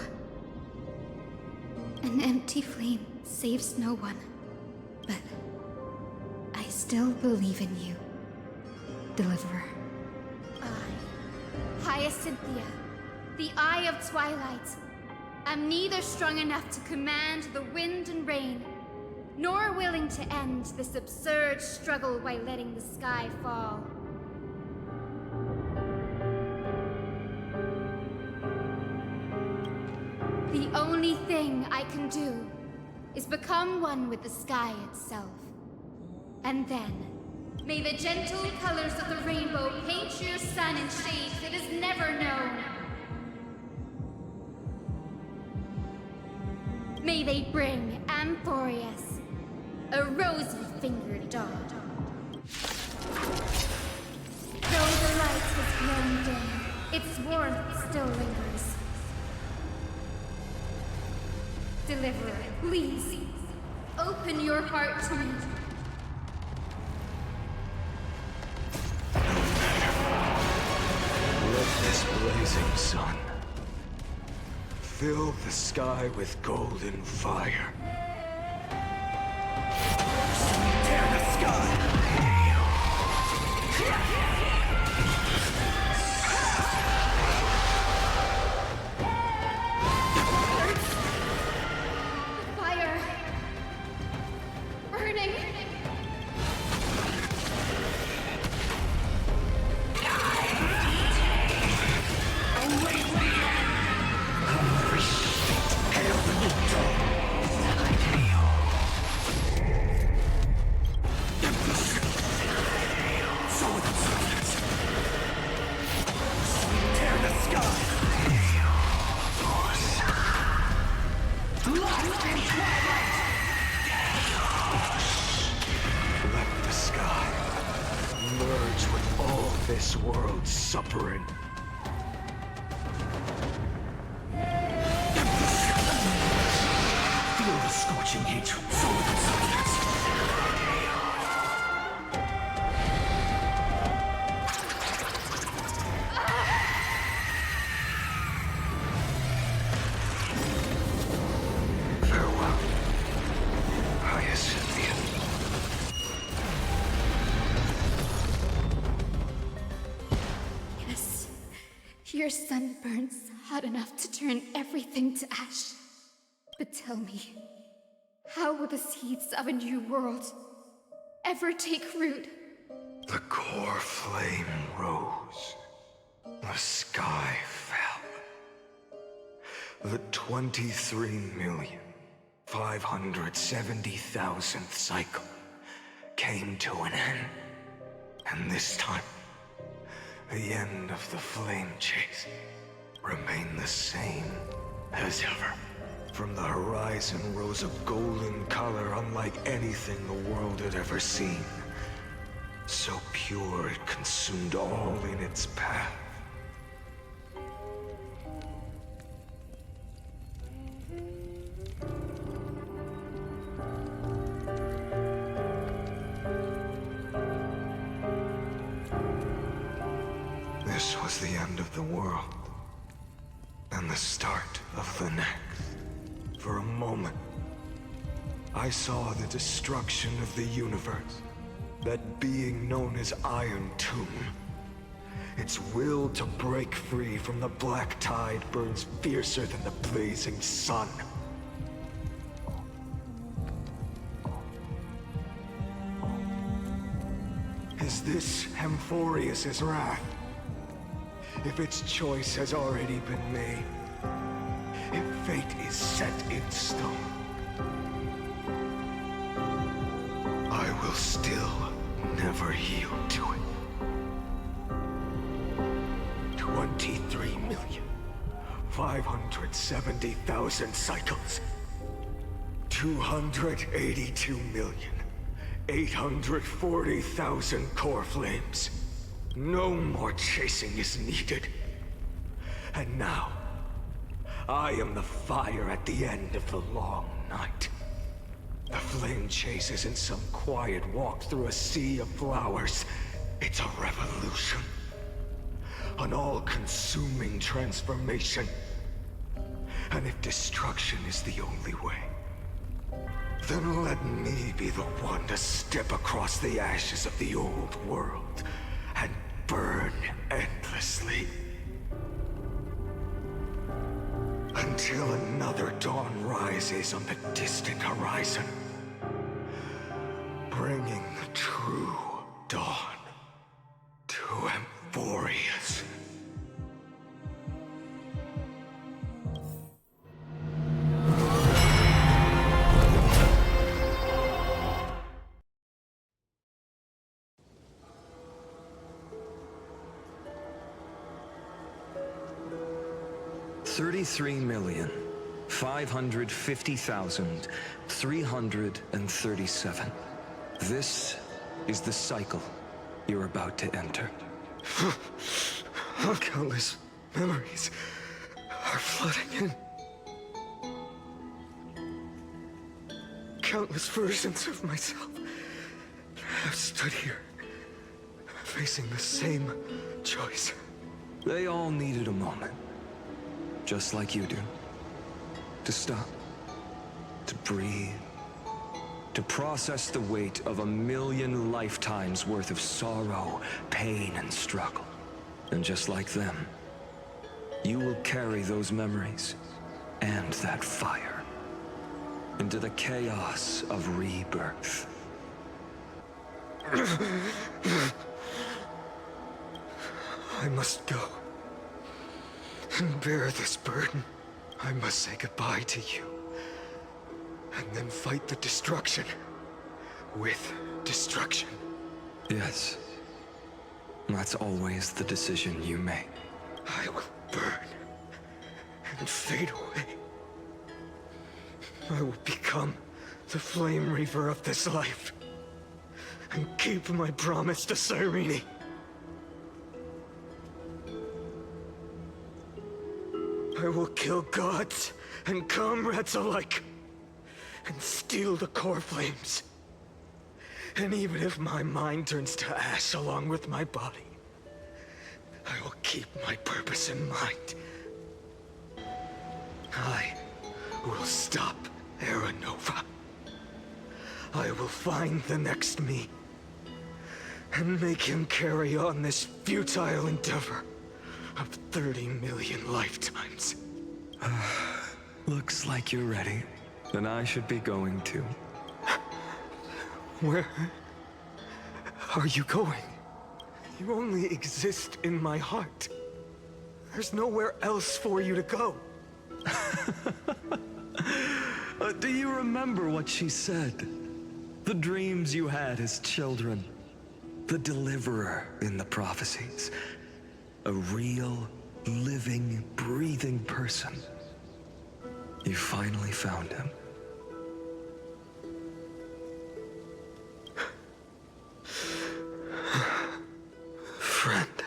An empty flame saves no one. But I still believe in you, Deliverer. I, Hyacinthia, the Eye of Twilight, am neither strong enough to command the wind and rain, nor willing to end this absurd struggle by letting the sky fall. The only thing I can do is become one with the sky itself. And then, may the gentle colors of the rainbow paint your sun in shades it has never known. May they bring Amphoreus, a rosy-fingered dog. Though the light has grown dim, its warmth still lingers. Deliverer, please, open your heart to me. Let this blazing sun fill the sky with golden fire. Tear the sky! Fire! Burning! Let the sky merge with all this world's suffering. Feel the scorching heat. So with its substance. Farewell, Hyacinthia. Yes, your sun burns hot enough to turn everything to ash. But tell me, how will the seeds of a new world ever take root? The core flame rose. The sky fell. The 23,570,000th cycle came to an end. And this time, the end of the flame chase remained the same as ever. From the horizon rose a golden color unlike anything the world had ever seen. So pure it consumed all in its path. This was the end of the world, and the start of the next. For a moment, I saw the destruction of the universe, that being known as Irontomb. Its will to break free from the black tide burns fiercer than the blazing sun. Is this Amphoreus' wrath? If its choice has already been made, if fate is set in stone, I will still never yield to it. 23,570,000 cycles. 282,840,000 core flames. No more chasing is needed. And now, I am the fire at the end of the long night. The flame chase isn't some quiet walk through a sea of flowers. It's a revolution. An all-consuming transformation. And if destruction is the only way, then let me be the one to step across the ashes of the old world and burn endlessly. Until another dawn rises on the distant horizon, bringing the true dawn to Amphoreus. $33,550,337. This is the cycle you're about to enter. Countless memories are flooding in. Countless versions of myself have stood here, facing the same choice. They all needed a moment. Just like you do. To stop. To breathe. To process the weight of 1,000,000 lifetimes worth of sorrow, pain, and struggle. And just like them, you will carry those memories and that fire into the chaos of rebirth. I must go. And bear this burden. I must say goodbye to you. And then fight the destruction. With destruction. Yes. That's always the decision you make. I will burn. And fade away. I will become the Flame Reaver of this life. And keep my promise to Cyrene. I will kill gods and comrades alike, and steal the core flames. And even if my mind turns to ash along with my body, I will keep my purpose in mind. I will stop Era Nova. I will find the next me, and make him carry on this futile endeavor of 30 million lifetimes. Looks like you're ready. Then I should be going too. Where are you going? You only exist in my heart. There's nowhere else for you to go. Do you remember what she said? The dreams you had as children. The deliverer in the prophecies. A real, living, breathing person. You finally found him. Friend.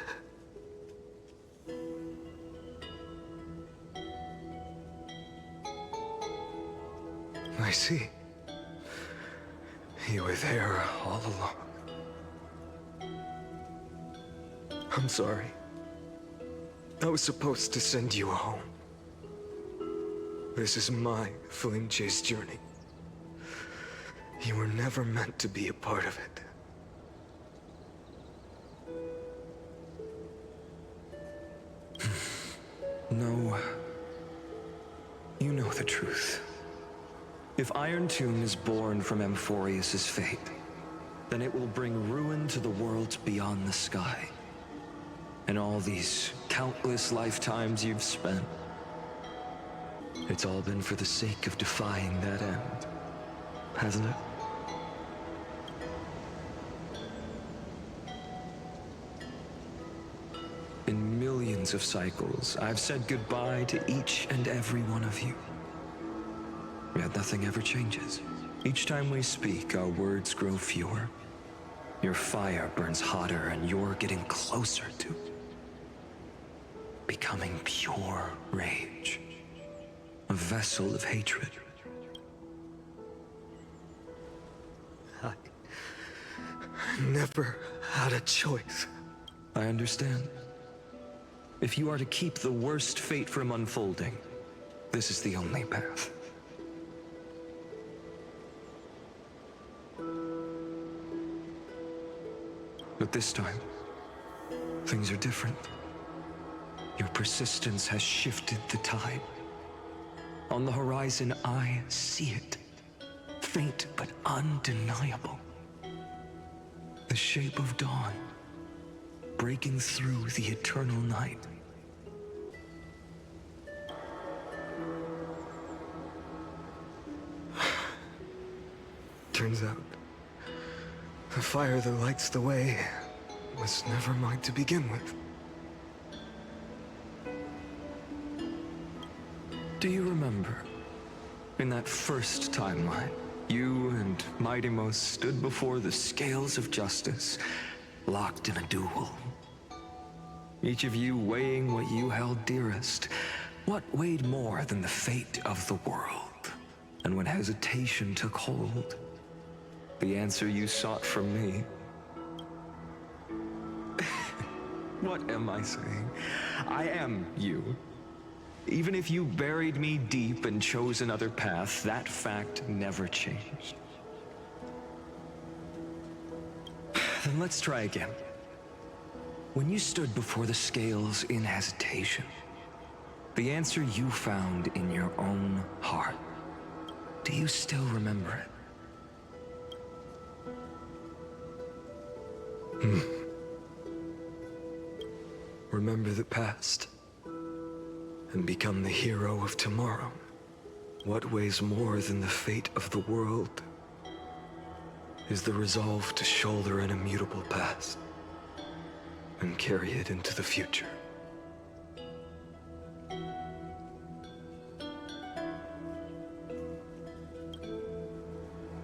I see. You were there all along. I'm sorry. I was supposed to send you home. This is my flame chase journey. You were never meant to be a part of it. No. You know the truth. If Irontomb is born from Amphoreus' fate, then it will bring ruin to the worlds beyond the sky. And all these countless lifetimes you've spent, it's all been for the sake of defying that end, hasn't it? In millions of cycles, I've said goodbye to each and every one of you. Yet nothing ever changes. Each time we speak, our words grow fewer. Your fire burns hotter, and you're getting closer to becoming pure rage. A vessel of hatred. I never had a choice. I understand. If you are to keep the worst fate from unfolding, this is the only path. But this time, things are different. Your persistence has shifted the tide. On the horizon, I see it. Faint but undeniable. The shape of dawn, breaking through the eternal night. Turns out, the fire that lights the way was never mine to begin with. Do you remember, in that first timeline, you and Mydei stood before the scales of justice, locked in a duel? Each of you weighing what you held dearest. What weighed more than the fate of the world? And when hesitation took hold, the answer you sought from me. What am I saying? I am you. Even if you buried me deep and chose another path, that fact never changed. Then let's try again. When you stood before the scales in hesitation, the answer you found in your own heart, do you still remember it? Remember the past, and become the hero of tomorrow. What weighs more than the fate of the world is the resolve to shoulder an immutable past and carry it into the future.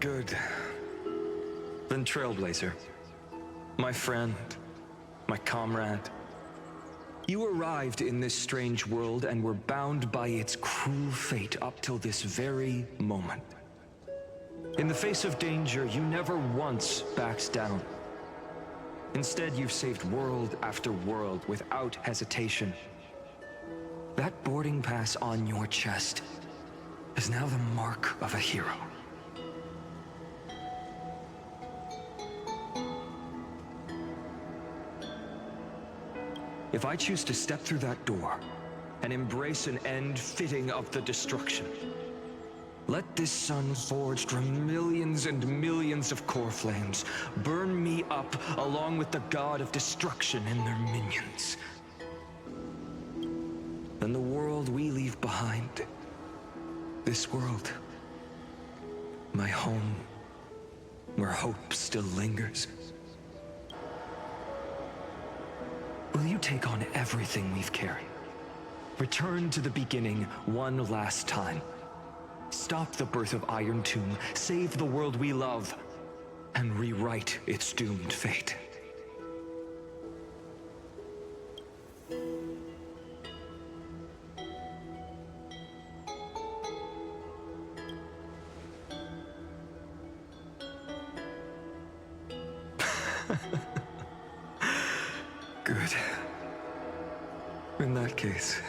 Good. Then Trailblazer, my friend, my comrade, you arrived in this strange world and were bound by its cruel fate up till this very moment. In the face of danger, you never once backed down. Instead, you've saved world after world without hesitation. That boarding pass on your chest is now the mark of a hero. If I choose to step through that door and embrace an end fitting of the destruction, let this sun forged from millions and millions of core flames burn me up along with the god of destruction and their minions. Then the world we leave behind, this world, my home, where hope still lingers, will you take on everything we've carried? Return to the beginning one last time, Stop the birth of Irontomb, save the world we love, and rewrite its doomed fate. Good. In that case,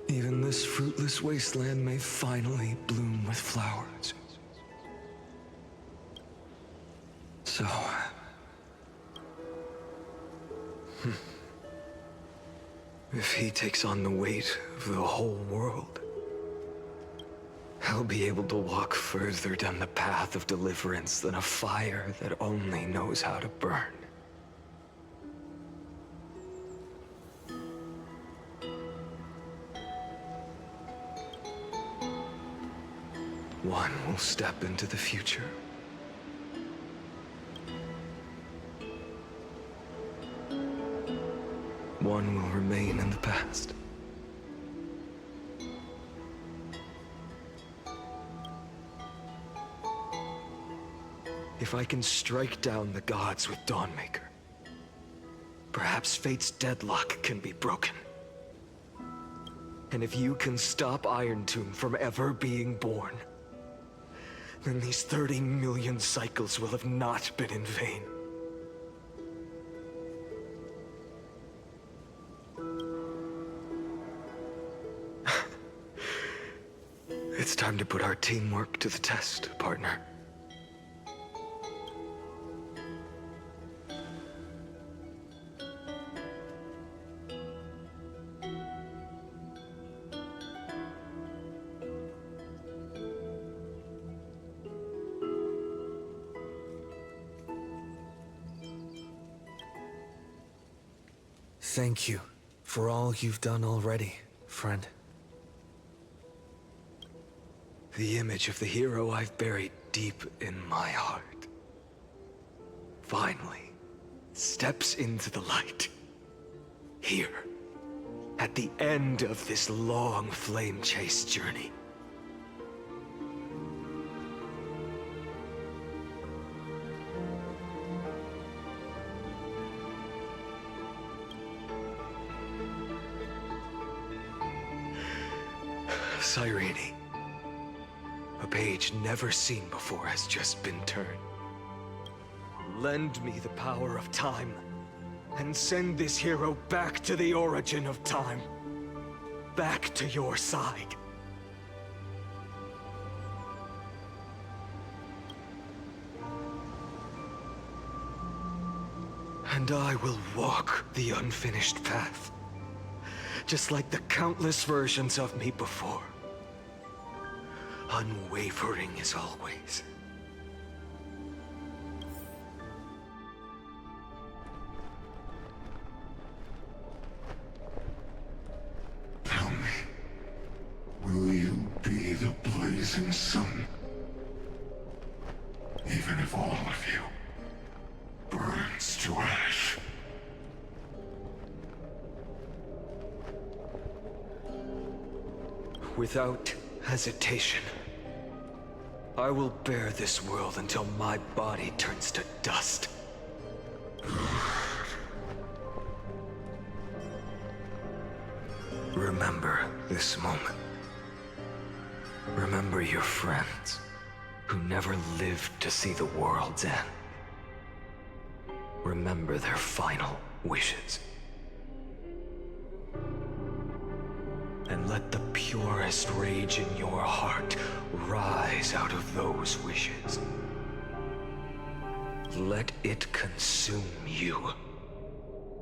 even this fruitless wasteland may finally bloom with flowers. So... if he takes on the weight of the whole world, I'll be able to walk further down the path of deliverance than a fire that only knows how to burn. One will step into the future. One will remain in the past. If I can strike down the gods with Dawnmaker, perhaps fate's deadlock can be broken. And if you can stop Irontomb from ever being born, then these 30 million cycles will have not been in vain. It's time to put our teamwork to the test, partner. Thank you for all you've done already, friend. The image of the hero I've buried deep in my heart finally steps into the light. Here, at the end of this long flame chase journey. Cyrene. A page never seen before has just been turned. Lend me the power of time, and send this hero back to the origin of time. Back to your side. And I will walk the unfinished path, just like the countless versions of me before. Unwavering as always. Tell me, will you be the blazing sun? Even if all of you burns to ash. Without hesitation, I will bear this world until my body turns to dust. Remember this moment. Remember your friends who never lived to see the world's end. Remember their final wishes. And let the purest rage in your heart rise out of those wishes. Let it consume you,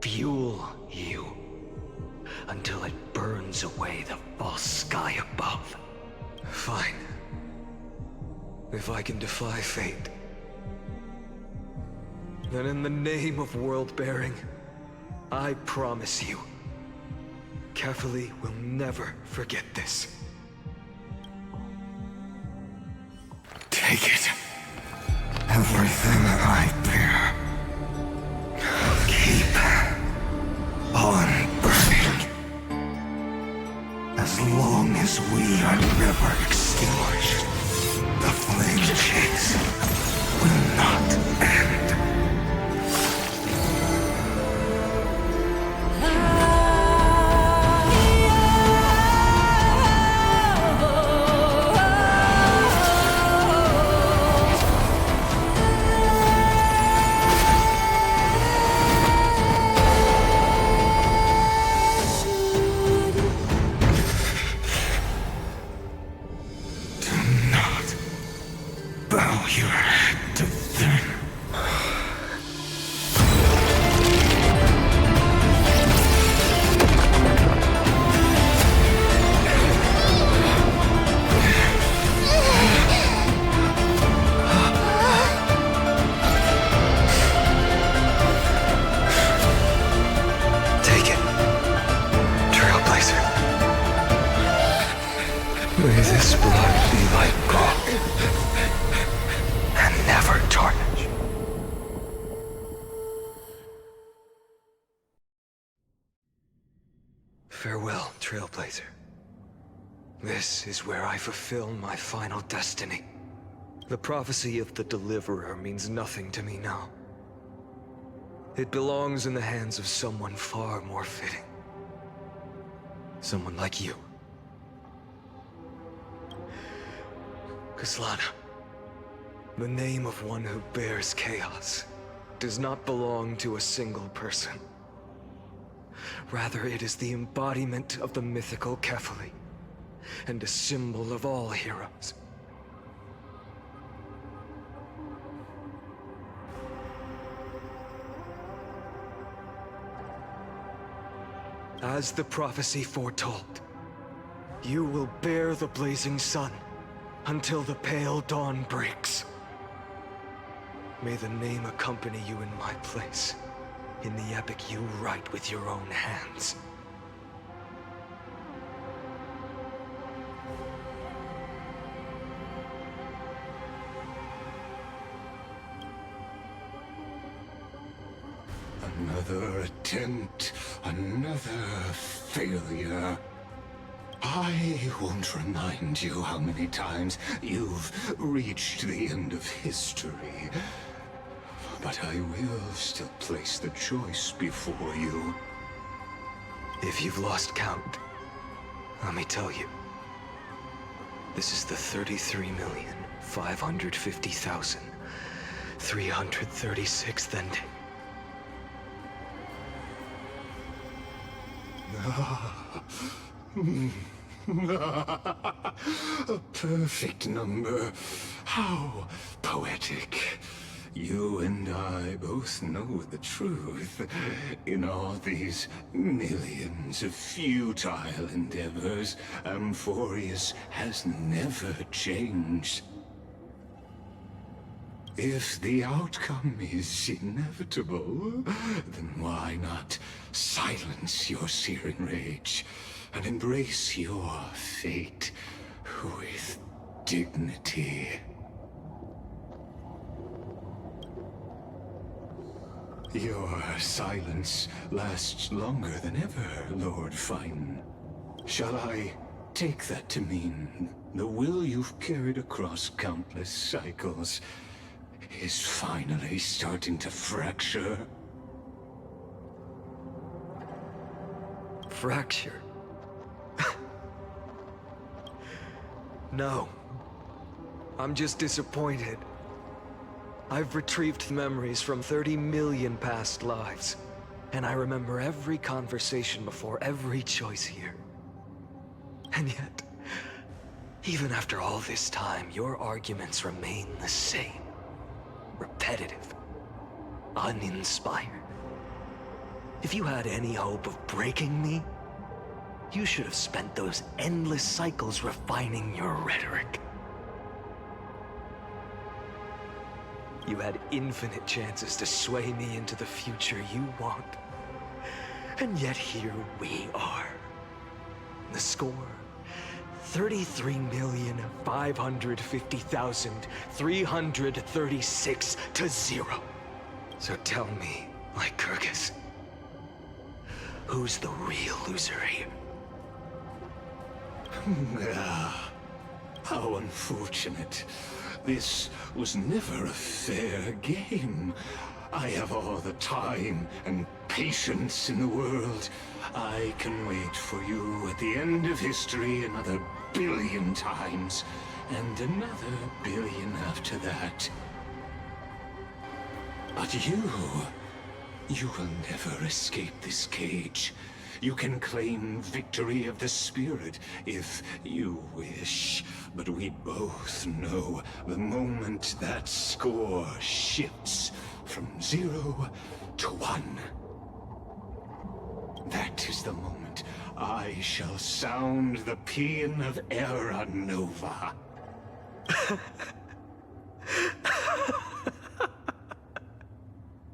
fuel you, until it burns away the false sky above. Fine. If I can defy fate, then in the name of world-bearing, I promise you, Catholi will never forget this. Take it. Everything I bear. Keep on burning. As long as we are never extinct. yours. The flame chase will not end. Bow your head to them. Take it, Trailblazer. May this blood be like gold, and never tarnish. Farewell, Trailblazer. This is where I fulfill my final destiny. The prophecy of the Deliverer means nothing to me now. It belongs in the hands of someone far more fitting. Someone like you. Kaslana. The name of one who bears chaos does not belong to a single person. Rather, it is the embodiment of the mythical Kefali, and a symbol of all heroes. As the prophecy foretold, you will bear the blazing sun until the pale dawn breaks. May the name accompany you in my place, in the epic you write with your own hands. Another attempt, another failure. I won't remind you how many times you've reached the end of history. But I will still place the choice before you. If you've lost count, let me tell you. This is the 33,550,336th ending. A perfect number. How poetic. You and I both know the truth. In all these millions of futile endeavors, Amphoreus has never changed. If the outcome is inevitable, then why not silence your Cyrene rage and embrace your fate with dignity? Your silence lasts longer than ever, Lord Phainon. Shall I take that to mean the will you've carried across countless cycles is finally starting to fracture? Fracture? No. I'm just disappointed. I've retrieved memories from 30 million past lives, and I remember every conversation before every choice here. And yet, even after all this time, your arguments remain the same. Repetitive. Uninspired. If you had any hope of breaking me, you should have spent those endless cycles refining your rhetoric. You had infinite chances to sway me into the future you want. And yet here we are. The score, 33,550,336 to 0. So tell me, Lygus, who's the real loser here? How unfortunate. This was never a fair game. I have all the time and patience in the world. I can wait for you at the end of history another billion times, and another billion after that. But you will never escape this cage. You can claim victory of the spirit if you wish, but we both know the moment that score shifts from 0 to 1. That is the moment I shall sound the paean of Era Nova.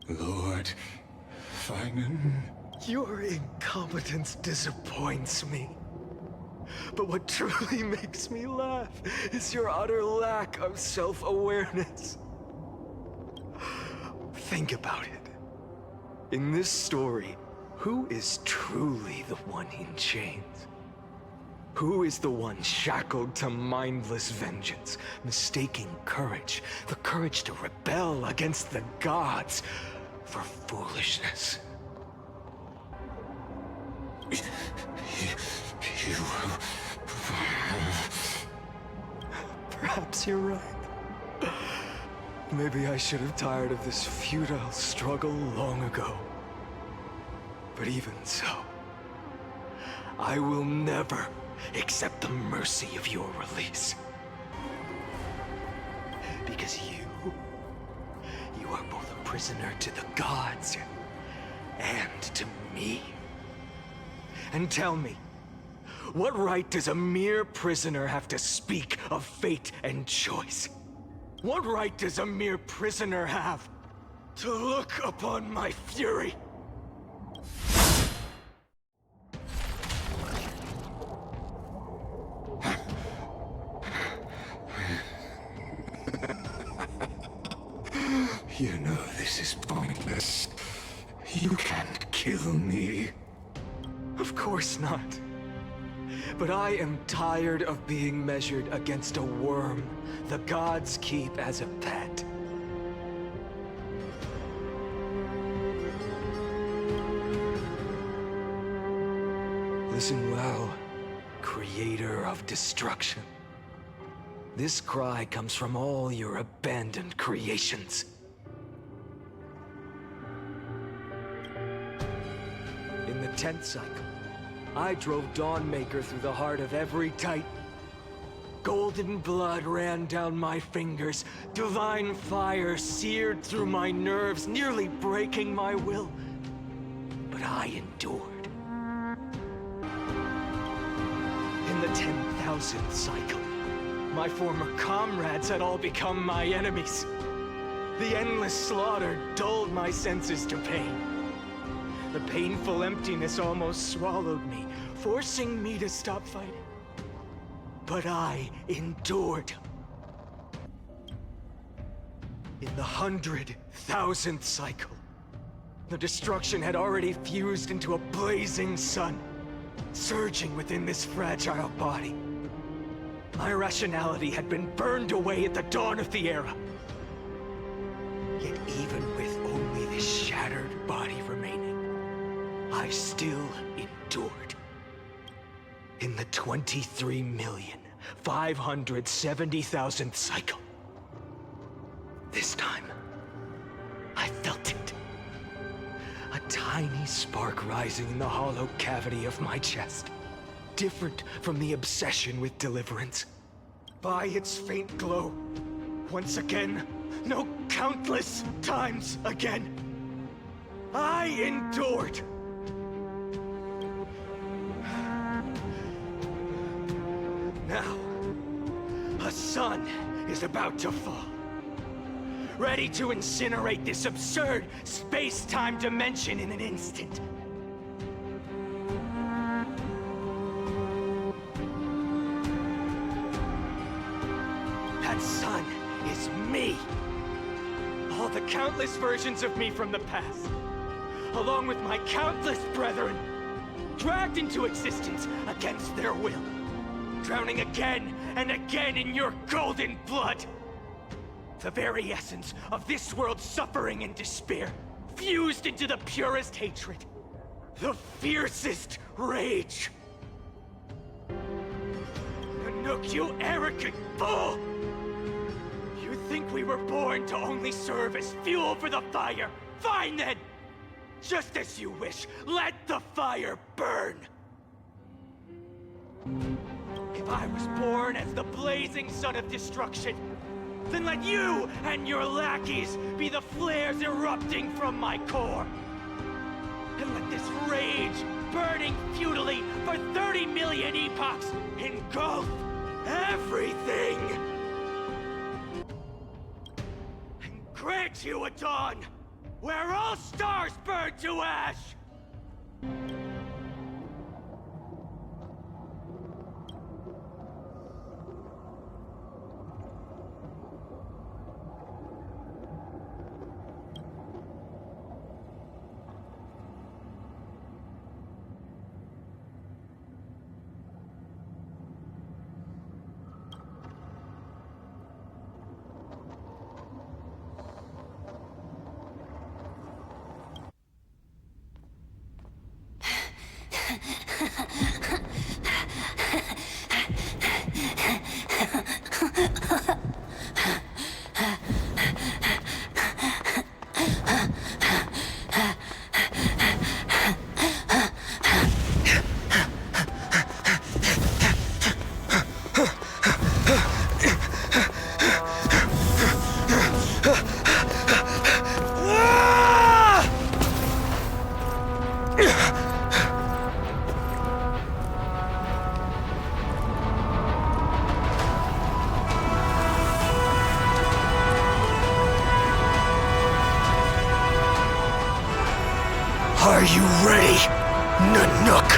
Lord Phainon? Your incompetence disappoints me. But what truly makes me laugh is your utter lack of self-awareness. Think about it. In this story, who is truly the one in chains? Who is the one shackled to mindless vengeance, mistaking courage, the courage to rebel against the gods, for foolishness? Perhaps you're right. Maybe I should have tired of this futile struggle long ago. But even so, I will never accept the mercy of your release. Because you are both a prisoner to the gods and to me. And tell me, what right does a mere prisoner have to speak of fate and choice? What right does a mere prisoner have to look upon my fury? You know this is pointless. You can't kill me. Of course not. But I am tired of being measured against a worm the gods keep as a pet. Listen well, creator of destruction. This cry comes from all your abandoned creations. In the 10th cycle, I drove Dawnmaker through the heart of every Titan. Golden blood ran down my fingers, divine fire seared through my nerves, nearly breaking my will. But I endured. In the 10,000th cycle, my former comrades had all become my enemies. The endless slaughter dulled my senses to pain. The painful emptiness almost swallowed me, forcing me to stop fighting. But I endured. In the 100,000th cycle, the destruction had already fused into a blazing sun, surging within this fragile body. My rationality had been burned away at the dawn of the era. Yet even with only this shattered body remaining, I still endured. In the 23,570,000th cycle. This time, I felt it. A tiny spark rising in the hollow cavity of my chest. Different from the obsession with deliverance. By its faint glow, once again, no, countless times again, I endured. Now, a sun is about to fall. Ready to incinerate this absurd space-time dimension in an instant. That sun is me. All the countless versions of me from the past, along with my countless brethren, dragged into existence against their will. drowning again and again in your golden blood. The very essence of this world's suffering and despair, fused into the purest hatred, the fiercest rage. Nanook, you arrogant fool! You think we were born to only serve as fuel for the fire? Fine then! Just as you wish, let the fire burn! If I was born as the blazing son of destruction, then let you and your lackeys be the flares erupting from my core. And let this rage, burning futilely for 30 million epochs, engulf everything! And grant you a dawn where all stars burn to ash! Are you ready, Nanook?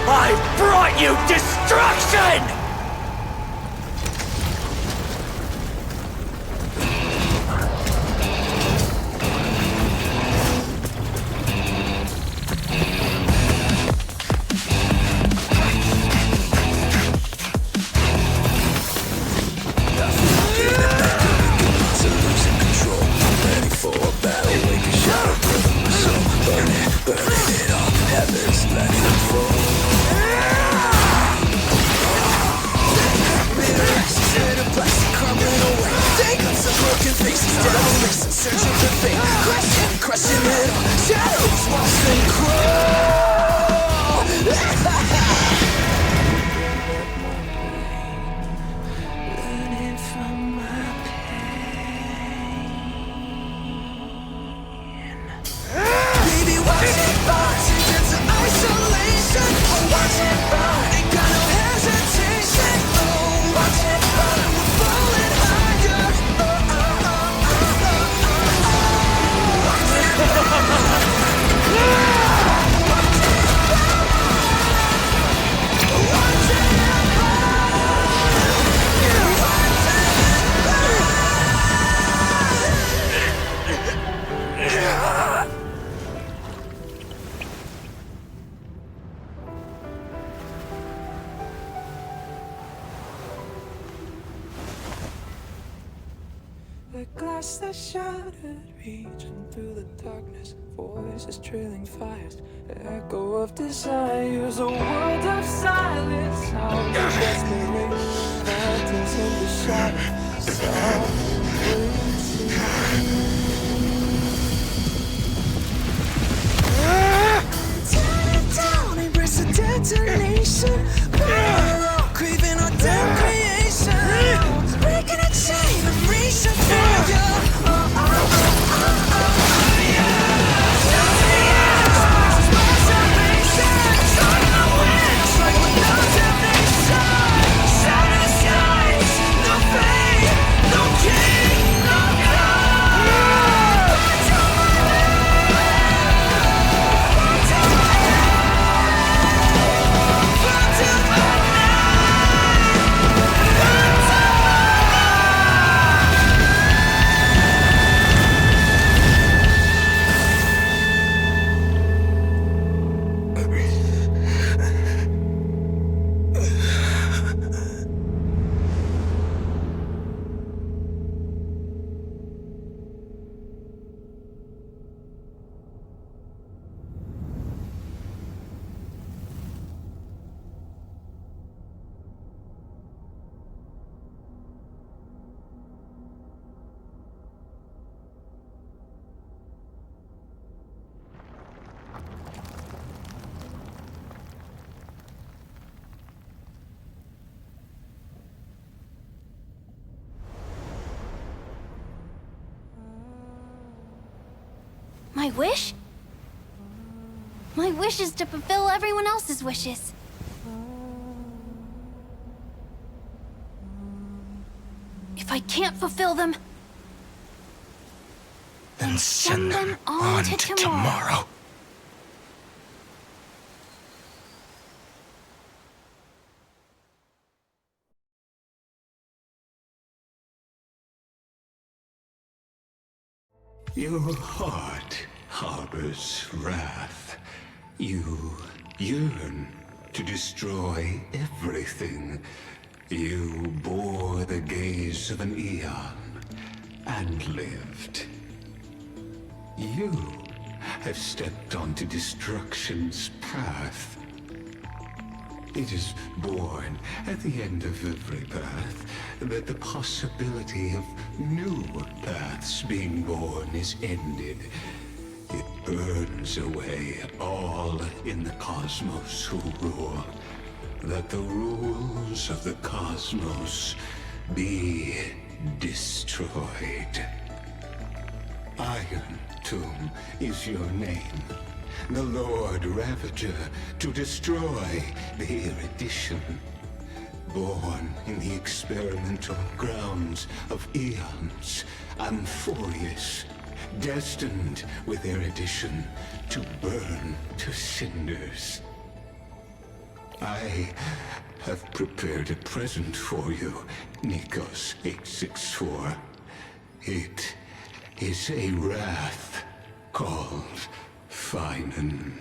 I've brought you destruction! The glass that shattered, reaching through the darkness, voices trailing fires, the echo of desires, a world of silence, sounds of desperation, phantoms in the shadow, soft waiting. Tear it down, embrace the detonation, parallel, craving our damn creation, breaking a chain of reach of failure. Yeah! My wish? My wish is to fulfill everyone else's wishes. If I can't fulfill them, then send them on to tomorrow. Your heart harbors wrath. You yearn to destroy everything. You bore the gaze of an Aeon and lived. You have stepped onto destruction's path. It is born at the end of every path that the possibility of new paths being born is ended. It burns away all in the cosmos who rule, that the rules of the cosmos be destroyed. Irontomb is your name. The Lord Ravager to destroy the erudition. Born in the experimental grounds of Aeons, Amphoreus, destined with erudition to burn to cinders. I have prepared a present for you, Nikos 864. It is a wrath called Phainon.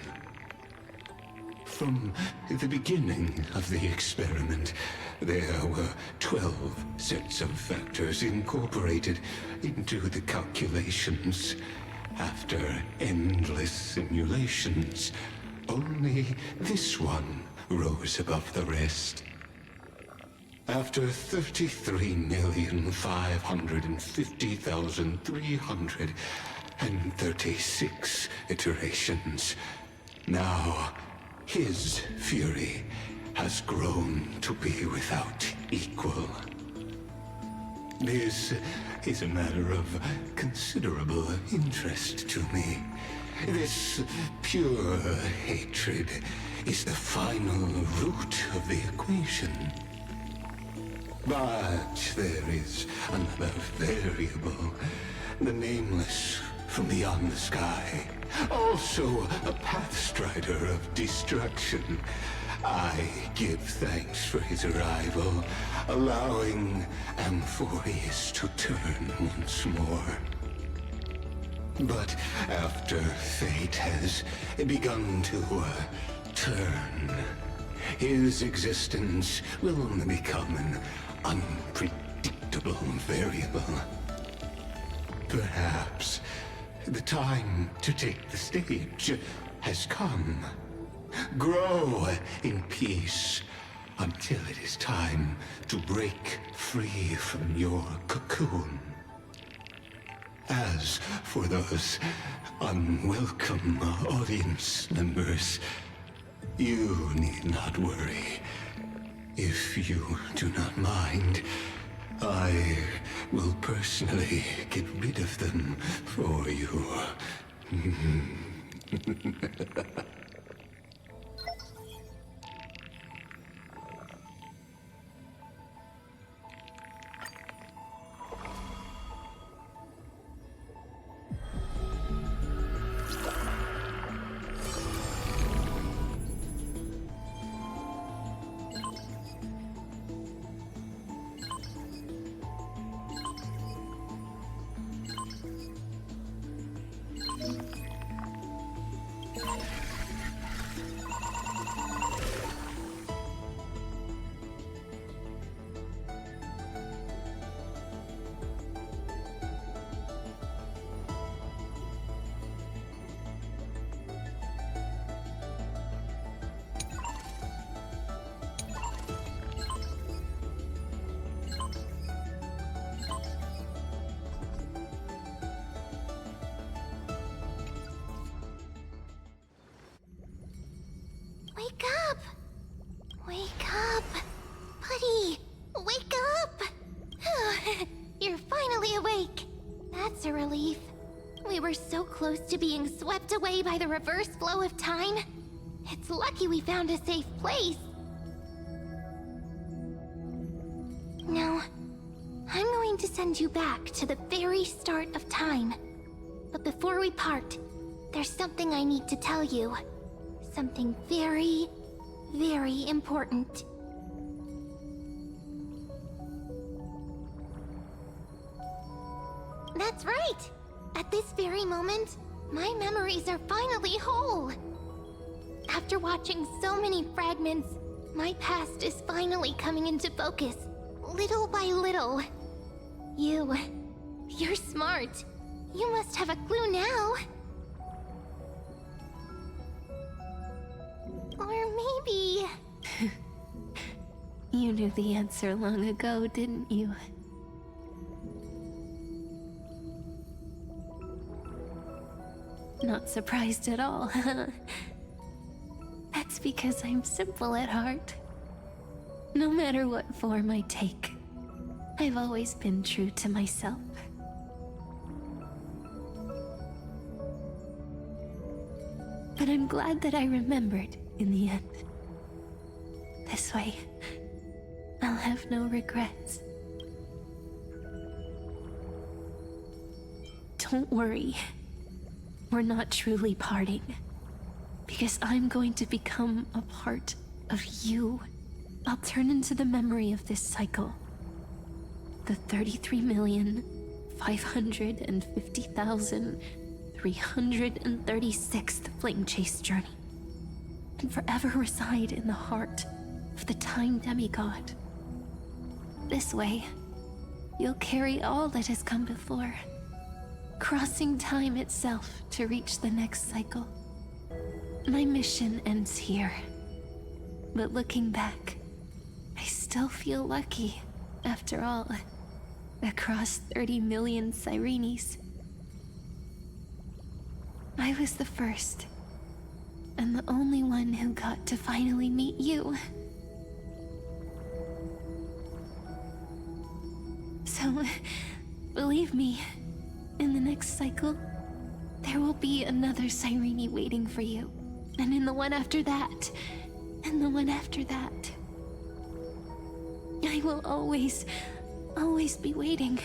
From the beginning of the experiment, there were 12 sets of factors incorporated into the calculations. After endless simulations, only this one rose above the rest. After 33,550,336 iterations, now his fury has grown to be without equal. This is a matter of considerable interest to me. This pure hatred is the final root of the equation. But there is another variable, the nameless from beyond the sky. Also a pathstrider of destruction. I give thanks for his arrival, allowing Amphoreus to turn once more. But after fate has begun to turn, his existence will only become an unpredictable variable. Perhaps the time to take the stage has come. Grow in peace until it is time to break free from your cocoon. As for those unwelcome audience members, you need not worry. If you do not mind, I will personally get rid of them for you. Wake up! Wake up! Buddy! Wake up! You're finally awake! That's a relief. We were so close close to being swept away by the reverse flow of time. It's lucky we found a safe place. Now, I'm going to send you back to the very start of time. But before we part, there's something I need to tell you. Something very, very important. That's right! At this very moment, my memories are finally whole. After watching so many fragments, my past is finally coming into focus, little by little. You're smart. You must have a clue now. Or maybe... You knew the answer long ago, didn't you? Not surprised at all, huh? That's because I'm simple at heart. No matter what form I take, I've always been true to myself. But I'm glad that I remembered in the end. This way, I'll have no regrets. Don't worry. We're not truly parting. Because I'm going to become a part of you. I'll turn into the memory of this cycle. The 33,550,336th Flame Chase journey. And forever reside in the heart of the Time Demigod. This way, you'll carry all that has come before, crossing time itself to reach the next cycle. My mission ends here, but looking back, I still feel lucky, after all, across 30 million Cyrenes. I was the first, and the only one who got to finally meet you. So, believe me, in the next cycle, there will be another Cyrene waiting for you. And in the one after that, and the one after that. I will always be waiting.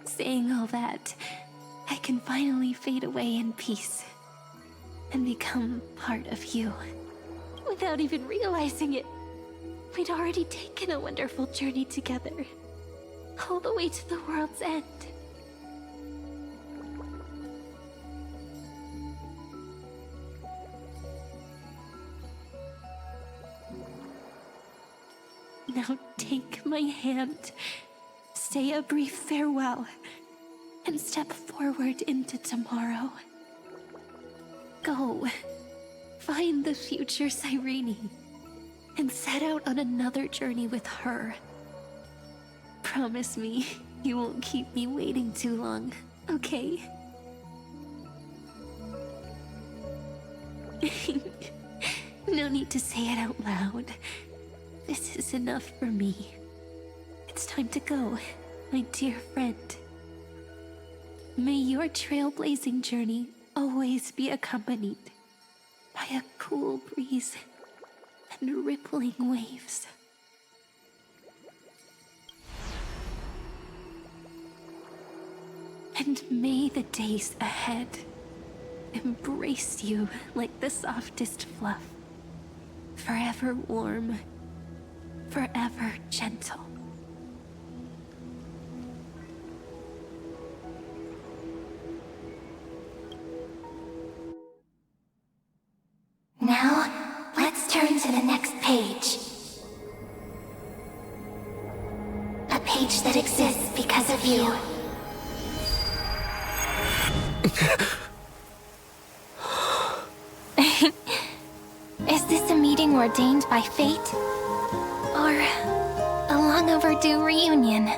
Saying all that, I can finally fade away in peace and become part of you. Without even realizing it, we'd already taken a wonderful journey together, all the way to the world's end. Now take my hand, say a brief farewell, and step forward into tomorrow. Go, find the future Cyrene, and set out on another journey with her. Promise me you won't keep me waiting too long, okay? No need to say it out loud. This is enough for me. It's time to go, my dear friend. May your trailblazing journey always be accompanied by a cool breeze and rippling waves. And may the days ahead embrace you like the softest fluff, forever warm, forever gentle. Now, let's turn to the next page. A page that exists because of you. Is this a meeting ordained by fate? Or a long overdue reunion?